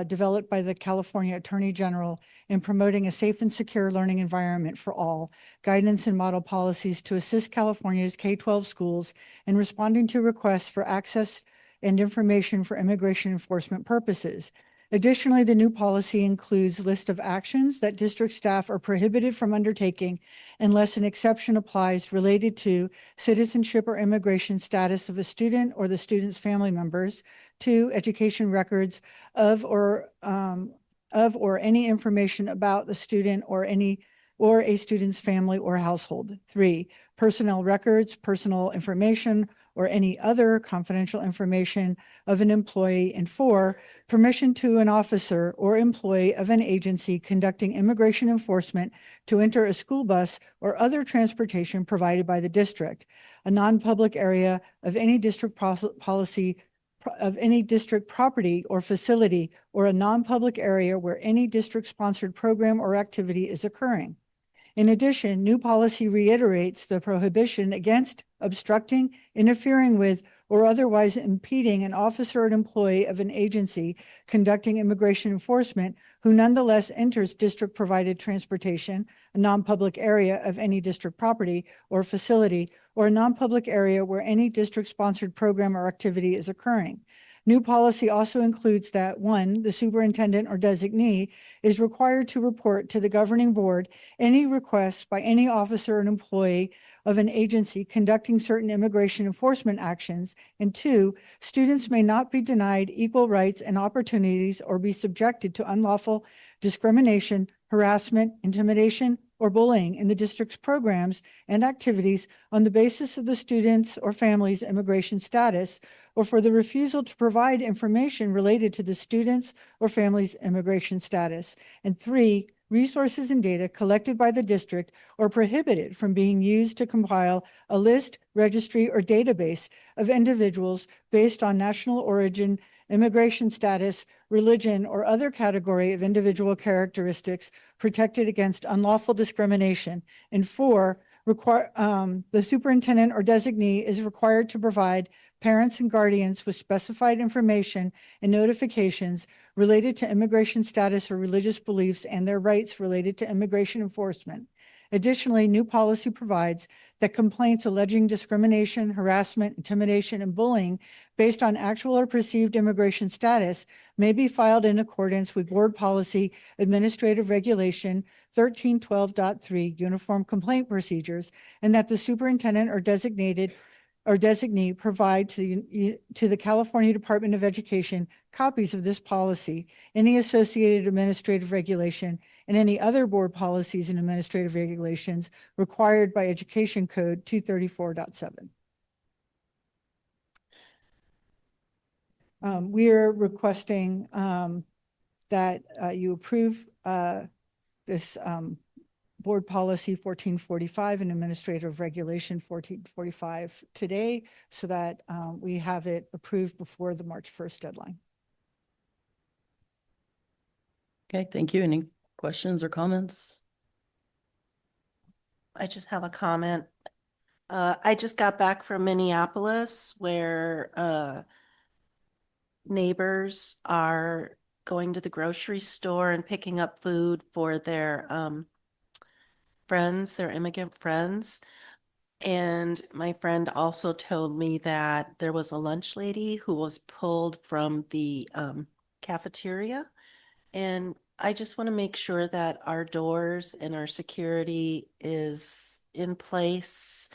developed by the California Attorney General in promoting a safe and secure learning environment for all, guidance and model policies to assist California's K-12 schools in responding to requests for access and information for immigration enforcement purposes. Additionally, the new policy includes a list of actions that district staff are prohibited from undertaking unless an exception applies related to citizenship or immigration status of a student or the student's family members, 2, education records of or any information about the student or a student's family or household, 3, personnel records, personal information, or any other confidential information of an employee, and 4, permission to an officer or employee of an agency conducting immigration enforcement to enter a school bus or other transportation provided by the district, a non-public area of any district policy of any district property or facility, or a non-public area where any district-sponsored program or activity is occurring. In addition, new policy reiterates the prohibition against obstructing, interfering with, or otherwise impeding an officer or an employee of an agency conducting immigration enforcement who nonetheless enters district-provided transportation, a non-public area of any district property or facility, or a non-public area where any district-sponsored program or activity is occurring. New policy also includes that 1, the superintendent or designee is required to report to the governing board any requests by any officer and employee of an agency conducting certain immigration enforcement actions, and 2, students may not be denied equal rights and opportunities or be subjected to unlawful discrimination, harassment, intimidation, or bullying in the district's programs and activities on the basis of the student's or family's immigration status, or for the refusal to provide information related to the student's or family's immigration status. And 3, resources and data collected by the district or prohibited from being used to compile a list, registry, or database of individuals based on national origin, immigration status, religion, or other category of individual characteristics protected against unlawful discrimination. And 4, the superintendent or designee is required to provide parents and guardians with specified information and notifications related to immigration status or religious beliefs and their rights related to immigration enforcement. Additionally, new policy provides that complaints alleging discrimination, harassment, intimidation, and bullying based on actual or perceived immigration status may be filed in accordance with Board Policy Administrative Regulation 1312.3 Uniform Complaint Procedures, and that the superintendent or designee provide to the California Department of Education copies of this policy, any associated administrative regulation, and any other board policies and administrative regulations required by Education Code 234.7. We are requesting that you approve this Board Policy 1445 and Administrative Regulation 1445 today so that we have it approved before the March 1st deadline. Okay, thank you. Any questions or comments? I just have a comment. I just got back from Minneapolis where neighbors are going to the grocery store and picking up food for their friends, their immigrant friends. And my friend also told me that there was a lunch lady who was pulled from the cafeteria. And I just want to make sure that our doors and our security is in place,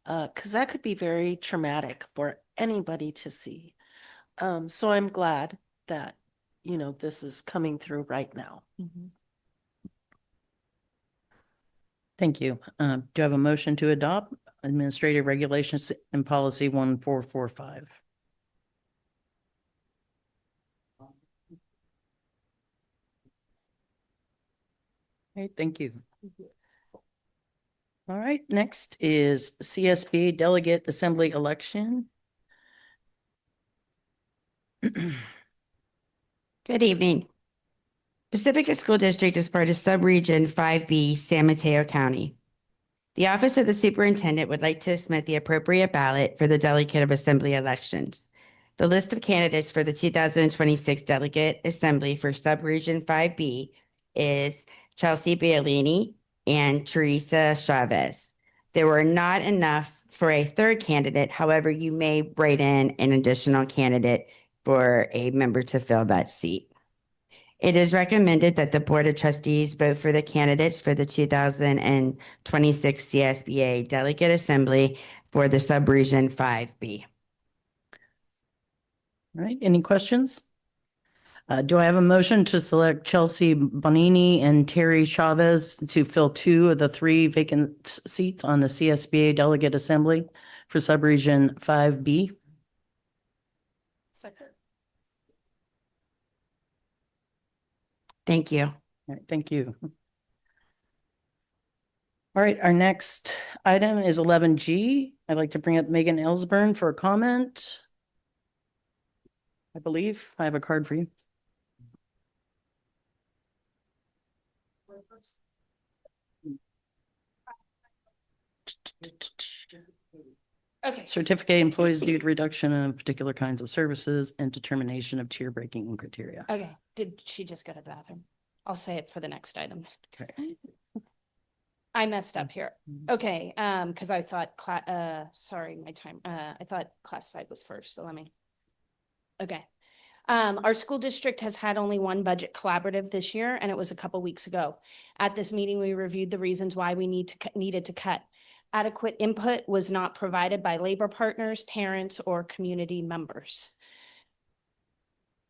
because that could be very traumatic for anybody to see. So I'm glad that, you know, this is coming through right now. Thank you. Do you have a motion to adopt Administrative Regulations and Policy 1445? Okay, thank you. All right, next is CSBA Delegate Assembly Election. Good evening. Pacifica School District is part of Subregion 5B, San Mateo County. The Office of the Superintendent would like to submit the appropriate ballot for the Delegate of Assembly elections. The list of candidates for the 2026 Delegate Assembly for Subregion 5B is Chelsea Bialini and Teresa Chavez. There were not enough for a third candidate. However, you may write in an additional candidate for a member to fill that seat. It is recommended that the Board of Trustees vote for the candidates for the 2026 CSBA Delegate Assembly for the Subregion 5B. All right, any questions? Do I have a motion to select Chelsea Bonini and Terry Chavez to fill 2 of the 3 vacant seats on the CSBA Delegate Assembly for Subregion 5B? Second. Thank you. All right, thank you. All right, our next item is 11G. I'd like to bring up Megan Ellsburn for a comment. I believe I have a card for you. Okay. Certificate employees due to reduction of particular kinds of services and determination of tier breaking criteria. Okay. Did she just go to the bathroom? I'll say it for the next item. Okay. I messed up here. Okay, because I thought sorry, my time. I thought classified was first, so let me. Okay. Our school district has had only one budget collaborative this year, and it was a couple weeks ago. At this meeting, we reviewed the reasons why we needed to cut. Adequate input was not provided by labor partners, parents, or community members.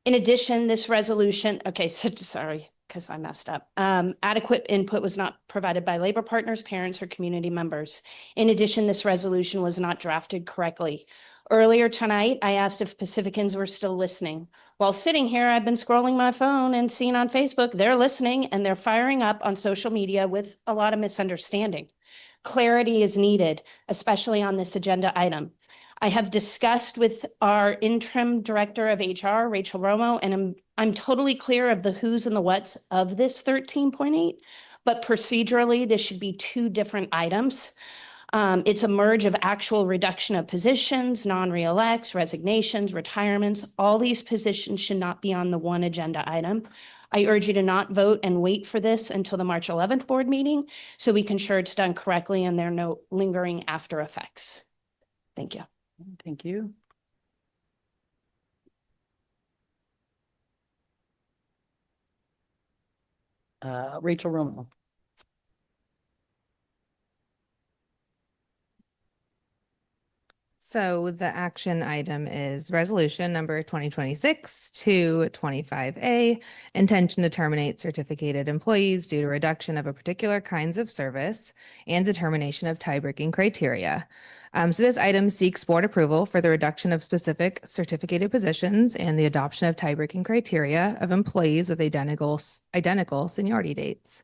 In addition, this resolution, okay, so sorry, because I messed up. Adequate input was not provided by labor partners, parents, or community members. In addition, this resolution was not drafted correctly. Earlier tonight, I asked if Pacificans were still listening. While sitting here, I've been scrolling my phone and seeing on Facebook, they're listening and they're firing up on social media with a lot of misunderstanding. Clarity is needed, especially on this agenda item. I have discussed with our interim director of HR, Rachel Romo, and I'm totally clear of the who's and the what's of this 13.8, but procedurally, this should be 2 different items. It's a merge of actual reduction of positions, non-reelects, resignations, retirements. All these positions should not be on the one agenda item. I urge you to not vote and wait for this until the March 11th board meeting so we can ensure it's done correctly and there are no lingering after effects. Thank you. Thank you. Rachel Romo. So the action item is resolution number 2026-225A, intention to terminate certificated employees due to reduction of a particular kinds of service and determination of tie-breaking criteria. So this item seeks board approval for the reduction of specific certificated positions and the adoption of tie-breaking criteria of employees with identical seniority dates.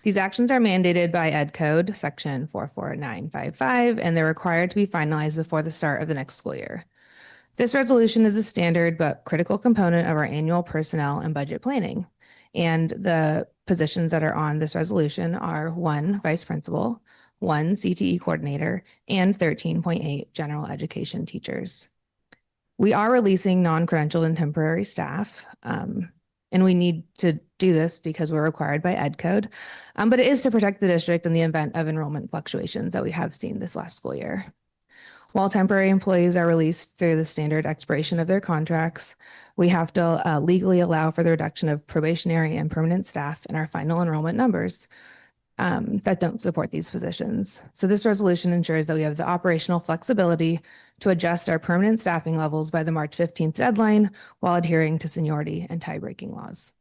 These actions are mandated by Ed Code Section 44955, and they're required to be finalized before the start of the next school year. This resolution is a standard but critical component of our annual personnel and budget planning. And the positions that are on this resolution are 1 vice principal, 1 CTE coordinator, and 13.8 general education teachers. We are releasing non-credentialed and temporary staff. And we need to do this because we're required by Ed Code, but it is to protect the district in the event of enrollment fluctuations that we have seen this last school year. While temporary employees are released through the standard expiration of their contracts, we have to legally allow for the reduction of probationary and permanent staff in our final enrollment numbers that don't support these positions. So this resolution ensures that we have the operational flexibility to adjust our permanent staffing levels by the March 15th deadline while adhering to seniority and tie-breaking laws.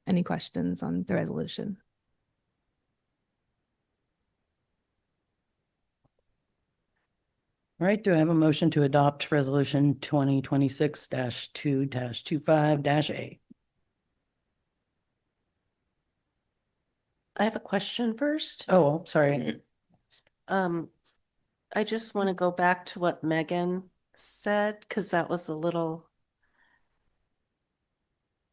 Any questions on the resolution? All right, do I have a motion to adopt resolution 2026-2-25-A? I have a question first. Oh, sorry. I just want to go back to what Megan said, because that was a little.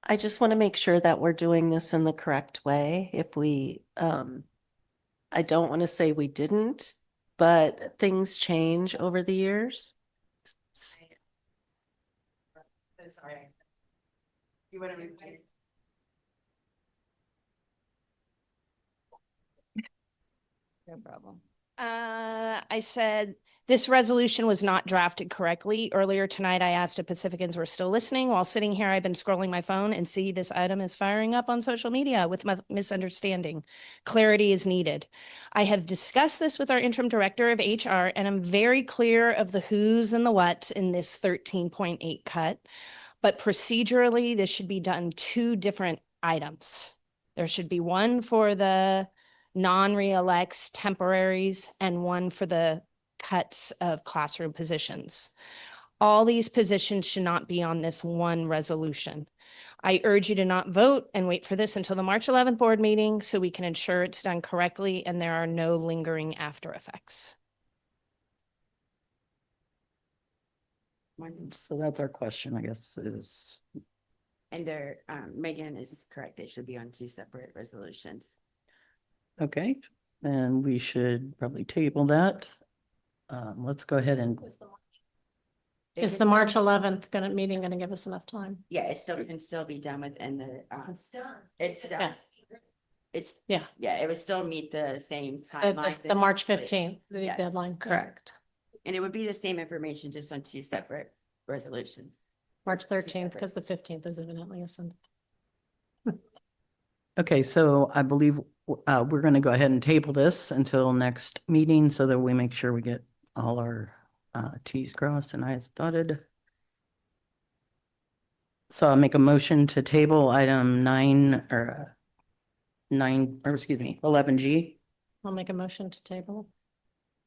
I just want to make sure that we're doing this in the correct way. If we, I don't want to say we didn't, but things change over the years. Sorry. You want to replace? No problem. I said this resolution was not drafted correctly. Earlier tonight, I asked if Pacificans were still listening. While sitting here, I've been scrolling my phone and see this item is firing up on social media with misunderstanding. Clarity is needed. I have discussed this with our interim director of HR, and I'm very clear of the who's and the what's in this 13.8 cut. But procedurally, this should be done 2 different items. There should be one for the non-reelects, temporaries, and one for the cuts of classroom positions. All these positions should not be on this one resolution. I urge you to not vote and wait for this until the March 11th board meeting so we can ensure it's done correctly and there are no lingering after effects. So that's our question, I guess, is. And there, Megan is correct. They should be on 2 separate resolutions. Okay, and we should probably table that. Let's go ahead and. Is the March 11th meeting going to give us enough time? Yeah, it still can still be done within the. It's done. It's done. Yes. It's Yeah. Yeah, it would still meet the same timeline. The March 15th, the Yes. deadline. Correct. And it would be the same information, just on 2 separate resolutions. March 13th, because the 15th is evidently a Sunday. Okay, so I believe we're going to go ahead and table this until next meeting so that we make sure we get all our T's crossed and I's dotted. So I'll make a motion to table item 11G. I'll make a motion to table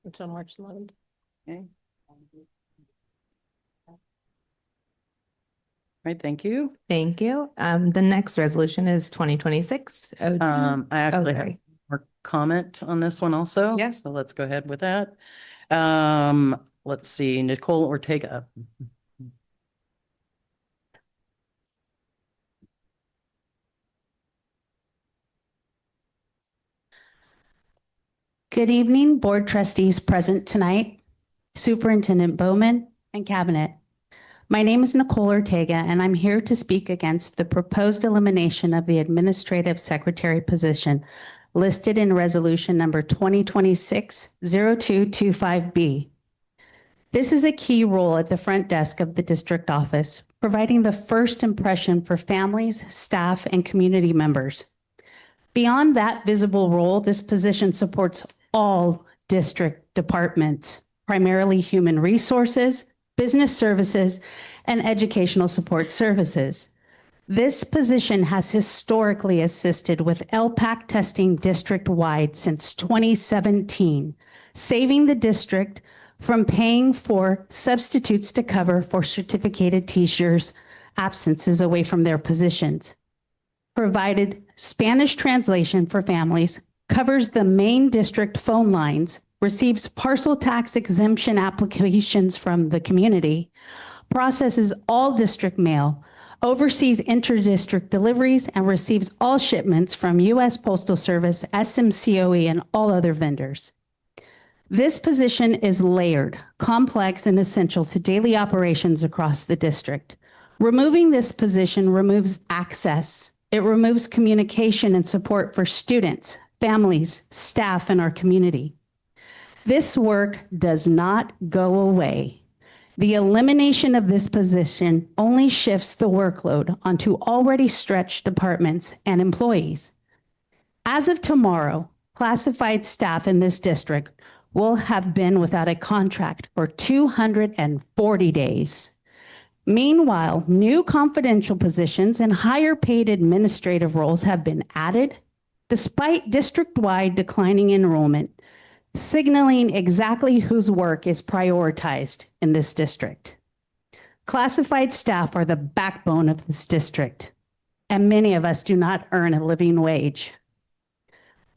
until March 11th. Okay. Right, thank you. Thank you. The next resolution is 2026. I actually have sorry. more comment on this one also. Yes. So let's go ahead with that. Let's see, Nicole Ortega. Good evening, board trustees present tonight, Superintendent Bowman, and Cabinet. My name is Nicole Ortega, and I'm here to speak against the proposed elimination of the administrative secretary position listed in resolution number 2026-0225B. This is a key role at the front desk of the district office, providing the first impression for families, staff, and community members. Beyond that visible role, this position supports all district departments, primarily human resources, business services, and educational support services. This position has historically assisted with LPAC testing district-wide since 2017, saving the district from paying for substitutes to cover for certificated teachers' absences away from their positions. Provided Spanish translation for families, covers the main district phone lines, receives parcel tax exemption applications from the community, processes all district mail, oversees inter-district deliveries, and receives all shipments from U.S. Postal Service, SMCOE, and all other vendors. This position is layered, complex, and essential to daily operations across the district. Removing this position removes access. It removes communication and support for students, families, staff, and our community. This work does not go away. The elimination of this position only shifts the workload onto already stretched departments and employees. As of tomorrow, classified staff in this district will have been without a contract for 240 days. Meanwhile, new confidential positions and higher paid administrative roles have been added, despite district-wide declining enrollment, signaling exactly whose work is prioritized in this district. Classified staff are the backbone of this district, and many of us do not earn a living wage.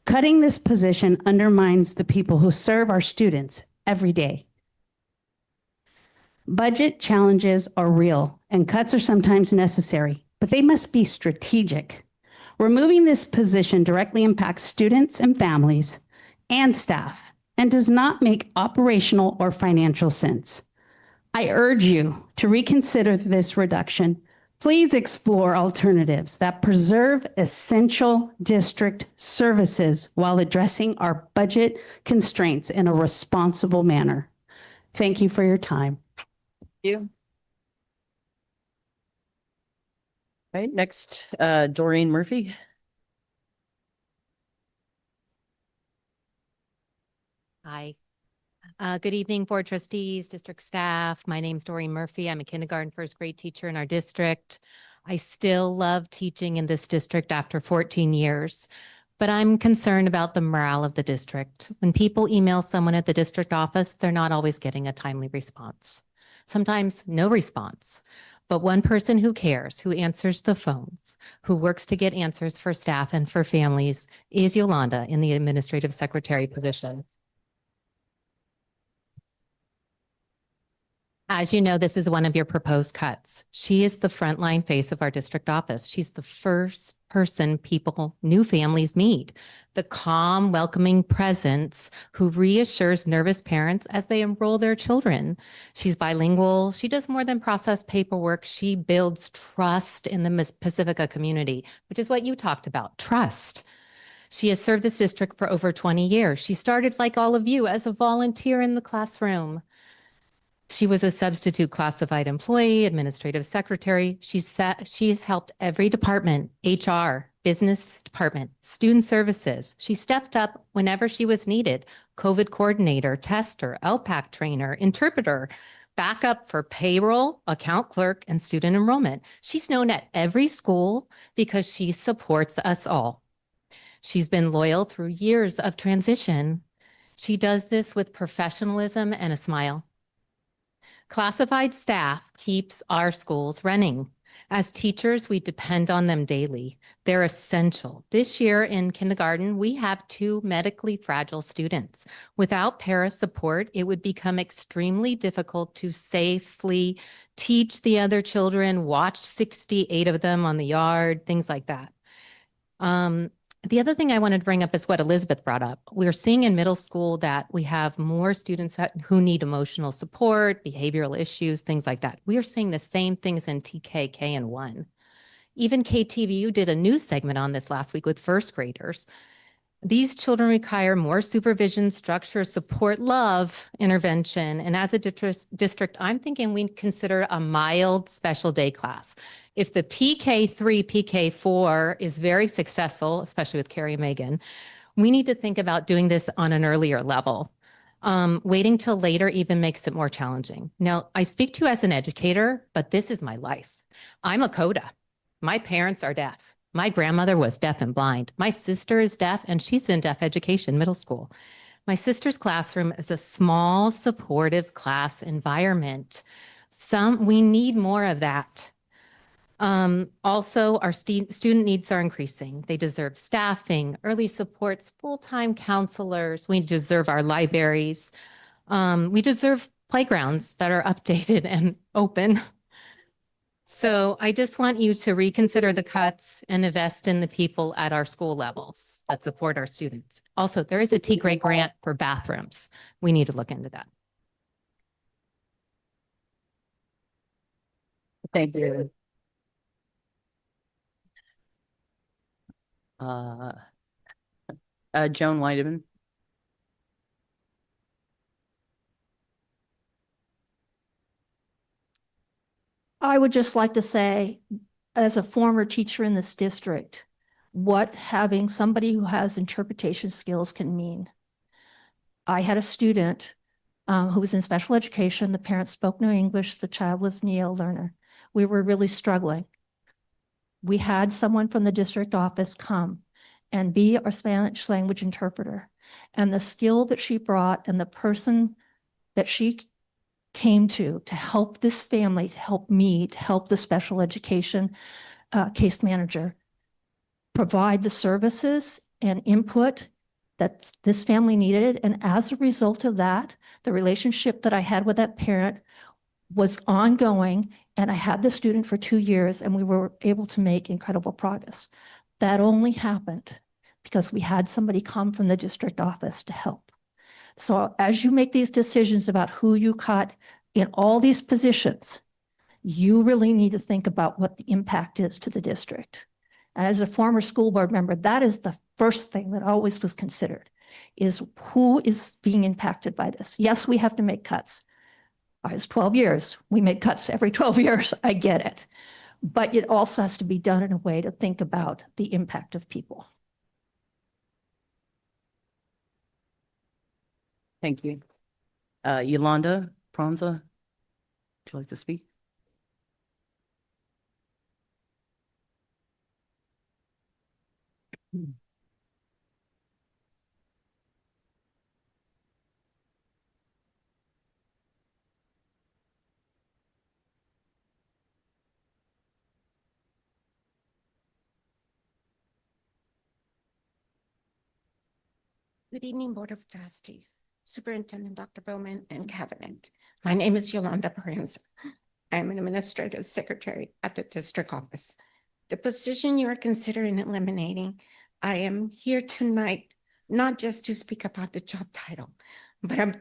Cutting this position undermines the people who serve our students every day. Budget challenges are real, and cuts are sometimes necessary, but they must be strategic. Removing this position directly impacts students and families and staff, and does not make operational or financial sense. I urge you to reconsider this reduction. Please explore alternatives that preserve essential district services while addressing our budget constraints in a responsible manner. Thank you for your time. You. Okay, next, Doreen Murphy. Hi. Good evening, board trustees, district staff. My name's Doreen Murphy. I'm a kindergarten first grade teacher in our district. I still love teaching in this district after 14 years, but I'm concerned about the morale of the district. When people email someone at the district office, they're not always getting a timely response. Sometimes no response, but one person who cares, who answers the phones, who works to get answers for staff and for families is Yolanda in the administrative secretary position. As you know, this is one of your proposed cuts. She is the frontline face of our district office. She's the first person new families meet. The calm, welcoming presence who reassures nervous parents as they enroll their children. She's bilingual. She does more than process paperwork. She builds trust in the Pacifica community, which is what you talked about, trust. She has served this district for over 20 years. She started, like all of you, as a volunteer in the classroom. She was a substitute classified employee, administrative secretary. She's helped every department, HR, business department, student services. She stepped up whenever she was needed. COVID coordinator, tester, LPAC trainer, interpreter, backup for payroll, account clerk, and student enrollment. She's known at every school because she supports us all. She's been loyal through years of transition. She does this with professionalism and a smile. Classified staff keeps our schools running. As teachers, we depend on them daily. They're essential. This year in kindergarten, we have 2 medically fragile students. Without para support, it would become extremely difficult to safely teach the other children, watch 68 of them on the yard, things like that. The other thing I wanted to bring up is what Elizabeth brought up. We're seeing in middle school that we have more students who need emotional support, behavioral issues, things like that. We are seeing the same things in TK, K, and 1. Even KTVU did a news segment on this last week with first graders. These children require more supervision, structure, support, love, intervention. And as a district, I'm thinking we consider a mild special day class. If the PK3, PK4 is very successful, especially with Carrie and Megan, we need to think about doing this on an earlier level. Waiting till later even makes it more challenging. Now, I speak to you as an educator, but this is my life. I'm a CODA. My parents are deaf. My grandmother was deaf and blind. My sister is deaf and she's in deaf education, middle school. My sister's classroom is a small, supportive class environment. We need more of that. Also, our student needs are increasing. They deserve staffing, early supports, full-time counselors. We deserve our libraries. We deserve playgrounds that are updated and open. So I just want you to reconsider the cuts and invest in the people at our school levels that support our students. Also, there is a T-grade grant for bathrooms. We need to look into that. Thank you. Joan Weideman. I would just like to say, as a former teacher in this district, what having somebody who has interpretation skills can mean. I had a student who was in special education. The parents spoke no English. The child was an EL learner. We were really struggling. We had someone from the district office come and be our Spanish language interpreter. And the skill that she brought and the person that she came to help this family, to help me, to help the special education case manager provide the services and input that this family needed. And as a result of that, the relationship that I had with that parent was ongoing, and I had the student for 2 years, and we were able to make incredible progress. That only happened because we had somebody come from the district office to help. So as you make these decisions about who you cut in all these positions, you really need to think about what the impact is to the district. And as a former school board member, that is the first thing that always was considered, is who is being impacted by this. Yes, we have to make cuts. I was 12 years. We make cuts every 12 years. I get it. But it also has to be done in a way to think about the impact of people. Thank you. Yolanda Pronza, would you like to speak? Good evening, Board of Trustees, Superintendent Dr. Bowman, and Cabinet. My name is Yolanda Parenza. I am an administrative secretary at the district office. The position you are considering eliminating, I am here tonight not just to speak about the job title, but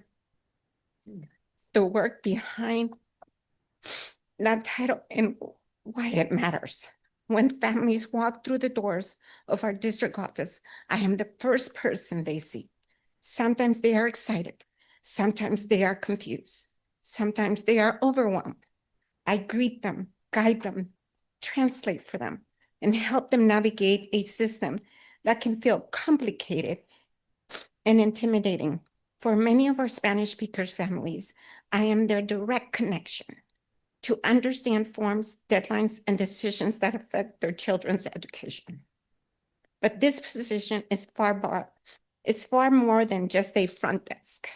the work behind that title and why it matters. When families walk through the doors of our district office, I am the first person they see. Sometimes they are excited. Sometimes they are confused. Sometimes they are overwhelmed. I greet them, guide them, translate for them, and help them navigate a system that can feel complicated and intimidating. For many of our Spanish speakers families, I am their direct connection to understand forms, deadlines, and decisions that affect their children's education. But this position is far more than just a front desk.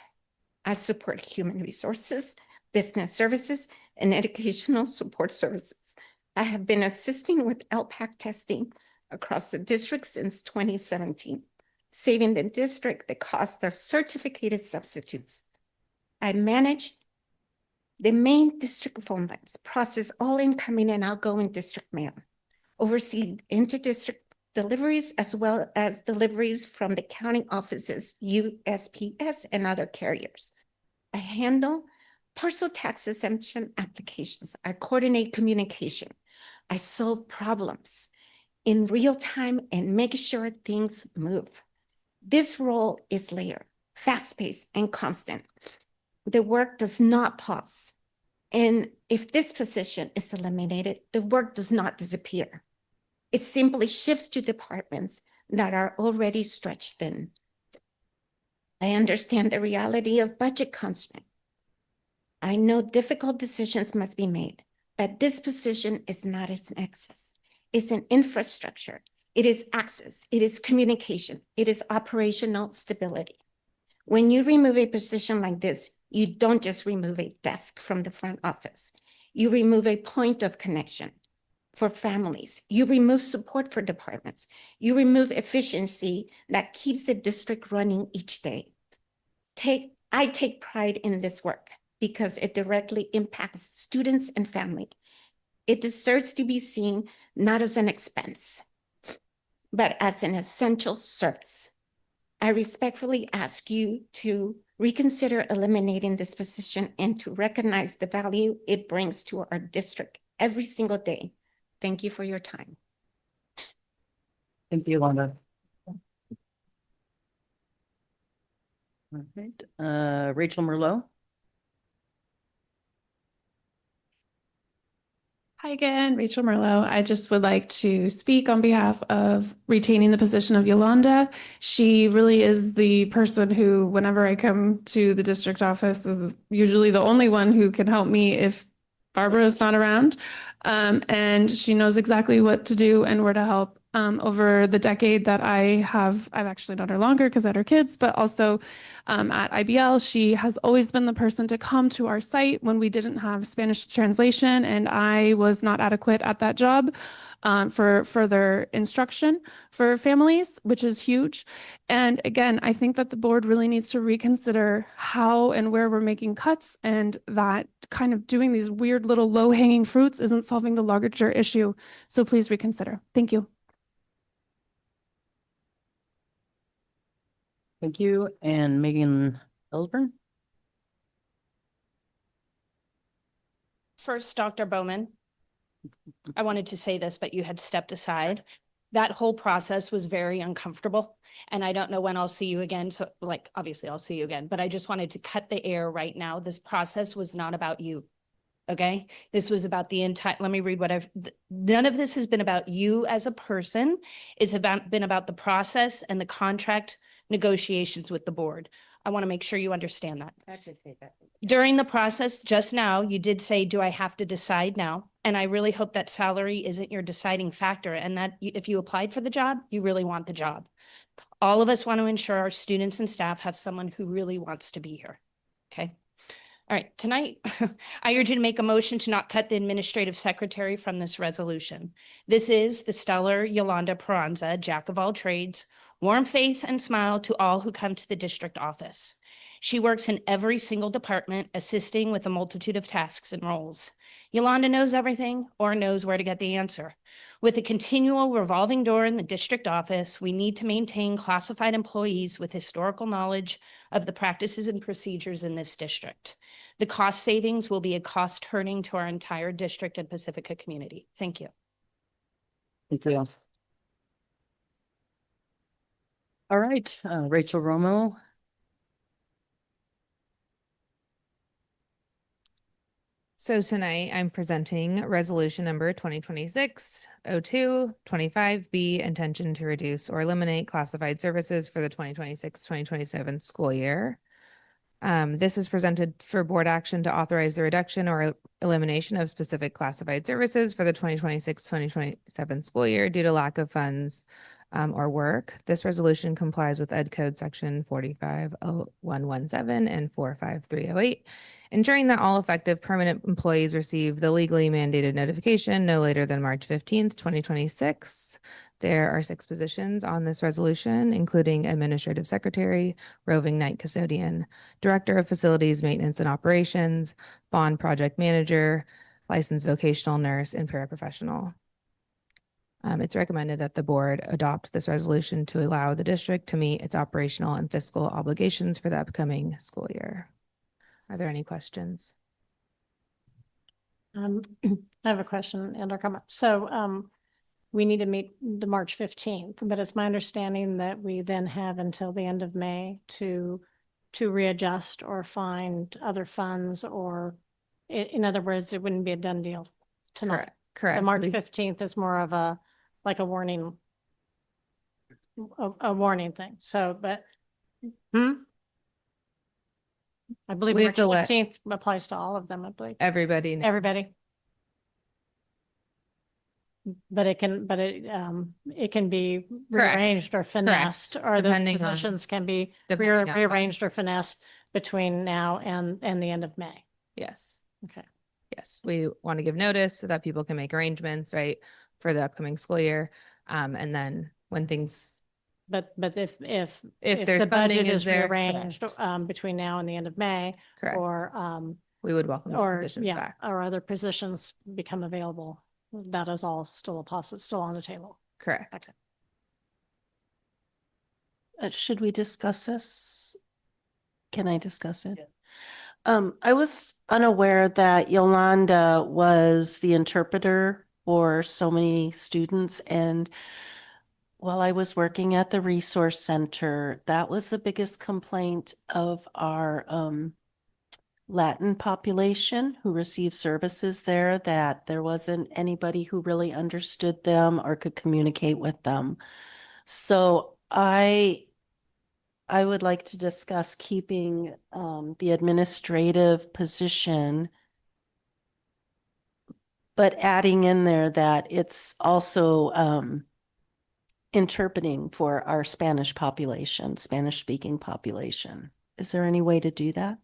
I support human resources, business services, and educational support services. I have been assisting with LPAC testing across the district since 2017, saving the district the cost of certificated substitutes. I manage the main district phone lines, process all incoming and outgoing district mail, oversee inter-district deliveries as well as deliveries from the county offices, USPS, and other carriers. I handle parcel tax exemption applications. I coordinate communication. I solve problems in real time and make sure things move. This role is layered, fast-paced, and constant. The work does not pause. And if this position is eliminated, the work does not disappear. It simply shifts to departments that are already stretched thin. I understand the reality of budget constraint. I know difficult decisions must be made, but this position is not an excess. It's an infrastructure. It is access. It is communication. It is operational stability. When you remove a position like this, you don't just remove a desk from the front office. You remove a point of connection for families. You remove support for departments. You remove efficiency that keeps the district running each day. I take pride in this work because it directly impacts students and family. It deserves to be seen not as an expense, but as an essential service. I respectfully ask you to reconsider eliminating this position and to recognize the value it brings to our district every single day. Thank you for your time. Thank you, Yolanda. All right, Rachel Merlot. Hi again, Rachel Merlot. I just would like to speak on behalf of retaining the position of Yolanda. She really is the person who, whenever I come to the district office, is usually the only one who can help me if Barbara is not around. And she knows exactly what to do and where to help. Over the decade that I've actually known her longer because I had her kids, but also at IBL, she has always been the person to come to our site when we didn't have Spanish translation and I was not adequate at that job for further instruction for families, which is huge. And again, I think that the board really needs to reconsider how and where we're making cuts, and that kind of doing these weird little low-hanging fruits isn't solving the larger issue. So please reconsider. Thank you. Thank you. And Megan Ellsburn. First, Dr. Bowman, I wanted to say this, but you had stepped aside. That whole process was very uncomfortable, and I don't know when I'll see you again. So like, obviously I'll see you again, but I just wanted to cut the air right now. This process was not about you. Okay. This was about the entire, let me read what none of this has been about you as a person. It's been about the process and the contract negotiations with the board. I want to make sure you understand that. During the process just now, you did say, do I have to decide now? And I really hope that salary isn't your deciding factor, and that if you applied for the job, you really want the job. All of us want to ensure our students and staff have someone who really wants to be here. Okay. All right, tonight, I urge you to make a motion to not cut the administrative secretary from this resolution. This is the stellar Yolanda Peranza, jack of all trades, warm face and smile to all who come to the district office. She works in every single department, assisting with a multitude of tasks and roles. Yolanda knows everything or knows where to get the answer. With a continual revolving door in the district office, we need to maintain classified employees with historical knowledge of the practices and procedures in this district. The cost savings will be a cost hurting to our entire district and Pacifica community. Thank you. Thank you. All right, Rachel Romo. So tonight I'm presenting resolution number 2026-02-25B, intention to reduce or eliminate classified services for the 2026-2027 school year. This is presented for board action to authorize the reduction or elimination of specific classified services for the 2026-2027 school year due to lack of funds or work. This resolution complies with Ed Code section 45117 and 45308, ensuring that all effective permanent employees receive the legally mandated notification no later than March 15th, 2026. There are 6 positions on this resolution, including administrative secretary, roving night custodian, director of facilities maintenance and operations, bond project manager, licensed vocational nurse, and paraprofessional. It's recommended that the board adopt this resolution to allow the district to meet its operational and fiscal obligations for the upcoming school year. Are there any questions? I have a question and a comment. So, we need to meet the March 15th, but it's my understanding that we then have until the end of May to readjust or find other funds, or in other words, it wouldn't be a done deal tonight. Correct. The March 15th is more of a, like a warning, a warning thing. So, but, I believe We have March to let 15th applies to all of them, I believe. everybody know. Everybody. But it can be Correct. rearranged or finessed, or the Depending on- positions can be depending on rearranged or finessed between now and the end of May. Yes. Okay. Yes, we want to give notice so that people can make arrangements, right, for the upcoming school year. And then when things, But if their the funding budget is is there, rearranged between now and the end of May, correct, or we would welcome the or positions yeah, back. or other positions become available, that is all still still on the table. Correct. Okay. Should we discuss this? Can I discuss it? I was unaware that Yolanda was the interpreter for so many students, and while I was working at the resource center, that was the biggest complaint of our Latin population who received services there, that there wasn't anybody who really understood them or could communicate with them. So I would like to discuss keeping the administrative position, but adding in there that it's also interpreting for our Spanish population, Spanish-speaking population. Is there any way to do that?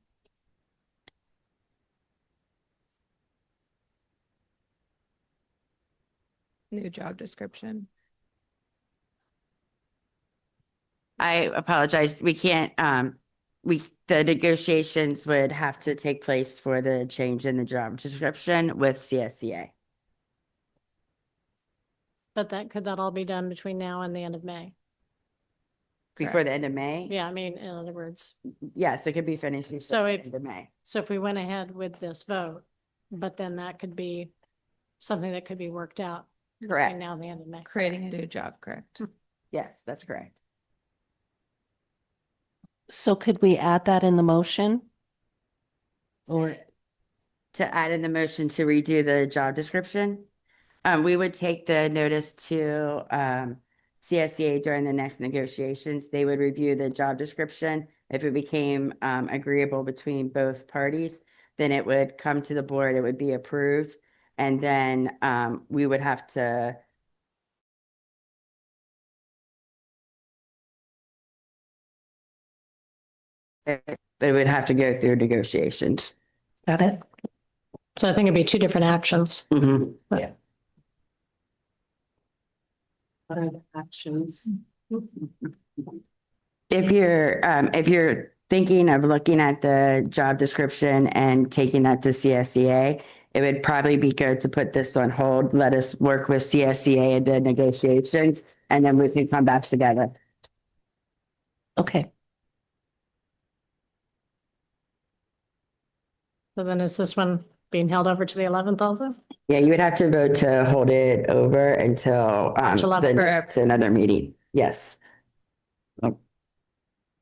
New job description. I apologize. We can't, the negotiations would have to take place for the change in the job description with CSCA. But could that all be done between now and the end of May? Before the end of May? Yeah, I mean, in other words, Yes, it could be finished before So the if- end of May. so if we went ahead with this vote, but then that could be something that could be worked out Correct. between now and the end of May. Creating a new job, correct? Yes, that's correct. So could we add that in the motion? Or To add in the motion to redo the job description, we would take the notice to CSCA during the next negotiations. They would review the job description. If it became agreeable between both parties, then it would come to the board, it would be approved. And then we would have to but it would have to go through negotiations. got it? So I think it'd be two different actions. Yeah. What are the actions? If you're thinking of looking at the job description and taking that to CSCA, it would probably be good to put this on hold. Let us work with CSCA at the negotiations, and then we can come back together. Okay. So then is this one being held over to the 11th also? Yeah, you would have to vote to hold it over until March 11th. to another meeting. Yes.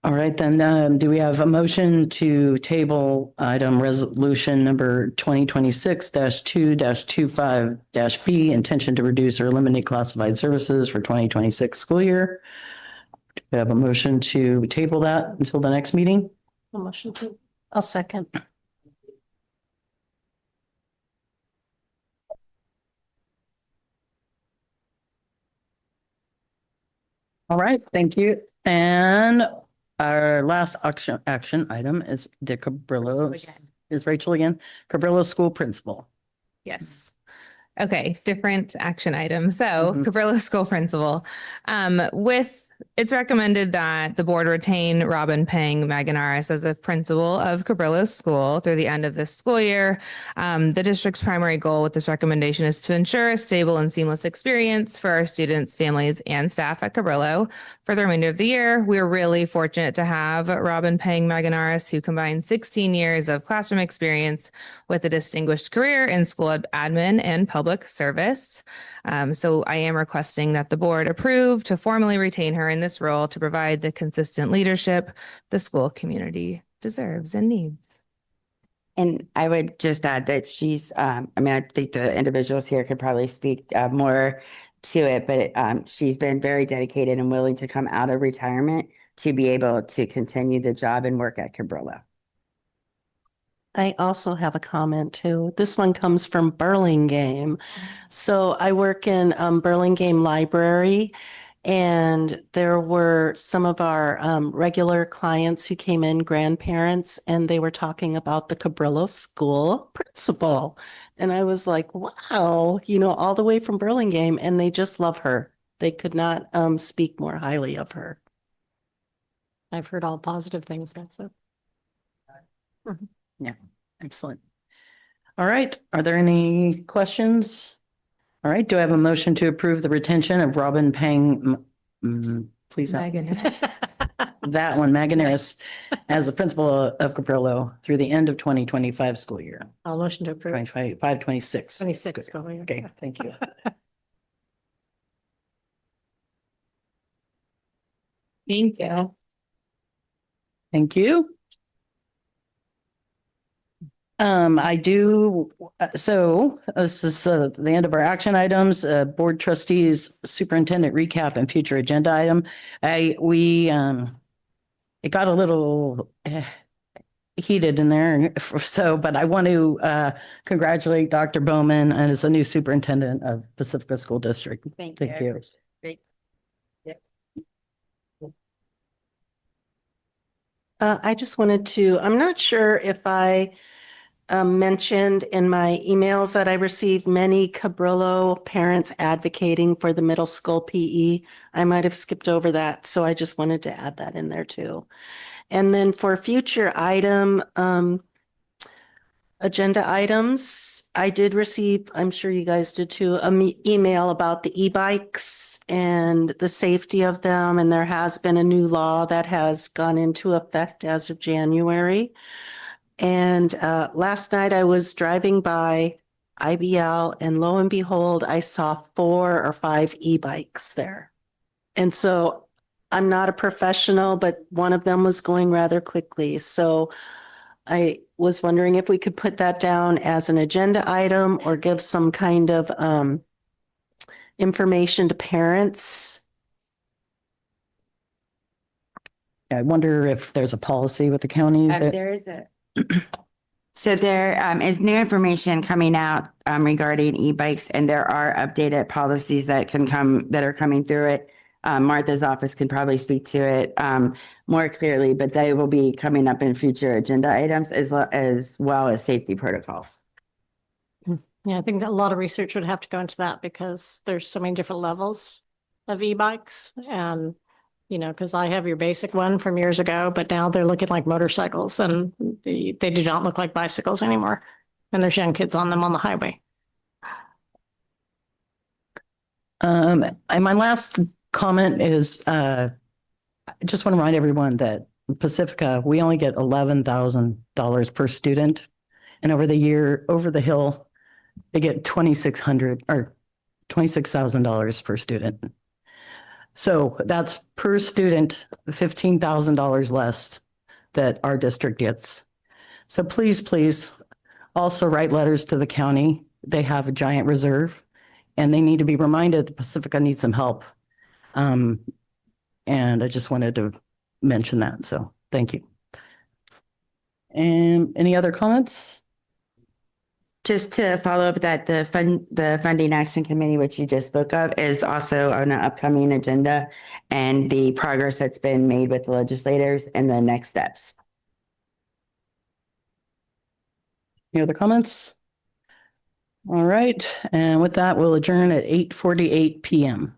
All right, then, do we have a motion to table item resolution number 2026-2-25-B, intention to reduce or eliminate classified services for 2026 school year? Do we have a motion to table that until the next meeting? A motion to. I'll second. All right, thank you. And our last action item is the Cabrillo, is Rachel again, Cabrillo School Principal. Yes. Okay, different action item. So Cabrillo School Principal, with It's recommended that the board retain Robin Pang Maganaris as the principal of Cabrillo School through the end of this school year. The district's primary goal with this recommendation is to ensure a stable and seamless experience for our students, families, and staff at Cabrillo for the remainder of the year. We're really fortunate to have Robin Pang Maganaris, who combines 16 years of classroom experience with a distinguished career in school admin and public service. So I am requesting that the board approve to formally retain her in this role to provide the consistent leadership the school community deserves and needs. And I would just add that she's, I think the individuals here could probably speak more to it, but she's been very dedicated and willing to come out of retirement to be able to continue the job and work at Cabrillo. I also have a comment too. This one comes from Burlingame. So I work in Burlingame Library, and there were some of our regular clients who came in, grandparents, and they were talking about the Cabrillo School principal. And I was like, wow, all the way from Burlingame, and they just love her. They could not speak more highly of her. I've heard all positive things also. Yeah, excellent. All right, are there any questions? All right, do I have a motion to approve the retention of Robin Pang, please? That one, Maganaris, as the principal of Cabrillo through the end of 2025 school year. I'll motion to approve. 25, 26. 26 going. Okay, thank you. Thank you. Thank you. I do, so this is the end of our action items, board trustees, superintendent recap and future agenda item. It got a little heated in there. So, but I want to congratulate Dr. Bowman as a new superintendent of Pacifica School District. Thank you. Great. I just wanted to, I'm not sure if I mentioned in my emails that I received many Cabrillo parents advocating for the middle school PE. I might have skipped over that, so I just wanted to add that in there too. And then for future item, agenda items, I did receive, I'm sure you guys did too, an email about the e-bikes and the safety of them. And there has been a new law that has gone into effect as of January. And last night I was driving by IBL, and lo and behold, I saw 4 or 5 e-bikes there. And so I'm not a professional, but one of them was going rather quickly. So I was wondering if we could put that down as an agenda item or give some kind of information to parents. I wonder if there's a policy with the county. There is a. So there is new information coming out regarding e-bikes, and there are updated policies that are coming through it. Martha's office can probably speak to it more clearly, but they will be coming up in future agenda items as well as safety protocols. Yeah, I think that a lot of research would have to go into that because there's so many different levels of e-bikes, and because I have your basic one from years ago, but now they're looking like motorcycles, and they do not look like bicycles anymore. And there's young kids on them on the highway. And my last comment is, I just want to remind everyone that in Pacifica, we only get $11,000 per student. And over the hill, they get $2,600 or $26,000 per student. So that's per student, $15,000 less that our district gets. So please also write letters to the county. They have a giant reserve, and they need to be reminded that Pacifica needs some help. And I just wanted to mention that. So thank you. And any other comments? Just to follow up that the funding action committee, which you just spoke of, is also on an upcoming agenda, and the progress that's been made with the legislators and the next steps. Any other comments? All right. And with that, we'll adjourn at 8:48 p.m.